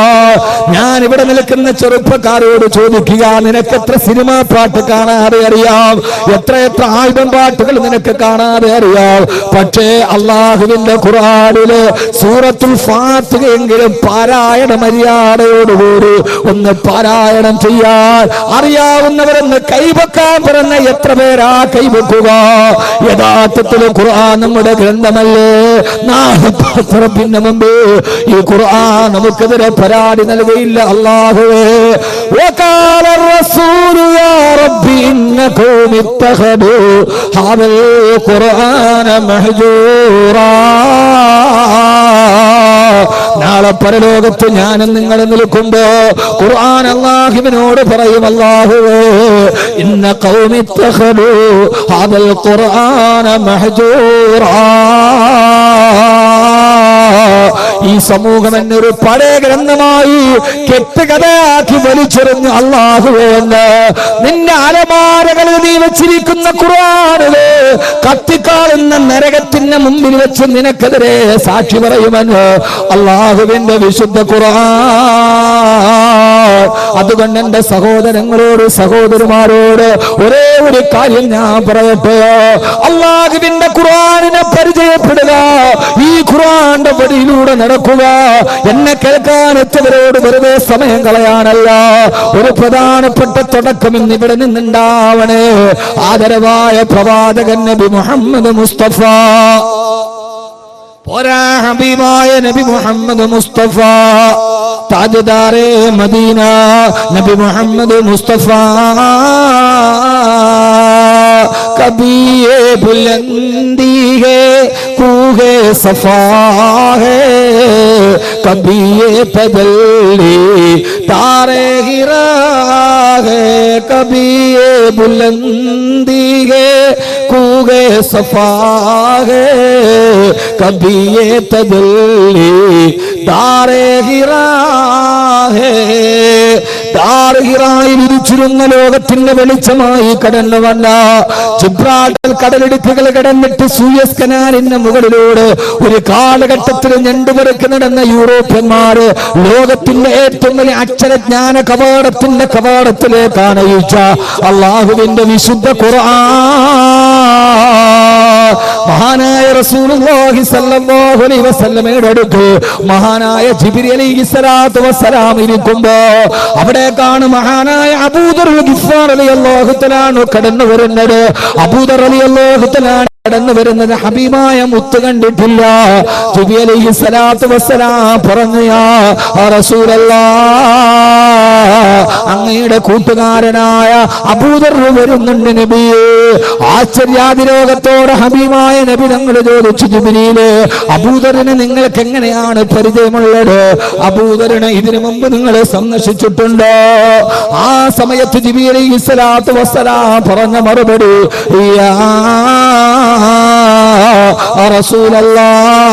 ഞാൻ ഇവിടെ നിൽക്കുന്ന ചെറുപ്പക്കാരോട് ചോദിക്കുക, നിനക്ക് എത്ര സിനിമാ പാട്ട് കാണാതെ അറിയാം? എത്ര ആൽബം പാട്ടുകൾ നിനക്ക് കാണാതെ അറിയാം? പക്ഷേ അല്ലാഹുവിന്റെ ഖുർആനില് സൂറത്തുൽ ഫാത്തിഹ എങ്കിലും പാരായണ മര്യാദയോടുകൂടി ഒന്ന് പാരായണം ചെയ്യാൻ അറിയാവുന്നവരെന്ന് കൈവക്കാൻ പറഞ്ഞ എത്ര പേരാ കൈവക്കുക? യഥാർത്ഥത്തിൽ ഖുർആൻ നമ്മുടെ ഗ്രന്ഥമല്ലേ? നാളെ മുമ്പ് ഈ ഖുർആൻ നമുക്കെതിരെ പരാതി നൽകയില്ല. അല്ലാഹുവേ, വഖാല റസൂലു യാ റബ്ബി ഇന്ന ഖൗമി ഇത്തഖദു ഹാദൽ ഖുർആന മഹ്ജൂറാ. നാളെ പരലോകത്ത് ഞാനും നിങ്ങൾ നിൽക്കുമ്പോ ഖുർആൻ അല്ലാഹുവിനോട് പറയും, അല്ലാഹുവേ ഇന്ന ഖൗമി ഇത്തഖദു ഹാദൽ ഖുർആന മഹ്ജൂറാ. ഈ സമൂഹം എന്നൊരു പഴയ ഗ്രന്ഥമായി കെട്ടുകഥയാക്കി വലിച്ചെറിഞ്ഞു. അല്ലാഹുവേ, നിന്റെ അലമാരകളിൽ നീ വെച്ചിരിക്കുന്ന ഖുർആനിലെ കത്തിക്കാളുന്ന നരകത്തിന്റെ മുമ്പിൽ വെച്ച് നിനക്കെതിരെ സാക്ഷി പറയുമെന്ന് അല്ലാഹുവിന്റെ വിശുദ്ധ ഖുർആൻ. അതുകൊണ്ട് എന്റെ സഹോദരങ്ങളോട് സഹോദരിമാരോട് ഒരേ ഒരു കാര്യം ഞാൻ പറയട്ടെ, അല്ലാഹുവിന്റെ ഖുർആനിനെ പരിചയപ്പെടുക, ഈ ഖുർആന്റെ വഴിയിലൂടെ നടക്കുക. എന്നെ കേൾക്കാൻ എത്തവരോട് വെറുതെ സമയം കളയാനല്ല, ഒരു പ്രധാനപ്പെട്ട തുടക്കം ഇന്ന് ഇവിടെ നിന്നുണ്ടാവണേ. ആദരവായ പ്രവാചകൻ നബി മുഹമ്മദ് മുസ്തഫ പോരാ ഹബീബായ നബി മുഹമ്മദ് മുസ്തഫ താജ്ദാരെ മദീന നബി മുഹമ്മദ് മുസ്തഫ कभी ये बुलंदी है कूहे सफा है कभी ये तजल्ली तारे गिरा है कभी ये बुलंदी है कूहे सफा है कभी ये तजल्ली तारे गिरा है താരഹിറായി വിരിച്ചിരുന്ന ലോകത്തിന്റെ വെളിച്ചമായി കടന്നു വന്ന ജിബ്രാൾട്ടർ കടലിടുക്കുകൾ കടന്നിട്ട് സൂയസ് കനാലിന്റെ മുകളിലൂടെ ഒരു കാലഘട്ടത്തിൽ ഞണ്ടുപെറുക്കി നടന്ന യൂറോപ്യന്മാര് ലോകത്തിന്റെ ഏറ്റവും വലിയ അക്ഷരജ്ഞാന കവാടത്തിന്റെ കവാടത്തിലേക്കാണ് നയിച്ച അള്ളാഹുവിന്റെ വിശുദ്ധ ഖുർആൻ. മഹാനായ റസൂലുള്ളാഹി സ്വല്ലല്ലാഹു അലൈഹി വസല്ലമയുടെ അടുത്ത് മഹാനായ ജിബ്രീൽ അലൈഹിസ്സലാത്തു വസ്സലാം ഇരിക്കുമ്പോ അവിടേക്കാണ് മഹാനായ അബൂദർ ഗിഫാർ റളിയല്ലാഹു തആല കടന്നു വരുന്നത്. അബൂദർ റളിയല്ലാഹു തആല കടന്നു വരുന്നത് ഹബീബായ മുത്ത് കണ്ടിട്ടില്ല. ജിബ്രീൽ അലൈഹിസ്സലാത്തു വസ്സലാം പറഞ്ഞു, യാ റസൂലല്ലാഹ്, അങ്ങയുടെ കൂട്ടുകാരനായ അബൂദർ വരുന്നുണ്ട് നബിയേ. ആശ്ചര്യാതിരോഗത്തോടെ ഹബീബായ നബി തങ്ങൾ ചോദിച്ചു, ജിബ്രീല്, അബൂദറിന് നിങ്ങൾക്ക് എങ്ങനെയാണ് പരിചയമുള്ളത്? അബൂദറിനെ ഇതിനു മുമ്പ് നിങ്ങൾ സന്ദർശിച്ചിട്ടുണ്ടോ? ആ സമയത്ത് ജിബ്രീൽ അലൈഹിസ്സലാത്തു വസ്സലാം പറഞ്ഞ മറുപടി, യാ റസൂലല്ലാഹ്,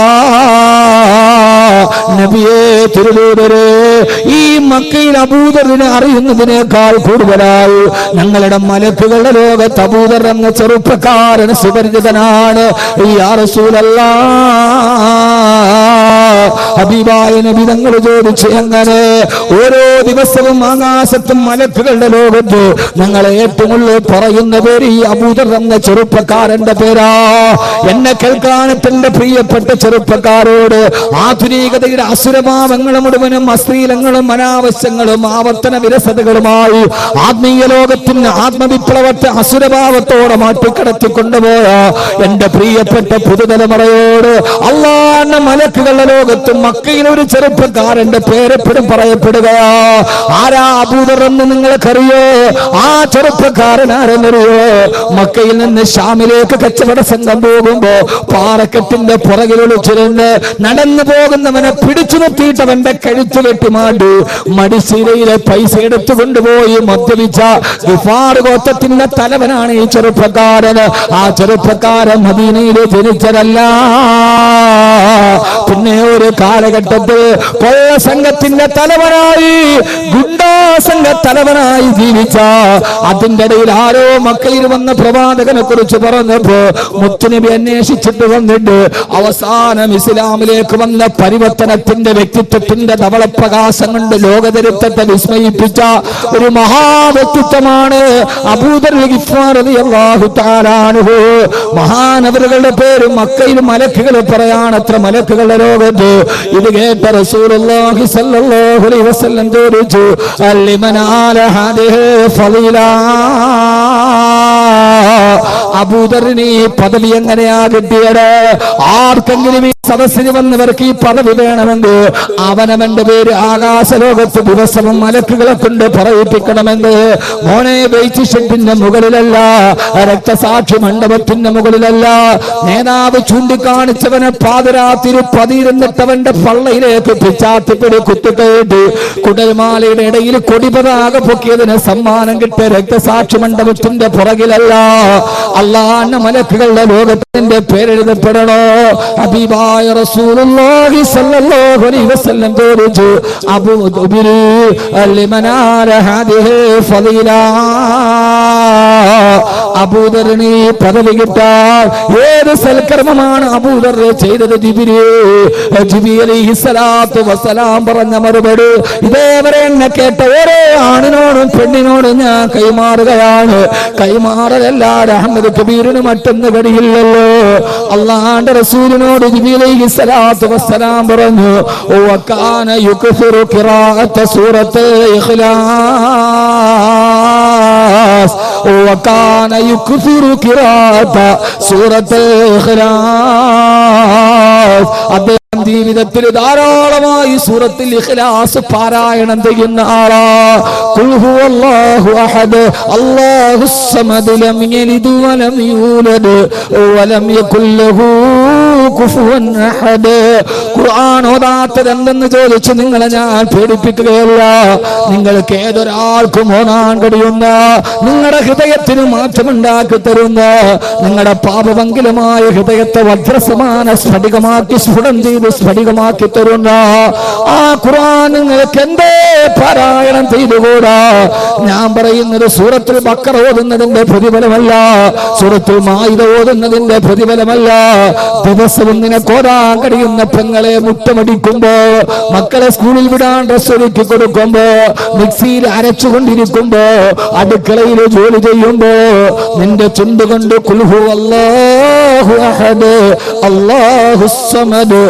നബിയേ തിരുദൂതരേ, ഈ മക്കയിൽ അബൂദറിനെ അറിയുന്നതിനേക്കാൾ കൂടുതലായി ഞങ്ങളുടെ മലക്കുകളുടെ ലോകത്ത് അബൂദർ എന്ന ചെറുപ്പക്കാരൻ സുപരിചിതനാണ്. യാ റസൂലല്ലാഹ്, ഹബീബായ നബി തങ്ങൾ ചോദിച്ചു, എങ്ങനെ? ഓരോ ദിവസവും ആകാശത്തും മലക്കുകളുടെ ലോകത്ത് ഞങ്ങളെ ഏറ്റവും കൂടുതൽ പറയുന്ന പേര് ഈ അബൂദർ എന്ന ചെറുപ്പക്കാരന്റെ പേരാ. എന്നെ കേൾക്കാനത്തിന്റെ പ്രിയപ്പെട്ട ചെറുപ്പക്കാരോട് ആധുനികതയുടെ അസുരഭാവങ്ങളും മുഴുവനും അശ്ലീലങ്ങളും അനാവശ്യങ്ങളും ആവർത്തന വിരസതകളുമായി ആത്മീയ ലോകത്തിന് ആത്മവിപ്ലവത്തെ അസുരഭാവത്തോടെ മാറ്റിക്കടത്തിക്കൊണ്ടുപോയ എന്റെ പ്രിയപ്പെട്ട പുതുതലമുറയോട് അല്ലാഹുവിന്റെ മലക്കുകളുടെ ലോകത്തും മക്കയിൽ ഒരു ചെറുപ്പക്കാരന്റെ പേരെപ്പോഴും പറയപ്പെടുകയാ. ആരാ അബൂദർ എന്ന് നിങ്ങൾക്കറിയോ? ആ ചെറുപ്പക്കാരൻ ആരെന്നറിയോ? മക്കയിൽ നിന്ന് ഷാമിലേക്ക് കച്ചവട സംഘം പോകുമ്പോ പാറക്കെട്ടിന്റെ പുറകിൽ ഒളിച്ചിരുന്ന് നടന്നു പോകുന്നവനെ പിടിച്ചു നിർത്തിയിട്ടവന്റെ കഴുത്തു വെട്ടിമാണ്ടി മടിശീലയിലെ പൈസ എടുത്തു കൊണ്ടുപോയി മദ്യപിച്ച ഗിഫാർ ഗോത്രത്തിന്റെ തലവനാണ് ഈ ചെറുപ്പക്കാരൻ. ആ ചെറുപ്പക്കാരൻ മദീനയിലെ ജനിച്ചതല്ല. പിന്നെ ഒരു കാലഘട്ടത്തിൽ കൊള്ള സംഘത്തിന്റെ തലവനായി, ഗുണ്ടാ സംഘ തലവനായി ജീവിച്ച, അതിന്റെ ഇടയിൽ ആരോ മക്കയിൽ വന്ന പ്രവാചകനെ കുറിച്ച് പറഞ്ഞപ്പോ മുത്തുനബി അന്വേഷിച്ചിട്ട് വന്നിട്ട് അവസാനം ഇസ്ലാമിലേക്ക് വന്ന പരിവർത്തനത്തിന്റെ വ്യക്തിത്വത്തിന്റെ ധവളപ്രകാശം കൊണ്ട് ലോകചരിത്രത്തെ വിസ്മയിപ്പിച്ച ഒരു മഹാവ്യക്തിത്വമാണ് അബൂദർ ഗിഫാർ റളിയല്ലാഹു തആല അൻഹു. മഹാനവറുകളുടെ പേര് മക്കയിൽ മലക്കുകൾ പറയാണത്ര മലക്കുകളുടെ ലോകത്ത്. ഇത് കേട്ട റസൂലുള്ളാഹി സ്വല്ലല്ലാഹു അലൈഹി വസല്ലം ചോദിച്ചു, അലിമനാല ഹാദിഹി ഫളീല, അബൂദറിന് ഈ പദവി എങ്ങനെയാ കിട്ടിയത്? ആർക്കെങ്കിലും ഈ സദസ്സിന് വന്നവർക്ക് ഈ പദവി വേണമെങ്കിൽ അവനവന്റെ പേര് ആകാശലോകത്ത് ദിവസവും മലക്കുകളെ കൊണ്ട് പറയിപ്പിക്കണമെന്ന്. മോനെ ബെയ്ച്ച് ഷെഡിന്റെ മുകളിലല്ല, രക്തസാക്ഷി മണ്ഡപത്തിന്റെ മുകളിലല്ല, നേതാവ് ചൂണ്ടിക്കാണിച്ചവനെ പാതിരാത്തിരി പതിയിരുന്നിട്ടവന്റെ പള്ളയിലേക്ക് പിച്ചാത്തിപ്പിടി കുത്തിക്കയറ്റി കുടൽമാലയുടെ ഇടയിൽ കൊടിപതാക പൊക്കിയതിന് സമ്മാനം കിട്ടിയ രക്തസാക്ഷി മണ്ഡപത്തിന്റെ പുറകിലല്ല, അല്ലാഹുവിന്റെ മലക്കുകളുടെ ലോകത്തിന്റെ പേരെഴുതപ്പെടണോ? ഹബീബായ റസൂലുള്ളാഹി സ്വല്ലല്ലാഹു അലൈഹി വസല്ലം ചോദിച്ചു, അബൂദർ ലിമനാല ഹാദിഹി ഫളീല, അബൂദറിന് ഈ പദവി കിട്ടാൻ ഏത് സൽക്കർമ്മമാണ് അബൂദർ ചെയ്തത്? ജിബ്രീൽ അലൈഹിസ്സലാത്തു വസ്സലാം പറഞ്ഞ മറുപടി ഇതേവരെ എന്നെ കേട്ട ഓരോ ആണിനോടും പെണ്ണിനോടും ഞാൻ കൈമാറുകയാണ്. കൈമാറലല്ല അഹമ്മദ് കബീറിന് മറ്റൊന്ന് കഴിയില്ലല്ലോ. അല്ലാഹുവിന്റെ റസൂലിനോട് ജിബ്രീൽ അലൈഹിസ്സലാത്തു വസ്സലാം പറഞ്ഞു, വകാന യുക്സിറു ഖിറാഅത സൂറത്തുൽ ഇഖ്ലാസ്, വകാന യുക്സിറു ഖിറാഅത സൂറത്തുൽ ഇഖ്ലാസ്. അദ്ദേഹം ജീവിതത്തിൽ ധാരാളമായി സൂറത്തുൽ ഇഖ്ലാസ് പാരായണം ചെയ്യുന്ന ആളാ. ഖുൽ ഹുവല്ലാഹു അഹദ് അല്ലാഹുസ് സമദ് ലം യലിദ് വലം യൂലദ് വലം യകുൽ ലഹു കുഫുവൻ അഹദ്. ഖുർആൻ ഓതാത്തത് എന്തെന്ന് ചോദിച്ചു നിങ്ങളെ ഞാൻ പേടിപ്പിക്കുകയല്ല. നിങ്ങൾക്ക് ഏതൊരാൾക്കും ഓതാൻ കഴിയുന്ന, നിങ്ങളുടെ ഹൃദയത്തിന് മാറ്റമുണ്ടാക്കി തരുന്ന, നിങ്ങളുടെ പാപമംഗലമായ ഹൃദയത്തെ വജ്രസമാന സ്ഫടികമാക്കി സ്ഫുടം ചെയ്ത് സ്ഫടികമാക്കി തരുന്ന ആ ഖുർആൻ നിങ്ങൾക്ക് എന്തേ പാരായണം ചെയ്തുകൂടാ? ഞാൻ പറയുന്നത് സൂറത്തുൽ ബഖറ ഓതുന്നതിന്റെ പ്രതിഫലമല്ല, സൂറത്തുൽ മാഇദ ഓതുന്നതിന്റെ പ്രതിഫലമല്ല. ദിവസവും നിനക്ക് ഓതാൻ കഴിയുന്ന പെങ്ങളെ മുട്ടമടിക്കുമ്പോ, മക്കളെ സ്കൂളിൽ വിടാൻ ഡ്രസ് ഒരുക്കി കൊടുക്കുമ്പോ, മിക്സിയിൽ അരച്ചുകൊണ്ടിരിക്കുമ്പോ, അടുക്കളയിൽ ജോലി ചെയ്യുമ്പോ, നിന്റെ ചുണ്ടുകൊണ്ട് ഖുൽ ഹുവല്ലാഹു അഹദ് അല്ലാഹുസ് സമദ്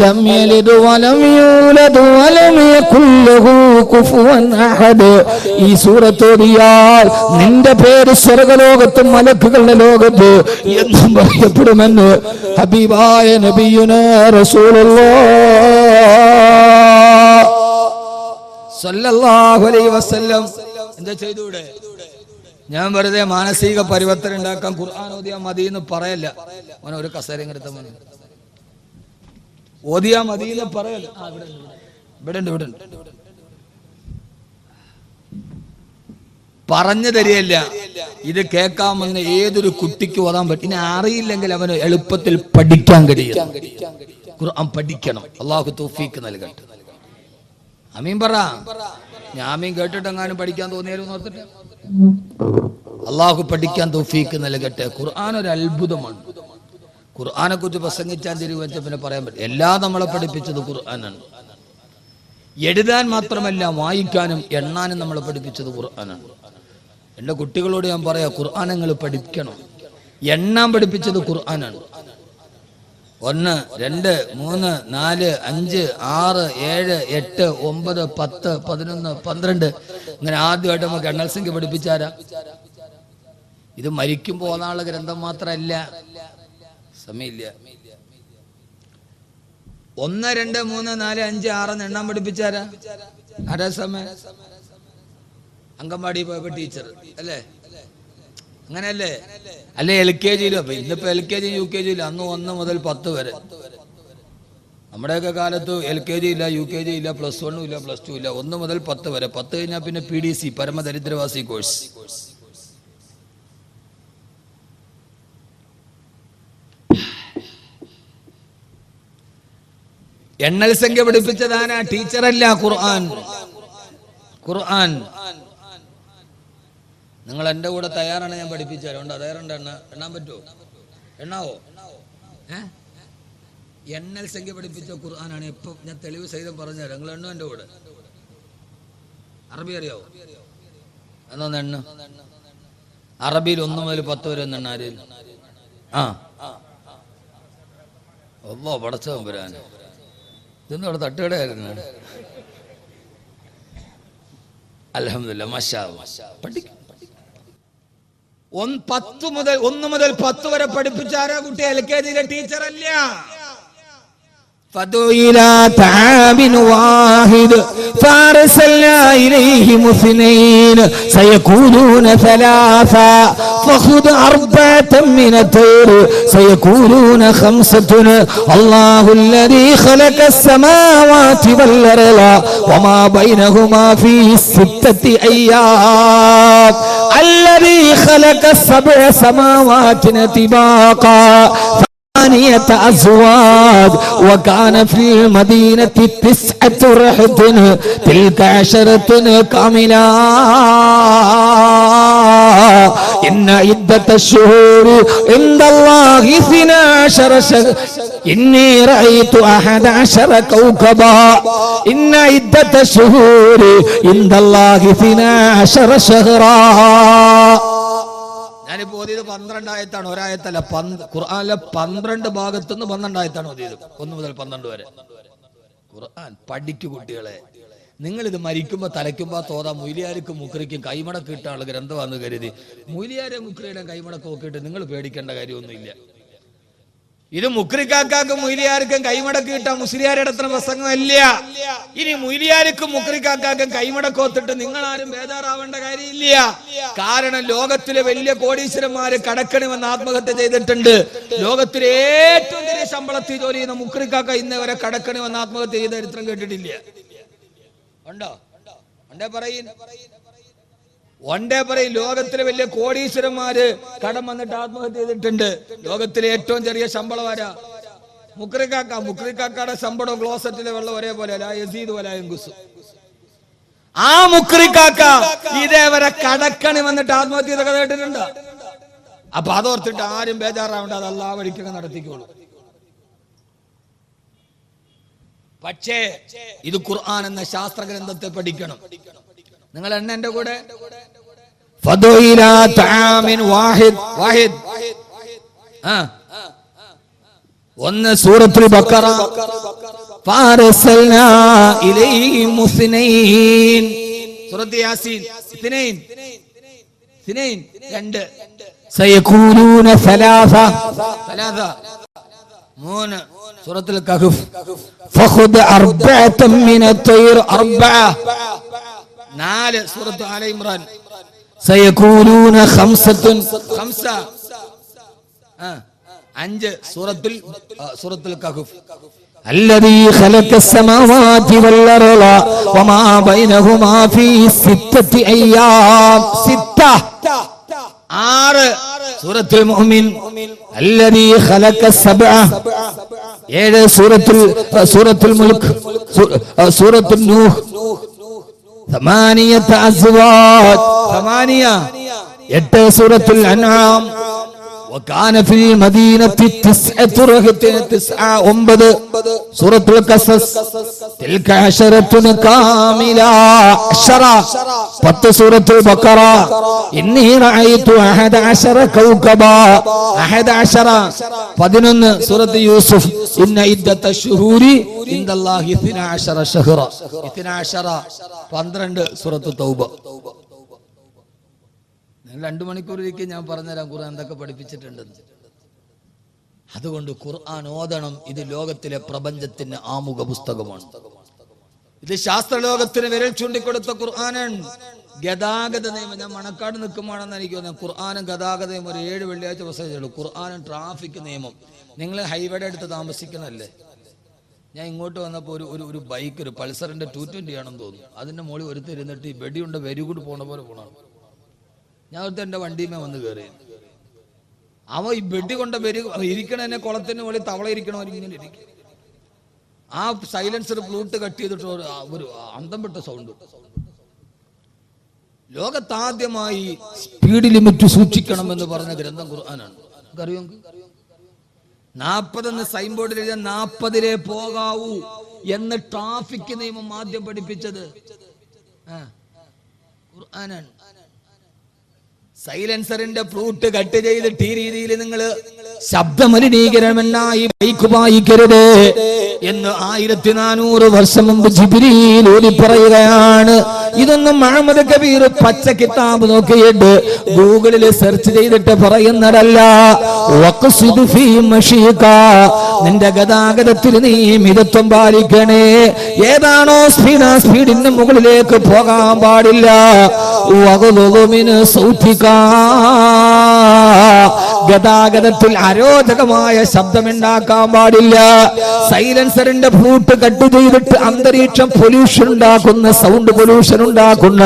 ലം യലിദ് വലം യൂലദ് വലം യകുൽ ലഹു കുഫുവൻ അഹദ്. ഈ സൂറത്ത് ഓതിയാൽ നിന്റെ പേര് സ്വർഗ്ഗലോകത്തും മലക്കുകളുടെ ലോകത്ത് എന്നും പറയപ്പെടുമെന്ന് ഹബീബായ നബിയുനാ റസൂലുള്ളാഹ് സ്വല്ലല്ലാഹു അലൈഹി വസല്ലം. എന്താ ചെയ്തൂടെ? ഞാൻ വെറുതെ മാനസിക പരിവർത്തനം ഉണ്ടാക്കാൻ ഖുർആൻ ഓതിയാ മതി എന്ന് പറയല്ല. മോനെ ഒരു കസേരയും എടുത്ത മോനെ ഓതിയാ മതി എന്ന് പറയല്ല. ഇവിടെ ഉണ്ട് പറഞ്ഞു തരികയല്ല. ഇത് കേൾക്കാമെന്ന് ഏതൊരു കുട്ടിക്ക് ഓതാൻ പറ്റും. ഇനി അറിയില്ലെങ്കിൽ അവന് എളുപ്പത്തിൽ പഠിക്കാൻ കഴിയും. ഖുർആൻ പഠിക്കണം. അള്ളാഹു തൗഫീക്ക് നൽകട്ടെ. ആമീൻ പറ. ഞാൻ ആമീൻ കേട്ടിട്ട് എങ്ങാനും പഠിക്കാൻ തോന്നിയാലും ഓർത്തിട്ട് അള്ളാഹു പഠിക്കാൻ തൗഫീക്ക് നൽകട്ടെ. ഖുർആൻ ഒരു അത്ഭുതമാണ്. ഖുർആനെ കുറിച്ച് പ്രസംഗിച്ചാൽ തിരുവച്ച പിന്നെ പറയാൻ പറ്റും. എല്ലാം നമ്മളെ പഠിപ്പിച്ചത് ഖുർആനാണ്. എഴുതാൻ മാത്രമല്ല വായിക്കാനും എണ്ണാനും നമ്മളെ പഠിപ്പിച്ചത് ഖുർആനാണ്. എൻ്റെ കുട്ടികളോട് ഞാൻ പറയാം, ഖുർആൻ നിങ്ങൾ പഠിക്കണം. എണ്ണാൻ പഠിപ്പിച്ചത് ഖുർആനാണ്. 1 2 3 4 5 6 7 8 9 10 11 12 ഇങ്ങനെ ആദ്യമായിട്ട് നമുക്ക് എണ്ണൽ സംഖ്യ പഠിപ്പിച്ചാരാ? ഇത് മരിക്കുമ്പോൾ ഓതാനുള്ള ഗ്രന്ഥം മാത്രമല്ല. സമയമില്ല. 1 2 3 4 5 6 എണ്ണാൻ പഠിപ്പിച്ചാരാ? ആരാ സമയം? അംഗൻവാടി പോയപ്പോ ടീച്ചർ അല്ലേ? അങ്ങനെയല്ലേ? അല്ലെ LKG-യിലും. അപ്പൊ ഇന്നിപ്പോ LKG UKG ഇല്ല. അന്ന് 1 മുതൽ 10 വരെ. നമ്മുടെയൊക്കെ കാലത്ത് LKG ഇല്ല, UKG ഇല്ല, +1 ഇല്ല, +2 ഇല്ല. 1 മുതൽ 10 വരെ. 10 കഴിഞ്ഞാൽ പിന്നെ PDC പരമദരിദ്രവാസി കോഴ്സ്. എണ്ണൽ സംഖ്യ പഠിപ്പിച്ചതാനാ? ടീച്ചറല്ല, ഖുർആൻ. ഖുർആൻ നിങ്ങൾ എൻ്റെ കൂടെ തയ്യാറാണ്? ഞാൻ പഠിപ്പിച്ചാലുണ്ട്. തയ്യാറുണ്ട്? എണ്ണാൻ പറ്റുമോ? എണ്ണാവോ? എണ്ണൽ സംഖ്യ പഠിപ്പിച്ച ഖുർആനാണ്. എപ്പം ഞാൻ തെളിവ് സഹിതം പറഞ്ഞുതരാം. നിങ്ങൾ എണ്ണോ എൻ്റെ കൂടെ? അറബി അറിയാവോ? എന്നൊന്ന് എണ്ണ. അറബിയിൽ 1 മുതൽ 10 വരെ ഒന്ന് എണ്ണ. ആരെയും ഒന്നോ പടച്ചവൻ വരാൻ. ഇതൊന്നും അവിടെ തട്ടുകടയായിരുന്നു. അൽഹംദുലില്ലാ, മാഷാ അല്ലാഹ്. പഠിക്കും. 1 മുതൽ 10 വരെ പഠിപ്പിച്ചാരാ കുട്ടി? LKG-യിലെ ടീച്ചറല്ല. فدعوا إلى طعام واحد فأرسلنا إليهم 2 سيكونون 3 فخذ 4 من الطير سيكونون 5 الله الذي خلق السماوات والأرض وما بينهما في 6 أيام الذي خلق 7 سماوات طباقا أزواج وكان في المدينة 9 رهط تلك 10 كاملة إن عدة الشهور عند الله 12 شهرا إني رأيت 11 كوكبا إن عدة الشهور عند الله 12 شهرا. ഞാനിപ്പോ ഓതിയത് 12 ആയത്താണ്, ഒരായത്തല്ല. ഖുർആനിലെ 12 ഭാഗത്തുനിന്ന് 12 ആയത്താണ് ഓതിയത്. 1 മുതൽ 12 വരെ. ഖുർആൻ പഠിക്കു കുട്ടികളെ. നിങ്ങളിത് മരിക്കുമ്പോൾ തലയ്ക്കുമ്പോൾ തോതാ മൊയ്ലിയാർക്കും മുക്രിക്കും കൈമടക്ക് ഇട്ട ആൾ ഗ്രന്ഥമാണെന്ന് കരുതി മൊയ്ലിയാരെ മുക്രിയുടെ കൈമടക്ക് നോക്കിയിട്ട് നിങ്ങൾ പേടിക്കേണ്ട കാര്യമൊന്നുമില്ല. ഇത് മുക്രിക്കാക്കും മൊയ്ലിയാർക്കും കൈമടക്ക് കിട്ടാൻ മുസ്ലിയാരുടെ അത്ര പ്രസംഗമല്ല. ഇനി മൊയ്ലിയാർക്കും മുക്രിക്കാക്കും കൈമടക്ക് ഒത്തിട്ട് നിങ്ങളാരും ബേജാറാവേണ്ട കാര്യമില്ല. കാരണം ലോകത്തിലെ വലിയ കോടീശ്വരന്മാര് കടക്കണമെന്ന് ആത്മഹത്യ ചെയ്തിട്ടുണ്ട്. ലോകത്തിലെ ഏറ്റവും വലിയ ശമ്പളത്തിൽ ജോലി ചെയ്യുന്ന മുക്രിക്കാക്ക ഇന്ന് വരെ കടക്കണമെന്ന് ആത്മഹത്യ ചെയ്ത ചരിത്രം കേട്ടിട്ടില്ല. ഉണ്ടോ? ഒണ്ടേ പറയും ലോകത്തിലെ വലിയ കോടീശ്വരന്മാര് കടം വന്നിട്ട് ആത്മഹത്യ ചെയ്തിട്ടുണ്ട്. ലോകത്തിലെ ഏറ്റവും ചെറിയ ശമ്പളം ആരാ? മുക്രിക്കാക്കയുടെ ശമ്പളം ക്ലോസറ്റിലെ വെള്ളം ഒരേപോലെ ആ മുക്രിക്കാക്ക ഇതേവരെ കടക്കണി വന്നിട്ട് ആത്മഹത്യ ചെയ്ത കഥ കേട്ടിട്ടുണ്ട്. അപ്പൊ അതോർത്തിട്ട് ആരും ബേജാറാവേണ്ട, അത് അല്ലാഹ് വഴിക്കൊക്കെ നടത്തിക്കോളൂ. പക്ഷേ ഇത് ഖുർആൻ എന്ന ശാസ്ത്ര ഗ്രന്ഥത്തെ പഠിക്കണം. നിങ്ങൾ എന്റെ കൂടെ ഒന്ന് സൂറത്തുൽ ബഖറ ഫാറസൽനാ ഇലൈഹിം മുസ്നൈൻ, സൂറത്ത് യാസീൻ സിനൈൻ 2, സയഖൂലൂന സലാസ 3, സൂറത്തുൽ കഹ്ഫ് ഫഖുദ് അർബഅതൻ മിനത് തൈർ 4, സൂറത്ത് ആല ഇമ്രാൻ സയഖൂലൂന ഖംസത്തുൻ 5, സൂറത്തുൽ കഹ്ഫ് الذي خلق السماوات والأرض وما بينهما في 6 أيام 6, സൂറത്തുൽ മുഅ്മിൻ الذي خلق السبع 7, സൂറത്തുൽ മുൽക്ക് സൂറത്തുൽ നൂഹ് 8 أزواج 8, സൂറത്തുൽ അൻആം وكان في المدينة 9 സൂറത്തുൽ ഖസസ് تلك 10 كاملة 10, സൂറത്തുൽ ബഖറ إني رأيت 11 كوكبا 11, സൂറത്ത് യൂസുഫ് إن عدة الشهور عند الله 12 شهرا 12, സൂറത്ത് തൗബ. 2 മണിക്കൂർ ഇരിക്കും, ഞാൻ പറഞ്ഞുതരാം ഖുർആൻ എന്തൊക്കെ പഠിപ്പിച്ചിട്ടുണ്ടെന്ന്. അതുകൊണ്ട് ഖുർആൻ ഓതണം. ഇത് ലോകത്തിലെ പ്രപഞ്ചത്തിന്റെ ആമുഖ പുസ്തകമാണ്. ഇത് ശാസ്ത്രലോകത്തിന് വിരൽ ചൂണ്ടിക്കൊടുത്ത ഖുർആനാണ്. ഗതാഗത നിയമം, ഞാൻ മണക്കാട് നിൽക്കുമ്പോഴാണെന്ന് എനിക്ക് തോന്നുന്നത്, ഖുർആനും ഗതാഗത നിയമം ഒരു 7 വെള്ളിയാഴ്ച പുസ്തകമുള്ളൂ. ഖുർആനും ട്രാഫിക് നിയമം. നിങ്ങൾ ഹൈവേയുടെ അടുത്ത് താമസിക്കുന്നതല്ലേ? ഞാൻ ഇങ്ങോട്ട് വന്നപ്പോൾ ഒരു ബൈക്ക്, ഒരു പൾസറിന്റെ 220 ആണെന്ന് തോന്നുന്നു, അതിന്റെ മുകളിൽ ഒരുത്തിരുന്നിട്ട് ഈ വെടിയുണ്ട് വെരി ഗുഡ് പോണ പോലെ പോകണം. ഞാൻ ഒരുത്ത എന്റെ വണ്ടിയുമേ വന്ന് കയറി. അവ ഈ വെടി കൊണ്ട വെരി ഇരിക്കണ എന്നെ കുളത്തിന് മുകളിൽ തവള ഇരിക്കണോ ഇങ്ങനെ ഇരിക്കും. ആ സൈലൻസർ ഫ്ലൂട്ട് കട്ട് ചെയ്തിട്ട് ഒരു അന്തം വിട്ട സൗണ്ട്. ലോകത്താദ്യമായി സ്പീഡ് ലിമിറ്റ് സൂക്ഷിക്കണം എന്ന് പറഞ്ഞ ഗ്രന്ഥം ഖുർആനാണ്. അറിയോ? 40 സൈൻ ബോർഡിൽ എഴുതിയ 40 പോകാവൂ എന്ന് ട്രാഫിക് നിയമം ആദ്യം പഠിപ്പിച്ചത് ഖുർആനാണ്. സൈലൻസറിന്റെ ഫ്ലൂട്ട് കട്ട് ചെയ്തിട്ട് ഈ രീതിയിൽ നിങ്ങൾ ശബ്ദമലിനീകരണമെന്നായി ബൈക്ക് വായിക്കരുത് എന്ന് 1400 വർഷം മുമ്പ് ജിബ്രീൽ ഓതി പറയുകയാണ്. ഇതൊന്നും മുഹമ്മദ് കബീർ പച്ച കിതാബ് നോക്കിയിട്ട് ഗൂഗിളിൽ സെർച്ച് ചെയ്തിട്ട് പറയുന്നതല്ല. നിന്റെ ഗതാഗതത്തിൽ നീ മിതത്വം പാലിക്കണേ. ഏതാണോ സ്പീഡിന് മുകളിലേക്ക് പോകാൻ പാടില്ല. ഗതാഗതത്തിൽ അരോചകമായ ശബ്ദമുണ്ടാക്കാൻ പാടില്ല. സൈലൻസറിന്റെ ഫ്ലൂട്ട് കട്ട് ചെയ്തിട്ട് അന്തരീക്ഷം പൊല്യൂഷൻ ഉണ്ടാക്കുന്ന, സൗണ്ട് പൊല്യൂഷൻ ഉണ്ടാക്കുന്ന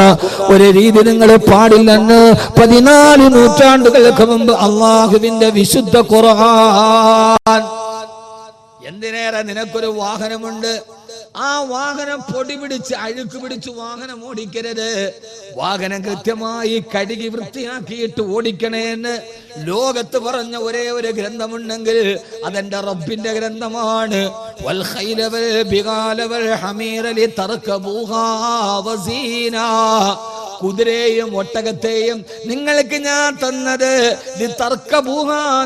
ഒരു രീതി നിങ്ങൾ പാടില്ലെന്ന് 14 നൂറ്റാണ്ടുകൾക്ക് മുമ്പ് അള്ളാഹുവിന്റെ വിശുദ്ധ ഖുർആൻ. എന്തിനേറെ നിനക്കൊരു വാഹനമുണ്ട്, ആ വാഹനം പൊടി പിടിച്ച് അഴുക്ക് പിടിച്ച് വാഹനം ഓടിക്കരുത്. വാഹനം കൃത്യമായി കഴുകി വൃത്തിയാക്കിയിട്ട് ഓടിക്കണേന്ന് ലോകത്ത് പറഞ്ഞ ഒരേ ഒരു ഗ്രന്ഥമുണ്ടെങ്കിൽ അതെന്റെ റബ്ബിന്റെ ഗ്രന്ഥമാണ്. കുതിരയെയും ഒട്ടകത്തെയും നിങ്ങൾക്ക് ഞാൻ തന്നത്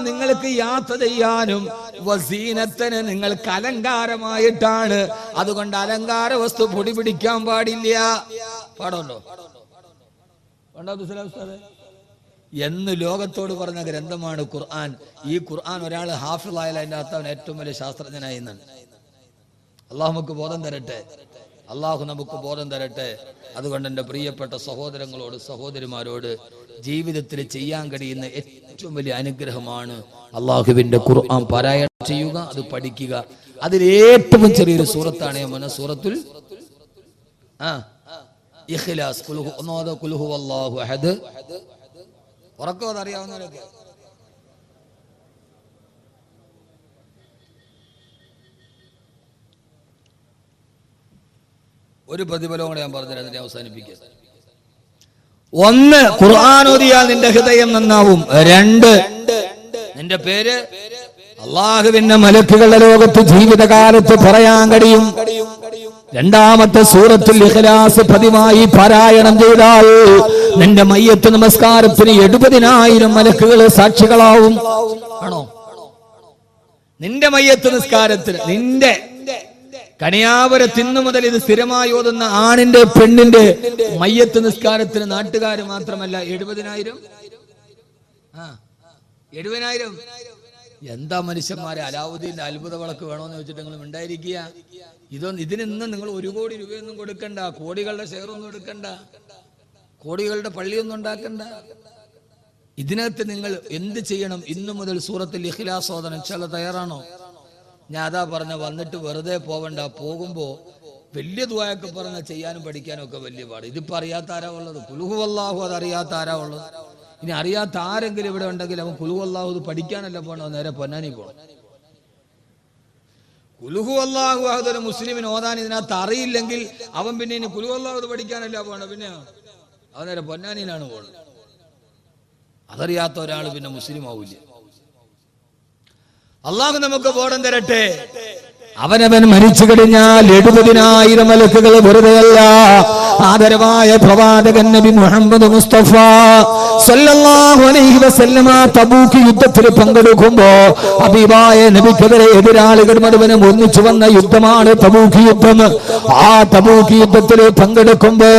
നിങ്ങൾക്ക് യാത്ര ചെയ്യാനും വസീനത്തിന് നിങ്ങൾക്ക് അലങ്കാരമായിട്ടാണ്. അതുകൊണ്ട് അലങ്കാര വസ്തു പൊടി പിടിക്കാൻ പാടില്ല. പാടുണ്ടോ എന്ന് ലോകത്തോട് പറഞ്ഞ ഗ്രന്ഥമാണ് ഖുർആൻ. ഈ ഖുർആൻ ഒരാൾ ഹാഫിളായാലും അതിൻ്റെ അകത്ത് അവൻ ഏറ്റവും വലിയ ശാസ്ത്രജ്ഞനായി എന്നാണ്. അള്ളാഹു നമുക്ക് ബോധം തരട്ടെ. അള്ളാഹു നമുക്ക് ബോധം തരട്ടെ. അതുകൊണ്ട് എൻ്റെ പ്രിയപ്പെട്ട സഹോദരങ്ങളോട് സഹോദരിമാരോട് ജീവിതത്തിൽ ചെയ്യാൻ കഴിയുന്ന ഏറ്റവും വലിയ അനുഗ്രഹമാണ് അള്ളാഹുവിൻ്റെ ഖുർആൻ പാരായണം ചെയ്യുക, അത് പഠിക്കുക. അതിൽ ഏറ്റവും ചെറിയൊരു സൂറത്താണ് സൂറത്തുൽ ഇഖ്ലാസ്. ഖുൽ ഹുവല്ലാഹു അഹദ്. ഉറക്കം അറിയാവുന്നവരൊക്കെ ഒരു പ്രതിഫലവും കൂടെ ഞാൻ പറഞ്ഞുതരാം, അതിനെ അവസാനിപ്പിക്കുക. ഒന്ന്, ഖുർആൻ ഓതിയാൽ നിന്റെ ഹൃദയം നന്നാവും. രണ്ട്, നിന്റെ പേര് അള്ളാഹുവിന്റെ മലക്കുകളുടെ ലോകത്ത് ജീവിതകാലത്ത് പറയാൻ കഴിയും. രണ്ടാമത്തെ സൂറത്തുൽ ഇഖ്ലാസ് പതിവായി പാരായണം ചെയ്താൽ നിന്റെ മയ്യത്ത് നമസ്കാരത്തിന് 70,000 മലക്കുകൾ സാക്ഷികളാവും. ആണോ? നിന്റെ മയ്യത്ത് നിസ്കാരത്തിന്, നിന്റെ കണിയാപുരത്ത് ഇന്നു മുതൽ ഇത് സ്ഥിരമായി ഓതുന്ന ആണിന്റെ പെണ്ണിന്റെ മയ്യത്ത് നിസ്കാരത്തിന് നാട്ടുകാർ മാത്രമല്ല 70,000. 70,000. എന്താ മനുഷ്യന്മാരെ, അലാവുദ്ദീന്റെ അത്ഭുത വിളക്ക് വേണോന്ന് വെച്ചിട്ട് നിങ്ങൾ ഉണ്ടായിരിക്കുക. ഇതിനൊന്നും നിങ്ങൾ 1 കോടി രൂപയൊന്നും കൊടുക്കണ്ട, കോടികളുടെ ഷെയറൊന്നും എടുക്കണ്ട, കോടികളുടെ പള്ളിയൊന്നും ഉണ്ടാക്കണ്ട. ഇതിനകത്ത് നിങ്ങൾ എന്ത് ചെയ്യണം? ഇന്നു മുതൽ സൂറത്തുൽ ഇഖ്ലാസ് ഓതണം. ഇൻഷാല്ലാഹ് തയ്യാറാണോ? ഞാൻ അതാ പറഞ്ഞ, വന്നിട്ട് വെറുതെ പോവണ്ട. പോകുമ്പോ വലിയ ദുആയൊക്കെ പറഞ്ഞ ചെയ്യാനും പഠിക്കാനും ഒക്കെ വലിയ പാട്. ഇതിപ്പോ അറിയാത്ത ആരാ ഉള്ളത്? ഖുൽ ഹുവല്ലാഹു അത് അറിയാത്ത ആരാ ഉള്ളത്? ഇനി അറിയാത്ത ആരെങ്കിലും ഇവിടെ ഉണ്ടെങ്കിൽ അവൻ ഖുൽ ഹുവല്ലാഹു ഇത് പഠിക്കാനല്ല പോകണോ, നേരെ പൊന്നാനി പോകണം. ഖുൽ ഹുവല്ലാഹു അഹദ് ഒരു മുസ്ലിമിന് ഓതാൻ ഇതിനകത്ത് അറിയില്ലെങ്കിൽ അവൻ പിന്നെ ഇനി ഖുൽ ഹുവല്ലാഹു ഇത് പഠിക്കാനല്ല പോകണം, പിന്നെ അവൻ നേരെ പൊന്നാനിയിലാണ് പോകുന്നത്. അതറിയാത്ത ഒരാൾ പിന്നെ മുസ്ലിം ആവില്ല. അള്ളാഹു നമുക്ക് ബോധം തരട്ടെ. അവനവൻ മരിച്ചു കഴിഞ്ഞാൽ 70,000 മലക്കുകൾ വെറുതെയല്ല. ആദരവായ പ്രവാചകൻ നബി മുഹമ്മദ് മുസ്തഫ സല്ലല്ലാഹു അലൈഹി വസല്ലമ തബൂക്ക് യുദ്ധത്തിൽ പങ്കെടുക്കുമ്പോ ഹബീബായ നബിക്കെതിരെ എതിരാളികൾ മുഴുവനും ഒന്നിച്ചു വന്ന യുദ്ധമാണ് തബൂക്ക് യുദ്ധം. ആ തബൂക്ക് യുദ്ധത്തിൽ പങ്കെടുക്കുമ്പോ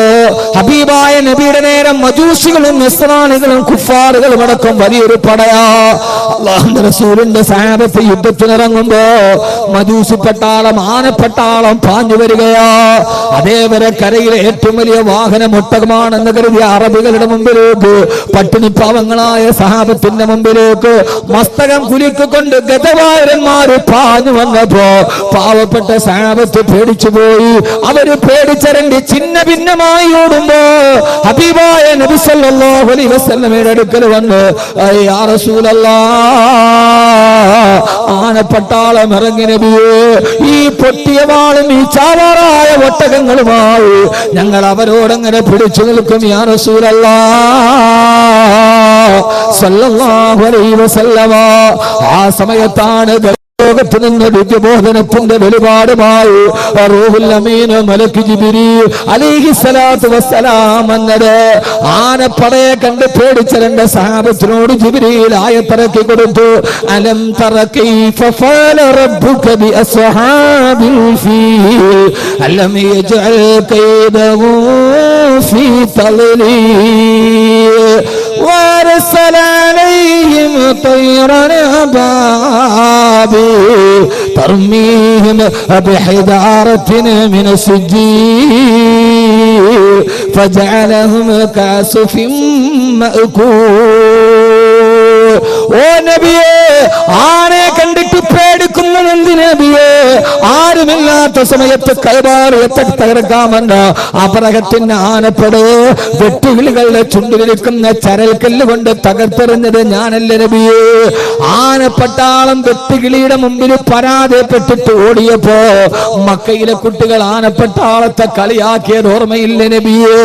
ഹബീബായ നബിയുടെ നേരം മജൂസികളും നസ്രാനികളും കുഫാറുകളും അടക്കം വലിയൊരു പടയാ. അല്ലാഹുവിന്റെ റസൂലിന്റെ സഹാബത്ത് യുദ്ധത്തിനിറങ്ങുമ്പോ മജൂസി പട്ടാളം, ആനപ്പട്ടാളം പാഞ്ഞു വരികയാ. അതേവരെ കരയിലെ ഏറ്റവും വലിയ വാഹനം ഒട്ടകമാണെന്ന് കരുതിയ അറബികളുടെ മുമ്പിലേക്ക്, പട്ടിണി പാവങ്ങളായ സഹാബത്തിന്റെ മുമ്പിലേക്ക് മസ്തകം കുലുക്കിക്കൊണ്ട് ഗതവാരന്മാര് പാഞ്ഞു വന്നപ്പോ പാവപ്പെട്ട സഹാബത്ത് പേടിച്ചുപോയി. അവര് പേടിച്ചരണ്ടി ചിന്ന ഭിന്നമായി ഓടുമ്പോ ഹബീബായ നബി സല്ലല്ലാഹു അലൈഹി വസല്ലമയുടെ അടുക്കൽ വന്ന്, യാ റസൂലല്ലാഹ്, ആനപ്പട്ടാളം ഇറങ്ങി നബിയേ, ഈ പൊട്ടിയ വാളും ഈ ചാവാറായ ഒട്ടകങ്ങളുമായി ഞങ്ങൾ അവരോടങ്ങനെ പിടിച്ചു നിൽക്കും യാ റസൂലല്ലാഹ് സല്ലല്ലാഹു അലൈഹി വസല്ലമ. ആ സമയത്താണ് ലോകത്ത് നിന്ന് ദിവ്യബോധനത്തിന്റെ വെളിപാടുമായി റൂഹുൽ അമീൻ മലക്ക് ജിബ്രീൽ അലൈഹിസ്സലാത്തു വസ്സലാം എന്നത്. ആനപ്പടയെ കണ്ട് പേടിച്ച രണ്ട് സഹാബത്തിനോട് ജിബ്രീൽ ആയത്തിറക്കി കൊടുത്തു. അലം തറ കൈഫ ഫഅല റബ്ബുക ബി അസ്ഹാബിൽ ഫീൽ അലം യജ്അൽ കൈദഹു ഫീ തളീൽ വഅർസല അലൈഹിം طيرا أبابيل ترميهم بحجارة من سجيل فجعلهم كعصف مأكول. ഓ നബിയേ, ആരെ കണ്ടിട്ട് പേടിക്കുന്നത് എന്തിന് നബിയേ? ആരുമില്ലാത്ത സമയത്ത് കൈബാറിയത്തെ തകർക്കാമെന്ന് അപരഹത്തിന്റെ ആനപ്പെട് വെട്ടുകിളികളുടെ ചുണ്ടിലിരിക്കുന്ന ചരൽക്കല്ല് കൊണ്ട് തകർത്തെറിഞ്ഞത് ഞാനല്ല നബിയേ. ആനപ്പട്ടാളം വെട്ടുകിളിയുടെ മുമ്പിൽ പരാജയപ്പെട്ടിട്ട് ഓടിയപ്പോ മക്കയിലെ കുട്ടികൾ ആനപ്പട്ടാളത്തെ കളിയാക്കിയത് ഓർമ്മയില്ല നബിയേ.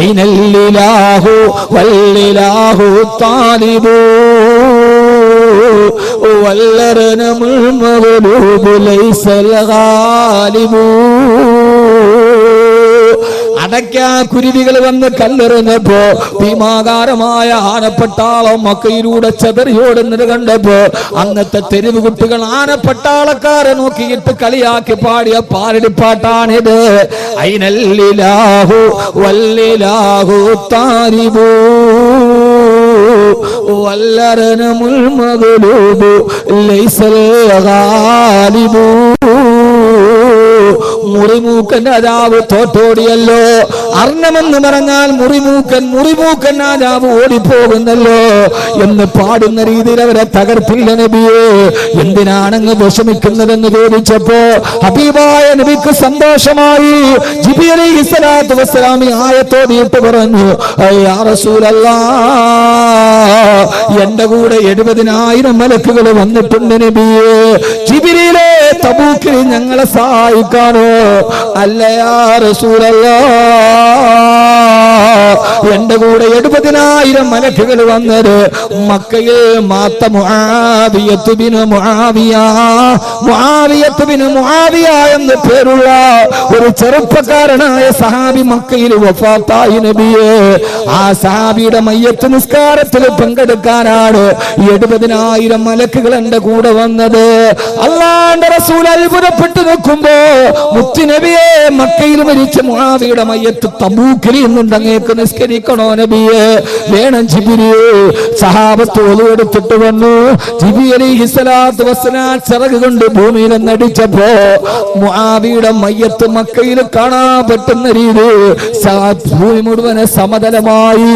ഐനല്ലിലാഹു വല്ലിലാഹു താലിബൂ والأرنم المغلوب ليس الغالب. അടയ്ക്കാ കുരുവികൾ വന്ന് കല്ലെറിഞ്ഞപ്പോ ഭീമാകാരമായ ആനപ്പട്ടാളം മക്കയിലൂടെ ചെതറിയോടുന്നത് കണ്ടപ്പോ അന്നത്തെ തെരുവ് കുട്ടികൾ ആനപ്പട്ടാളക്കാരെ നോക്കിയിട്ട് കളിയാക്കി പാടിയ പാരടിപ്പാട്ടാണിത്. ഐനല്ലിലാഹു വല്ലിലാഹു താരിബൂ വല്ലറനമുൽ മഗ്ലൂബു ലൈസൽ ഗാലിബൂ. മുറിമൂക്കൻ രാജാവ് തോറ്റോടിയല്ലോ. അർണമെന്ന് പറഞ്ഞാൽ മുറിമൂക്കൻ രാജാവ് ഓടിപ്പോകുന്നല്ലോ എന്ന് പാടുന്ന രീതിയിൽ അവരെ തകർത്തില്ല നബിയെ. എന്തിനാണെന്ന് വിഷമിക്കുന്നതെന്ന് ചോദിച്ചപ്പോ ഹബീബായ നബിക്ക് സന്തോഷമായി. ജിബ്രീൽ അലൈഹിസ്സലാത്തു വസ്സലാം ആയത്തോടിയിട്ട് പറഞ്ഞു, യാ റസൂലല്ലാഹ്, എന്റെ കൂടെ 70,000 മലക്കുകൾ വന്നിട്ടുണ്ട് നബിയെ. ജിബ്രീലേ, തബൂക്കിൽ ഞങ്ങളെ സഹായിക്കാനോ? അല്ല യാ റസൂലല്ലാഹ്, എന്റെ കൂടെ 70,000 മലക്കുകൾ വന്നത് മക്കയിൽ മാത്ത മുആവിയത്ത് ബിൻ മുആവിയ എന്ന് പേരുള്ള ഒരു ചെറുപ്പക്കാരനായ സഹാബി മക്കയിൽ വഫാത്തായി നബിയെ. ആ സഹാബിയുടെ മയ്യത്ത് നിസ്കാരത്തിൽ പങ്കെടുക്കാനാണ് 70,000 മലക്കുകൾ എന്റെ കൂടെ വന്നത്. അല്ലാഹുവിന്റെ റസൂൽ അത്ഭുതപ്പെട്ടു നിൽക്കുമ്പോ മുത്തുനബിയെ, മക്കയിൽ മരിച്ച മുആവിയുടെ മയ്യത്ത് തബൂക്കിൽ നിന്നുണ്ട്, അങ്ങേക്ക് നിസ്കരിക്കണോ നബിയെ? വേണം ജിബ്രീൽ. സഹാബത്ത് ഒളിയെടുത്തിട്ട് വന്നു. ജിബ്രീൽ അലൈഹിസ്സലാത്തു വസ്സലാം ചിറക് കൊണ്ട് ഭൂമിയിൽ നടിച്ചപ്പോ മുആവിയുടെ മയ്യത്ത് മക്കയിൽ കാണാൻ പറ്റുന്ന രീതിയിൽ ഭൂമി മുഴുവൻ സമതലമായി.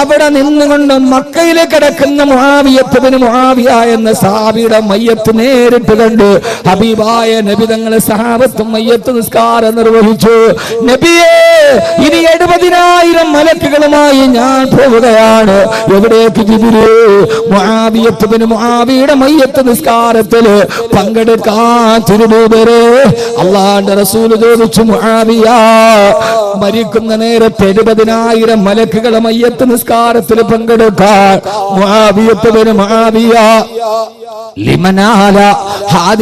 അവിടെ നിന്നുകൊണ്ട് മക്കയിൽ കിടക്കുന്ന മുആവിയത്ത് ബിൻ മുആവിയ എന്ന സഹാബിയുടെ മയ്യത്ത് നേരിട്ട് കണ്ട് ഹബീബായ നബി തങ്ങളെ സഹാബത്തും മയ്യത്ത് നിസ്കാരം നിർവഹിച്ചു. നബിയെ, ഇനി 70,000 മലക്കുകളുമായി ഞാൻ പോവുകയാണ്. എവിടേക്ക് ജിബ്രീൽ? മുആവിയത്ത് ബിൻ മുആവിയുടെ മയ്യത്ത് നിസ്കാരത്തിൽ പങ്കെടുക്കാൻ തിരുനൂബരെ. അല്ലാഹുവിന്റെ റസൂൽ ചോദിച്ചു, മുആവിയ, മരിക്കുന്ന നേരത്തെ 70,000 മലക്കുകളെ മയ്യത്ത് നിസ്കാരത്തിൽ പങ്കെടുക്കാൻ മുആവിയത്ത് ബിൻ മുആവിയ ലിമനാല